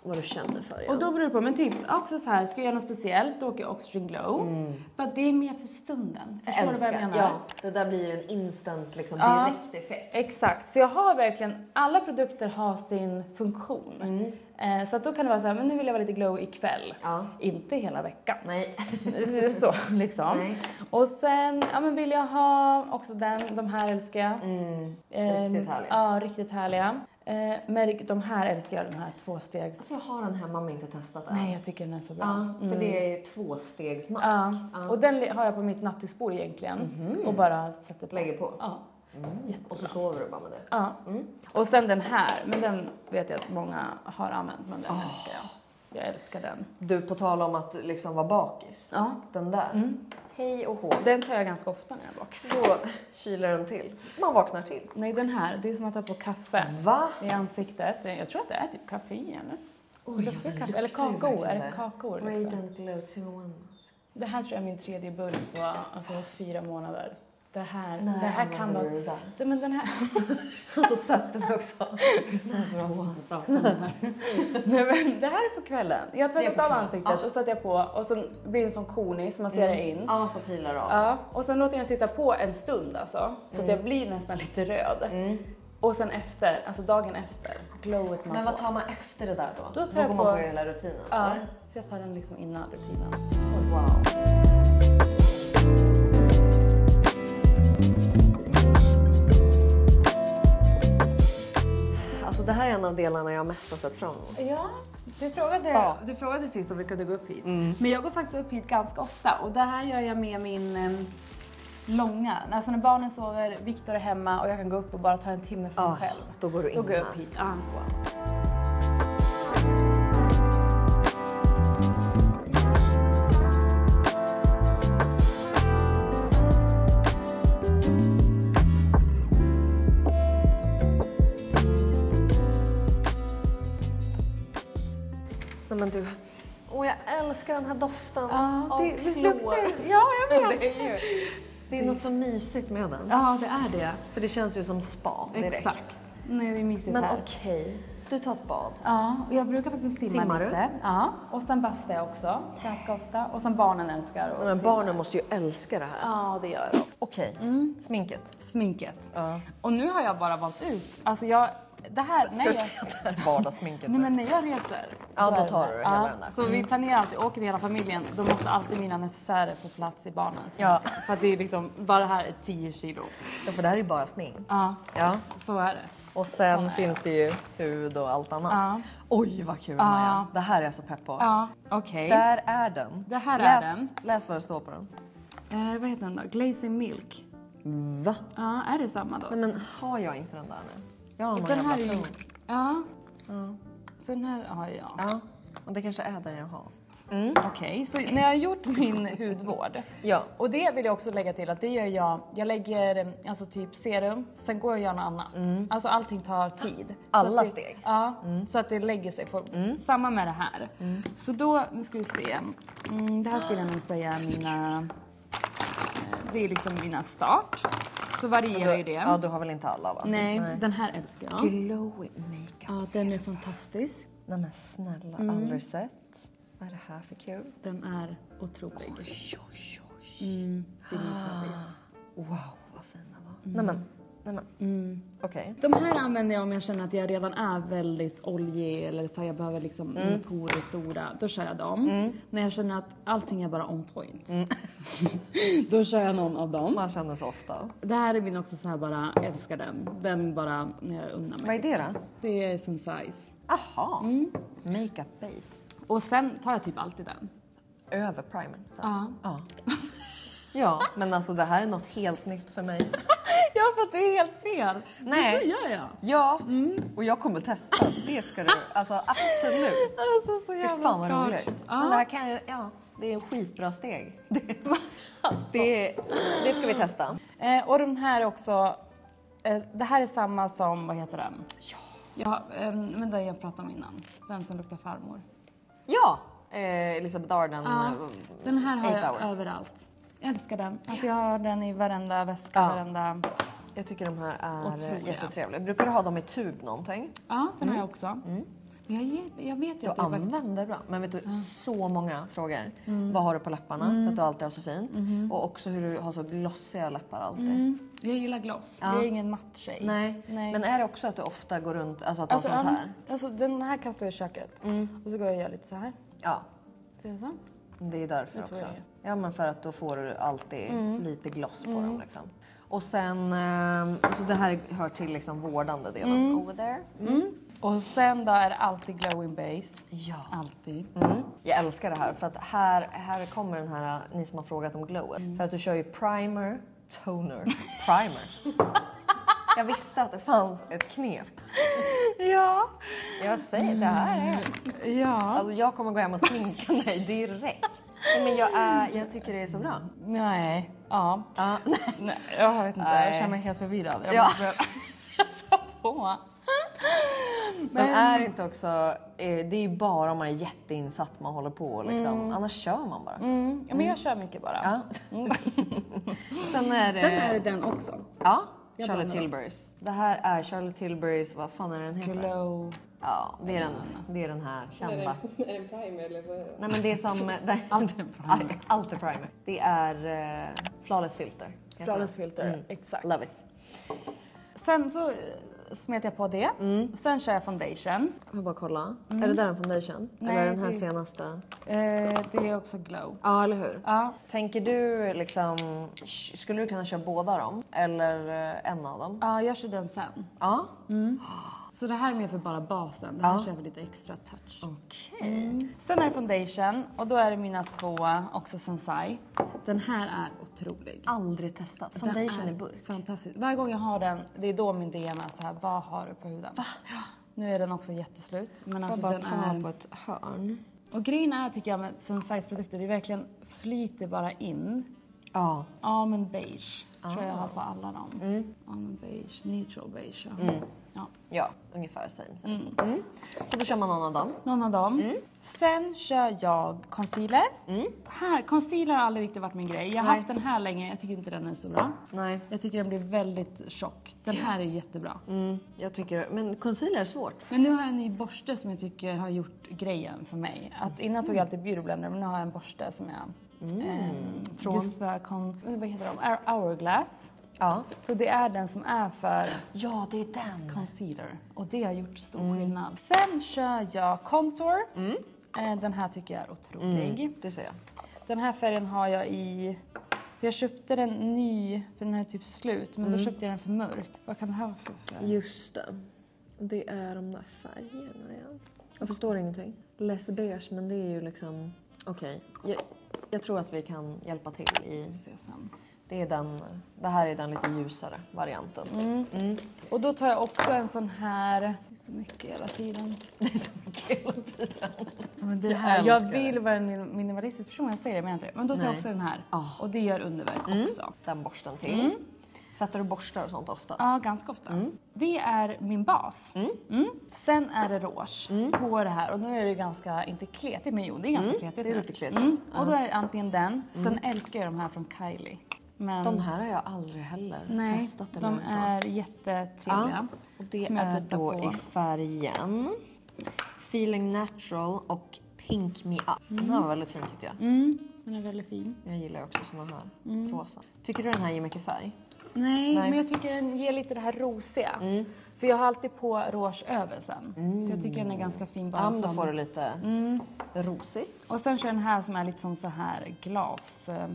vad du känner för igen. Och då beror det på, men typ också så här, ska jag göra något speciellt, då åker jag Oxygen Glow. För att det är mer för stunden. Förstår du vad jag menar? Ja, det där blir ju en instant liksom, direkt effekt. Exakt, så jag har verkligen, alla produkter har sin funktion. Så att då kan det vara så här, men nu vill jag vara lite glow ikväll. Ja. Inte hela veckan. Nej. Så liksom. Nej. Och sen men vill jag ha också de här älskar jag. Riktigt härliga. Ja, riktigt härliga. Men de här älskar jag, den här tvåstegs. Alltså jag har den hemma men inte testat än. Nej, jag tycker den är så bra. Ja, för det är ju tvåstegsmask. Ja. Och den har jag på mitt nattduksbord egentligen. Och bara sätter på. Lägger på. Ja. Jättebra. Och så sover du bara med det. Ja. Och sen den här, men den vet jag att många har använt, men den älskar jag. Jag älskar den. Du, på tal om att liksom vara bakis. Ja. Den där. Hej och hå. Den tar jag ganska ofta när jag är bakis. Så kyler den till. Man vaknar till. Nej, den här, det är som att ta på kaffe Va? i ansiktet. Jag tror att det är typ kaffe i eller? Oj, Luktar den kaffe. Eller luktar ju kakao. verkligen Är det det. kakao? Radiant glow 2-in mask. Det här tror jag är min 3:e bulk på alltså 4 månader. Det här kan använder vara... du det där? Det, men den här... Så satt den också. Nej, men det här är på kvällen. Jag Det är tvättat på av kvällen. ansiktet och sätter jag på och så blir det en sån konis som man ser in. Ja, så pilar av. Ja, och sen låter jag den sitta på en stund alltså. Så att jag blir nästan lite röd. Och sen efter, alltså dagen efter, glowet man Men vad får. tar man efter det där då? Då tar jag går man på- på hela rutinen? Ja, eller? så jag tar den liksom innan rutinen. Oh, wow. Alltså det här är en av delarna jag mest har sett fram emot. Ja, du frågade sist om vi kunde gå upp hit. Men jag går faktiskt upp hit ganska ofta och det här gör jag med min långa. Alltså när barnen sover, Viktor är hemma och jag kan gå upp och bara ta en timme för mig själv. Då går du in Då går jag här. upp hit. Ja. Nej men du, jag älskar den här doften Ja, av det klor. luktar. Ja, jag vet. Det är något så mysigt med den. Ja, det är det. För det känns ju som spa direkt. Exakt. Nej, det är mysigt Men här. okej, du tar ett bad. Ja, och jag brukar faktiskt simma Simmar du? lite. Ja, och sen bastar jag också ganska ofta. Och sen barnen älskar att Men simma. barnen måste ju älska det här. Ja, det gör de. Okej, sminket. Sminket. Ja. Och nu har jag bara valt ut. Alltså det här... Ska du säga att det här är vardagssminket? Nej, men när jag reser, Ja, då är tar det. du hela den där. Så vi planerar alltid, åker vi hela familjen, då måste alltid mina necessärer få plats i barnens. Ja. För att det är liksom, bara här är 10 kilo. Ja, för det här är ju bara smink. Ja, Ja. så är det. Och sen finns det ju hud och allt annat. Ja. Oj, vad kul Maja. Det här är jag så pepp på. Ja, okej. Där är den. Det här är den. Läs vad det står på den. Vad heter den då? Glazing Milk. Va? Ja, är det samma då? Nej, men har jag inte den där nu? Jag har någon Den här jävla är ju... tung. Ja. Så den här har jag. Ja, och det kanske är den jag har. Okej, så när jag har gjort min hudvård. Ja. Och det vill jag också lägga till att det gör jag. Jag lägger alltså typ serum, sen går jag och gör något annat. Alltså allting tar tid. Alla så steg? Ja, så att det lägger sig. Samma med det här. Så då, nu ska vi se. Det här skulle jag nog säga mina... Det är liksom mina start. Så varierar ju det. Ja, du har väl inte alla va? Nej, den här älskar jag. Glowy makeup. Ja, den är fantastisk. Nej men snälla, aldrig sett. Vad är det här för kul? Den är otrolig. Oj. Det är min favorit. Wow, vad fina var. Nej men. Okej. De här använder jag om jag känner att jag redan är väldigt oljig eller så jag behöver liksom mina porer stora. Då kör jag dem. När jag känner att allting är bara on point. Då kör jag någon av dem. Man känner så ofta. Det här är min också så här bara, älskar den. Den bara när jag unnar mig. Vad är det då? Det är Sensai's. Aha. Makeup base. Och sen tar jag typ alltid den. Över primer. Så. Ja. Ja, men alltså det här är något helt nytt för mig. Ja, för att det är helt fel. Nej. Men så gör jag. Ja, och jag kommer testa. Det ska du, alltså absolut. Alltså så Fy jävla fan vad klart. roligt. Ja. Men det här kan ju, det är en skitbra steg. Det ska vi testa. Och den här är också, det här är samma som, vad heter den? Ja, men den jag pratade om innan. Den som luktar farmor. Ja, Elizabeth Arden. Den här har 8 jag hour. överallt. Jag älskar den. Alltså jag har den i varenda väska, varenda... Jag tycker de här är Otroliga. jättetrevliga. Brukar du ha dem i tub någonting? Ja, den har jag också. Men jag vet ju Du att det är... använder bra. Men vet du, så många frågor. Vad har du på läpparna? För att du alltid har så fint. Och också hur du har så glossiga läppar alltid. Jag gillar gloss. Jag är ingen matt tjej. Nej. Men är det också att du ofta går runt, alltså att du har sånt här? Alltså den här kastar jag i köket. Och så går jag och gör lite så här. Ja, Det är så. det är därför tror också. jag. Ja, men för att då får du alltid lite gloss på dem liksom. Och sen, så det här hör till liksom vårdande delen. Over there. Och sen då är det alltid glowing base. Ja. Alltid. Jag älskar det här för att här kommer den här, ni som har frågat om glowet. För att du kör ju primer, toner, primer. Jag visste att det fanns ett knep. Ja. Jag säger det här är... Ja. Alltså jag kommer gå hem och sminka mig direkt. Men jag tycker det är så bra. Nej. Ja. Nej, jag vet inte. Jag känner mig helt förvirrad. Jag måste läsa på. Men är inte också... Det är ju bara om man är jätteinsatt man håller på liksom. Annars kör man bara. Ja, men jag kör mycket bara. Ja. Sen är det den också. Ja, Charlotte Tilbury's. Det här är Charlotte Tilbury's, vad fan är den heter? Glow. Ja, det är den här kända. Är det en primer eller vad är det? Nej men det är som... Allt är primer. Det är Flawless Filter. Flawless filter, exakt. Love it. Sen så smetar jag på det. Sen kör jag foundation. Jag bara kolla. Är det där en foundation? Nej, eller är den här det- senaste? Det är också glow. Ja, eller hur? Ja. Tänker du liksom... Skulle du kunna köra båda dem? Eller en av dem? Ja, jag kör den sen. Ja. Så det här är mer för bara basen. Det här kör vi lite extra touch. Okej. Sen är det foundation och då är det mina två också Sensai. Den här är otrolig. Aldrig testat. Den Foundation är i burk. Fantastisk. Varje gång jag har den, det är då min DM är så här, vad har du på huden? Va? Nu är den också jätteslut. Men Jag alltså bara den ta är... på ett hörn. Och grejen är tycker jag med Sensai's produkter, det är verkligen flyter bara in. Ja. Almond beige tror jag har på alla dem. Almond beige, neutral beige. Ja. Ja, ungefär same. Så då kör man någon av dem. Någon av dem. Sen kör jag concealer. Här, concealer har aldrig riktigt varit min grej. Jag har haft den här länge, jag tycker inte den är så bra. Nej. Jag tycker den blir väldigt tjock. Den här är jättebra. Jag tycker... Men concealer är svårt. Men nu har jag en ny borste som jag tycker har gjort grejen för mig. Att innan tog jag alltid beauty blender, men nu har jag en borste som jag... Från? Just för vad heter de? Hourglass. Ja. Så det är den som är för Ja, det är den. concealer. Och det har gjort stor skillnad. Sen kör jag contour. Den här tycker jag är otrolig. Det ser jag. Den här färgen har jag i... För jag köpte den ny, för den här är typ slut. Men då köpte jag den för mörk. Vad kan det här vara för färg? Just det. Det är de där färgerna, ja. Jag förstår ingenting. Less beige, men det är ju liksom... Okej. Jag tror att vi kan hjälpa till i... Det här är den lite ljusare varianten. Och då tar jag också en sån här... Det är så mycket hela tiden. Det är så mycket hela tiden. Men det här, jag vill vara en minimalistisk person, jag säger det, men inte det. Men då tar jag också den här. Och det gör underverk också. Den borsten till. Tvättar du borstar och sånt ofta? Ja, ganska ofta. Det är min bas. Sen är det rouge på det här. Och nu är det ganska, inte kletigt, men jo, det är ganska kletigt. Det är lite kletigt. Och då är det antingen den. Sen älskar jag de här från Kylie. Men De här har jag aldrig heller testat. Eller de så. är jättetrevliga. Och det Som jag är tittar då på. i färgen Feeling Natural och Pink Me Up. Den här var väldigt fin tyckte jag. Den är väldigt fin. Jag gillar också såna här rosa. Tycker du den här ger mycket färg? Nej, men jag tycker den ger lite det här rosiga. För jag har alltid på rouge över sen. Så jag tycker den är ganska fin bara Ja, men då som. får du lite rosigt. Och sen kör den här som är lite som så här glas. Nej,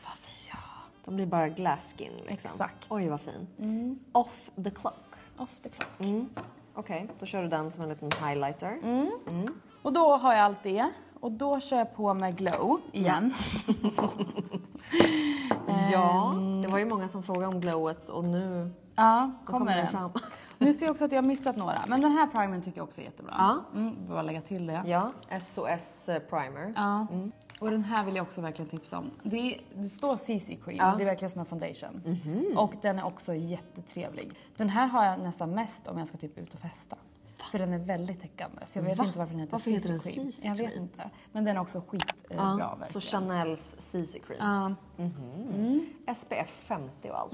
vad fin. Ja. De blir bara glass skin liksom. Exakt. Oj, vad fin. Off the clock. Off the clock. Okej, då kör du den som en liten highlighter. Och då har jag allt det. Och då kör jag på med glow igen. Ja, det var ju många som frågade om glowet och nu Ja, kommer det den. fram. Nu ser jag också att jag har missat några. Men den här primern tycker jag också är jättebra. Ja. Bara lägga till det. Ja, SOS primer. Ja. Och den här vill jag också verkligen tipsa om. Det står CC cream. Ja. Det är verkligen som en foundation. Och den är också jättetrevlig. Den här har jag nästan mest om jag ska typ ut och festa. För den är väldigt täckande. Så jag vet inte varför den heter Varför heter den CC cream. CC Jag vet cream? inte. Men den är också skitbra verkligen. Så Chanels CC cream. SPF 50 och allt.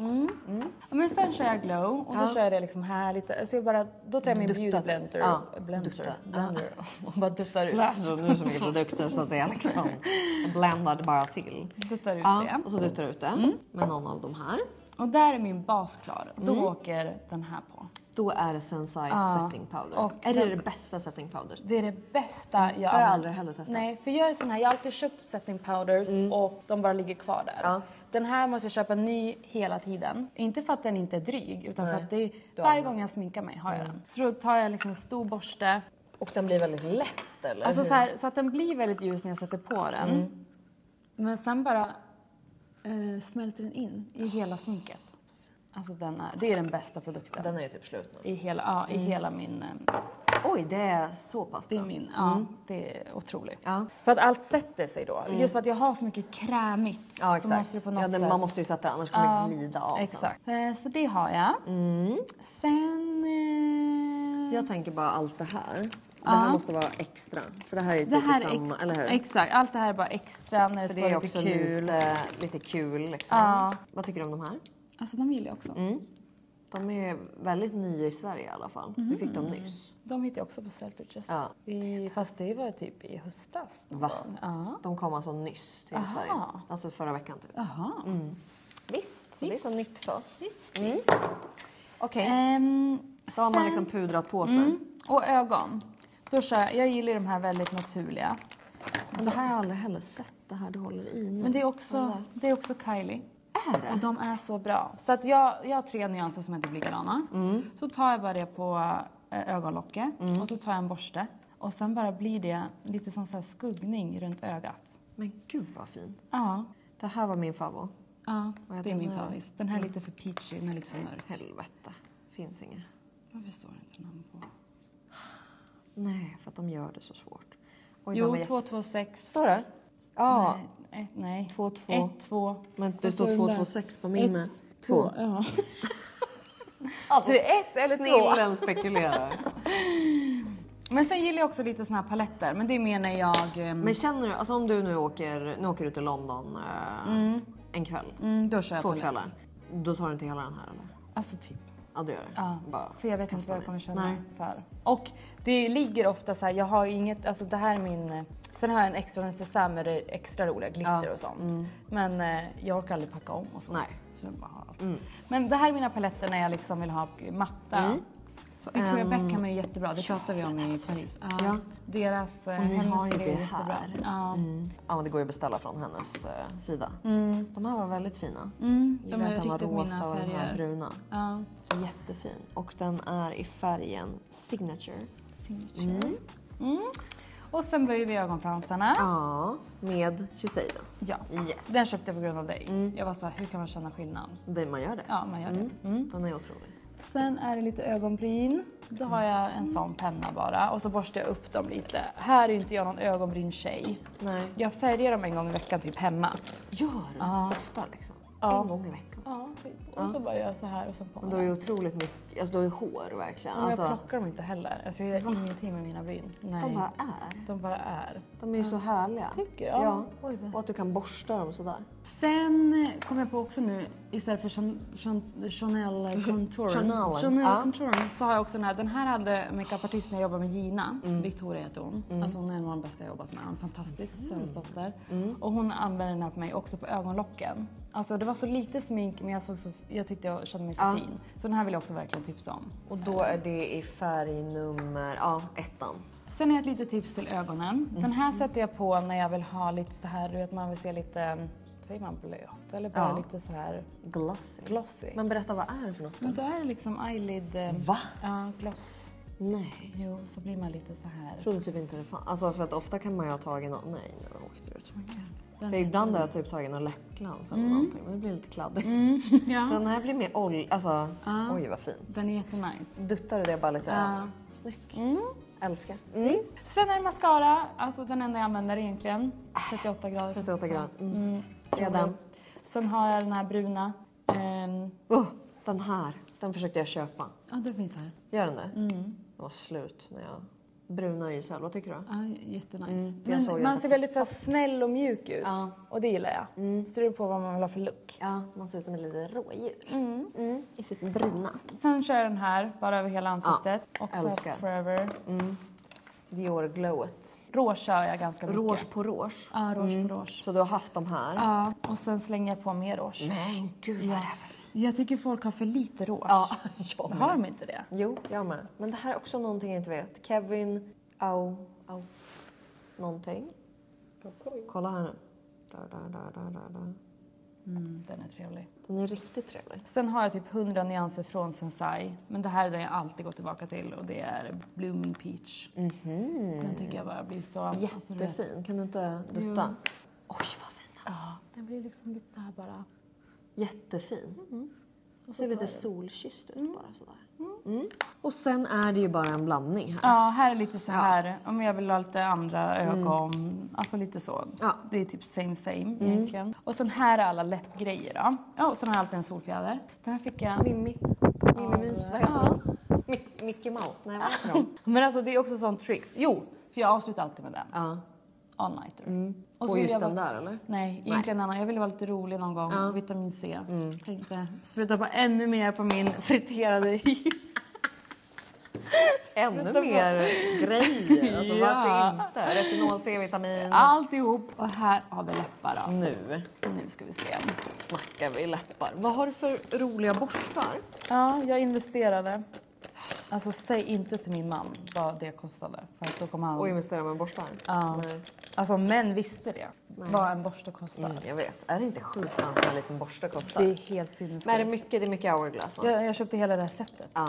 Ja, men sen kör jag glow och då kör jag det liksom här lite. Så jag bara, då tar jag min beauty blender. Blender. Och bara duttar ut. Så nu är så mycket produkter så att det är liksom blandad bara till. Duttar ut Ja, det. och så duttar du ut det med någon av de här. Och där är min bas klar. Då åker den här på. Då är det Sensai setting powder. Och är det bästa setting powder? Det är det bästa jag Det har jag aldrig heller testat. Nej, för jag är sån här, jag har alltid köpt setting powders och de bara ligger kvar där. Ja. Den här måste jag köpa ny hela tiden. Inte för att den inte är dryg, utan för att det är, Du varje använder. gång jag sminkar mig har jag den. Så då tar jag liksom en stor borste. Och den blir väldigt lätt eller? Alltså hur? så att den blir väldigt ljus när jag sätter på den. Men sen bara smälter den in i hela sminket. Alltså det är den bästa produkten. Den är ju typ slut nu. I hela min... Oj, det är så pass Det bra. är min, det är otroligt. Ja. För att allt sätter sig då. Just för att jag har så mycket krämigt. Ja, Så exakt. måste det på något sätt. Man måste ju sätta det, annars kommer det glida av sen. Exakt. Så det har jag. Sen... Jag tänker bara allt det här. Det här måste vara extra. För det här är ju det typ här samma, eller hur? Exakt, allt det här är bara extra när det För ska det är vara också lite kul. lite kul liksom. Ja. Vad tycker du om de här? Alltså de gillar jag också. De är väldigt nya i Sverige i alla fall. Vi fick dem nyss. De hittade jag också på Selfridges. Ja. Fast det var typ i höstas. någon Va? gång. Ja. De kom alltså nyss till Sverige. Alltså förra veckan typ. Jaha. Visst, så det är så nytt för oss. Visst. Okej, då har man sen- liksom pudrat på sig. Och ögon. Då kör jag gillar de här väldigt naturliga. Men det här har jag aldrig heller sett. Det här du håller i nu. Men det är också Kylie. Är det? Och de är så bra. Så att jag har 3 nyanser som inte blir likadana. Så tar jag bara det på ögonlocket. Och så tar jag en borste. Och sen bara blir det lite som så här skuggning runt ögat. Men gud vad fin. Ja. Det här var min favvo. Ja, Vad heter det är min den här? favorit. Den här är lite för peachy, den är lite för mörk. Helvete. Finns inget. Varför står det inte namn på? Nej, för att de gör det så svårt. Oj, Jo, de är 226. Står det? Ja. Nej. 2-2. 1, 2. Men det står 226 på min med. 2. Ja. Alltså, det är 1 eller 2. Snillen spekulerar. Men sen gillar jag också lite såna här paletter. Men det menar jag... Men känner du, alltså om du nu åker ut till London en kväll, då kör jag 2 palett. kvällar, då tar du inte hela den här eller? Alltså typ. Ja, du gör det. Ja, Bara för jag vet inte kasta vad jag kommer ner. känna Nej. för. Och det ligger ofta så här, jag har ju inget, alltså det här är min... Sen har jag en extra necessär med det extra roliga glitter och sånt. Men jag orkar aldrig packa om och så. Nej. Så jag bara har allt. Men det här är mina paletter när jag liksom vill ha matta. Så Victoria Beckham är jättebra, det pratade vi om i Paris. Ja. Deras, ni hennes har ju är det jättebra. här. Ja. Ja, det går ju att beställa från hennes sida. De här var väldigt fina. De Jag är vet att den var riktigt rosa mina och den här färger. bruna. Ja. Jättefin. Och den är i färgen Signature. Och sen böjer vi ögonfransarna. Ja, med Shiseido. Ja, Yes. den köpte jag på grund av dig. Jag var så här, hur kan man känna skillnad? Man gör det. Ja, man gör det. Den är otrolig. Sen är det lite ögonbryn. Då har jag en sån penna bara. Och så borstar jag upp dem lite. Här är inte jag någon ögonbryn-tjej. Nej. Jag färgar dem en gång i veckan typ hemma. Gör du? Ofta liksom? En gång i veckan. Ja, typ. Och så bara gör jag så här och så på. Men du har ju otroligt mycket, alltså du har ju hår verkligen. Men Alltså, jag plockar dem inte heller. Alltså jag gör ingenting med mina bryn. Nej. de bara är. De bara är. De är ju så härliga. Tycker jag? Ja. Oj, vad- Och att du kan borsta dem sådär. Sen kom jag på också nu, istället för Chanel Contour. Ja. Contour så har jag också den här. Den här hade makeupartisten när jag jobbade med Gina. Victoria heter hon. Alltså hon är en av de bästa jag jobbat med. Hon är fantastisk sönsdotter. Och hon använder den här på mig också på ögonlocken. Alltså det var så lite smink men jag tyckte jag kände mig så fin. Så den här vill jag också verkligen tipsa om. Och då är det i färg nummer, 1. Sen är ett litet tips till ögonen. Den här sätter jag på när jag vill ha lite så här, du vet man vill se lite, säger man blöt? Eller bara lite så här glossy. Men berätta, vad är det för något då? Men då är det liksom eyelid... Va? Ja, gloss. Nej. Jo, så blir man lite så här. Jag trodde typ inte det fanns. Alltså för att ofta kan man ju ha tagit något. Nej, nu åkte det ut så mycket. Den För ibland har jag typ tagit någon läppglans eller någonting. Men det blir lite kladdigt. Ja. Den här blir mer alltså, oj vad fint. Den är jättenice. Duttar du det bara lite över? Snyggt. Älskar. Sen är det mascara, alltså den enda jag använder egentligen. 38 grader. 38 grader. Det är den. Sen har jag den här bruna. Den här. Den försökte jag köpa. Ja, det finns här. Gör den det? Den var slut när jag... Bruna isär, vad tycker du? Ja, jättenice. jag såg Men det man på ser väldigt så här TikTok. snäll och mjuk ut. Ja. Och det gillar jag. Så det beror på vad man vill ha för look. Ja, man ser ut som en liten rådjur. I sitt bruna. Sen kör jag den här bara över hela ansiktet. Ja, Också älskar. Forever. Dior Glowet. Rouge kör jag ganska mycket. Rouge på rouge. Ja, rouge på rouge. Så du har haft de här? Ja, och sen slänger jag på mer rouge. Men gud vad är det här för fint? Jag tycker folk har för lite rouge. Ja, jag med. Har de inte det? Jo, jag med. Men det här är också någonting jag inte vet. Kevin, någonting. Kolla här nu. Där. Den är trevlig. Den är riktigt trevlig. Sen har jag typ 100 nyanser från Sensai. Men det här är den jag alltid går tillbaka till. Och det är Blooming Peach. Den tycker jag bara blir så... Jättefin. Kan du inte dutta? Oj, vad fin. Ja, den blir liksom lite så här bara... Jättefin. Och ser lite solkysst ut bara sådär. Och sen är det ju bara en blandning här. Ja, här är lite så här. Om jag vill ha lite andra ögon. Alltså lite så. Ja. Det är typ same egentligen. Och sen här är alla läppgrejer då. Ja, och sen har jag alltid en solfjäder. Den här fick jag... Mimmi Mus, vad heter hon? Mickey Mouse, nej vad heter hon? Men alltså det är också sånt tricks. Jo, för jag avslutar alltid med den. Ja. All-nighter. Och vill just jag den vara- där eller? Nej, egentligen annan. Jag ville vara lite rolig någon gång. Vitamin C. Tänkte spruta på ännu mer på min friterade hy. Ännu mer grejer, alltså varför inte? Retinol, C-vitamin. Alltihop. Och här har vi läppar då. Nu Nu ska vi se. snackar vi läppar. Vad har du för roliga borstar? Ja, jag investerade. Alltså säg inte till min man vad det kostade. För att då kommer han... Och investera med borstar? Ja. Nej. Alltså män visste det. Vad en borste kostar. Jag vet. Är det inte sjukt vad en sån här liten borste kostar? Det är helt sinnessjukt. Men det är mycket hourglass va? Jag köpte hela det här sättet. Ja.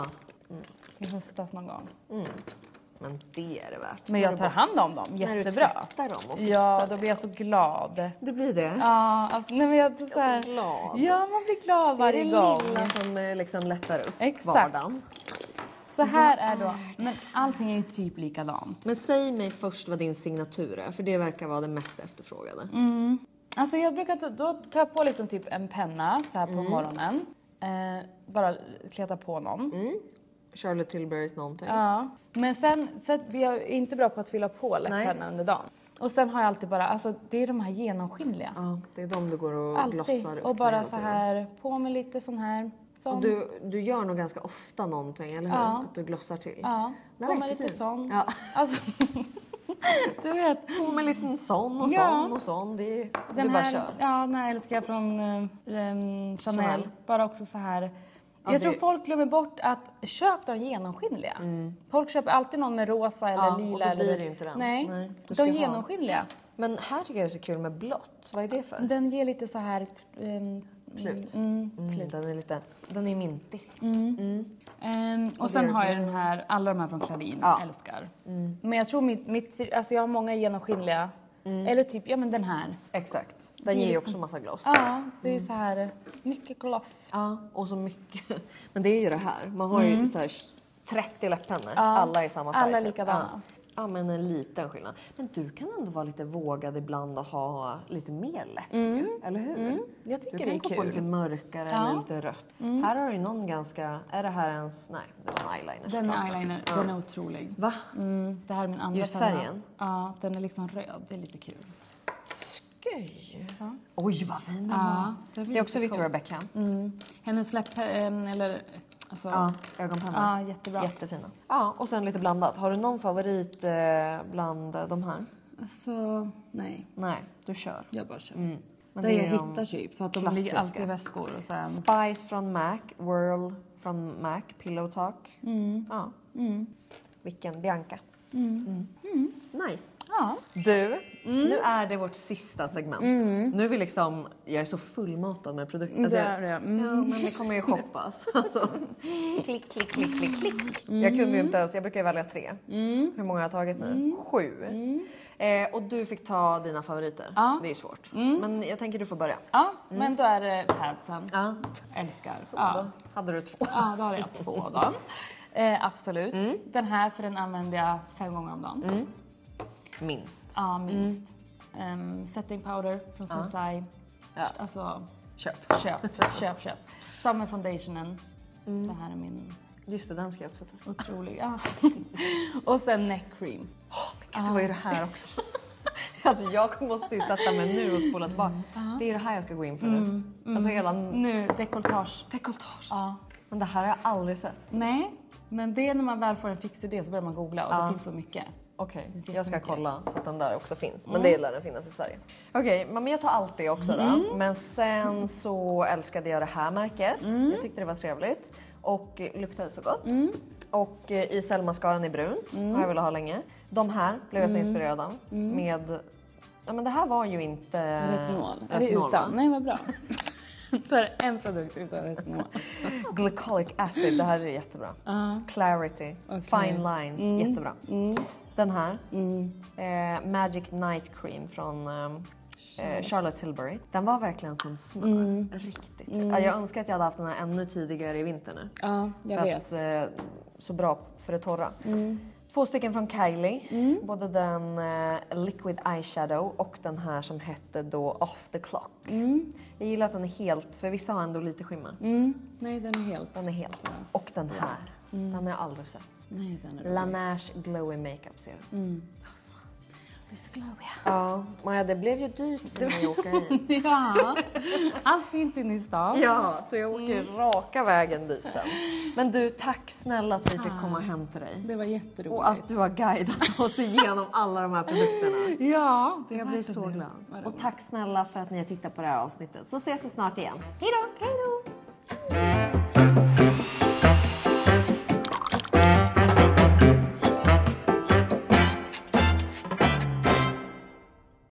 I höstas någon gång. Men det är det värt. Men jag tar hand om dem När du jättebra. tvättar dem och fixar Ja, det. då blir jag så glad. Det blir det? Ja, alltså, nej, men jag är så här, glad. Ja, man blir glad Det är det varje gång. lilla som liksom lättar upp Exakt. vardagen. Så här är då, men allting är ju typ likadant. Men säg mig först vad din signatur är, för det verkar vara det mest efterfrågade. Alltså jag brukar, då tar jag på liksom typ en penna så här på morgonen. Bara kleta på någon. Charlotte Tilburys någonting. Ja, men sen vi är inte bra på att fylla på läpparna under dagen. Och sen har jag alltid bara, alltså det är de här genomskinliga. Ja, det är de du går och glossar Alltid. upp Och bara med så hela här, på med lite sån här. Sån. tiden. Och du gör nog ganska ofta någonting, eller hur? Ja. Att du glossar till. Ja, Den på är med lite jättefin. sån. Ja. Alltså, Du vet. På med en liten sån och Ja. sån och sån. Du bara här, kör. Ja, den här älskar jag från Chanel. Bara också så här. Ja, Jag tror folk glömmer bort att köp de genomskinliga. Folk köper alltid någon med rosa eller Ja, lila. och då blir eller det inte den. Nej, Nej, du ska de ha. genomskinliga. Men här tycker jag det är så kul med blått. Vad är det för? Den ger lite så här... Plut. Plut. Den är mintig. Och sen har jag den här, alla de här från Clarin, älskar. Men jag tror alltså jag har många genomskinliga. Eller typ, ja men den här. Exakt. Den ger ju också massa gloss. Ja, det är så här, mycket gloss. Ja, och så mycket. Men det är ju det här. Man har ju så här 30 läppennor. Alla i samma färg. Alla typ. likadana. Ja, men en liten skillnad. Men du kan ändå vara lite vågad ibland och ha lite mer läpp. Eller hur? Jag tycker du det är kan gå på kul. lite mörkare eller lite rött. Här har du någon ganska... Är det här ens... Nej, det var en eyeliner. Den såklart. är eyeliner, den är otrolig. Va? Det här är min andra Just penna. färgen? Ja, den är liksom röd. Det är lite kul. Skoj! Oj, vad fin den var. Ja, Det är också Victoria Beckham. Hennes läpp, eller... Alltså, Ja, ögonpennor. Ja, jättebra. Jättefina. Ja, och sen lite blandat. Har du någon favorit bland de här? Alltså, nej. Nej, du kör. Jag bara kör. Men Det det är jag de hittar typ. För att de klassiska. ligger alltid i väskor. Och sen... Spice från MAC, Whirl från MAC, Pillow Talk. Ja. Vilken Bianca. Nice. Ja. Du, nu är det vårt sista segment. Nu är vi liksom, jag är så fullmatad med produkter. Alltså, Det är det. Ja, men det kommer ju shoppas. Alltså, klick, klick, klick, klick, klick. Jag kunde inte ens, jag brukar ju välja 3. Hur många har jag tagit nu? 7. Och du fick ta dina favoriter. Ja. Det är svårt. Men jag tänker du får börja. Ja, men då är det padsen. Ja. Älskar. Då Ja. hade du 2. Ja, då har jag 2 då. Absolut. Den här, för den använder jag 5 gånger om dagen. Minst. Ja, minst. Setting powder från Sensai. Ja. Alltså, Köp. köp. Summer foundationen. Det här är min Just det, den ska jag också testa. otroliga. Och sen neck cream. Men gud, vad är det här också? Alltså jag måste ju sätta mig nu och spola tillbaka. Det är det här jag ska gå in för nu. Alltså hela Nu, dekolletage. dekolletage. Ja. Men det här har jag aldrig sett. Nej, men det är när man väl får en fix idé så börjar man googla och det finns så mycket. Okej, finns jag ska jättemycket. kolla så att den där också finns. Men det lär den finnas i Sverige. Okej, men jag tar allt det också då. Men sen så älskade jag det här märket. Jag tyckte det var trevligt. Och luktade så gott. Och i cellmascaran i brunt har jag velat ha länge. De här blev jag så inspirerad av. Med... Ja, men det här var ju inte... Retinol. Är det retinol, utan? va? Nej, vad bra. Det är en produkt utan retinol. Glycolic acid, det här är jättebra. Clarity, fine lines, jättebra. Den här, Magic Night Cream från Charlotte Tilbury. Den var verkligen som smör, riktigt. Ja, jag önskar att jag hade haft den här ännu tidigare i vinter nu. Ja, jag för vet. att, så bra för det torra. 2 stycken från Kylie. Både den Liquid Eyeshadow och den här som hette då Off the Clock. Jag gillar att den är helt, för vissa har ändå lite skimmer. Nej, den är helt. Den är helt. Och den här, den har jag aldrig sett. Nej, den är rolig. Laneige Glowy Makeup Serum. Alltså. Det är så glowiga. Ja, Maja, det blev ju dyrt för mig att åka hit. Ja, allt finns inne i stan. Ja, så jag åker raka vägen dit sen. Men du, tack snälla att vi fick komma hem till dig. Det var jätteroligt. Och att du har guidat oss igenom alla de här produkterna. Ja, Jag blir så glad. Och tack snälla för att ni har tittat på det här avsnittet. Så ses vi snart igen. Hej då! Hej!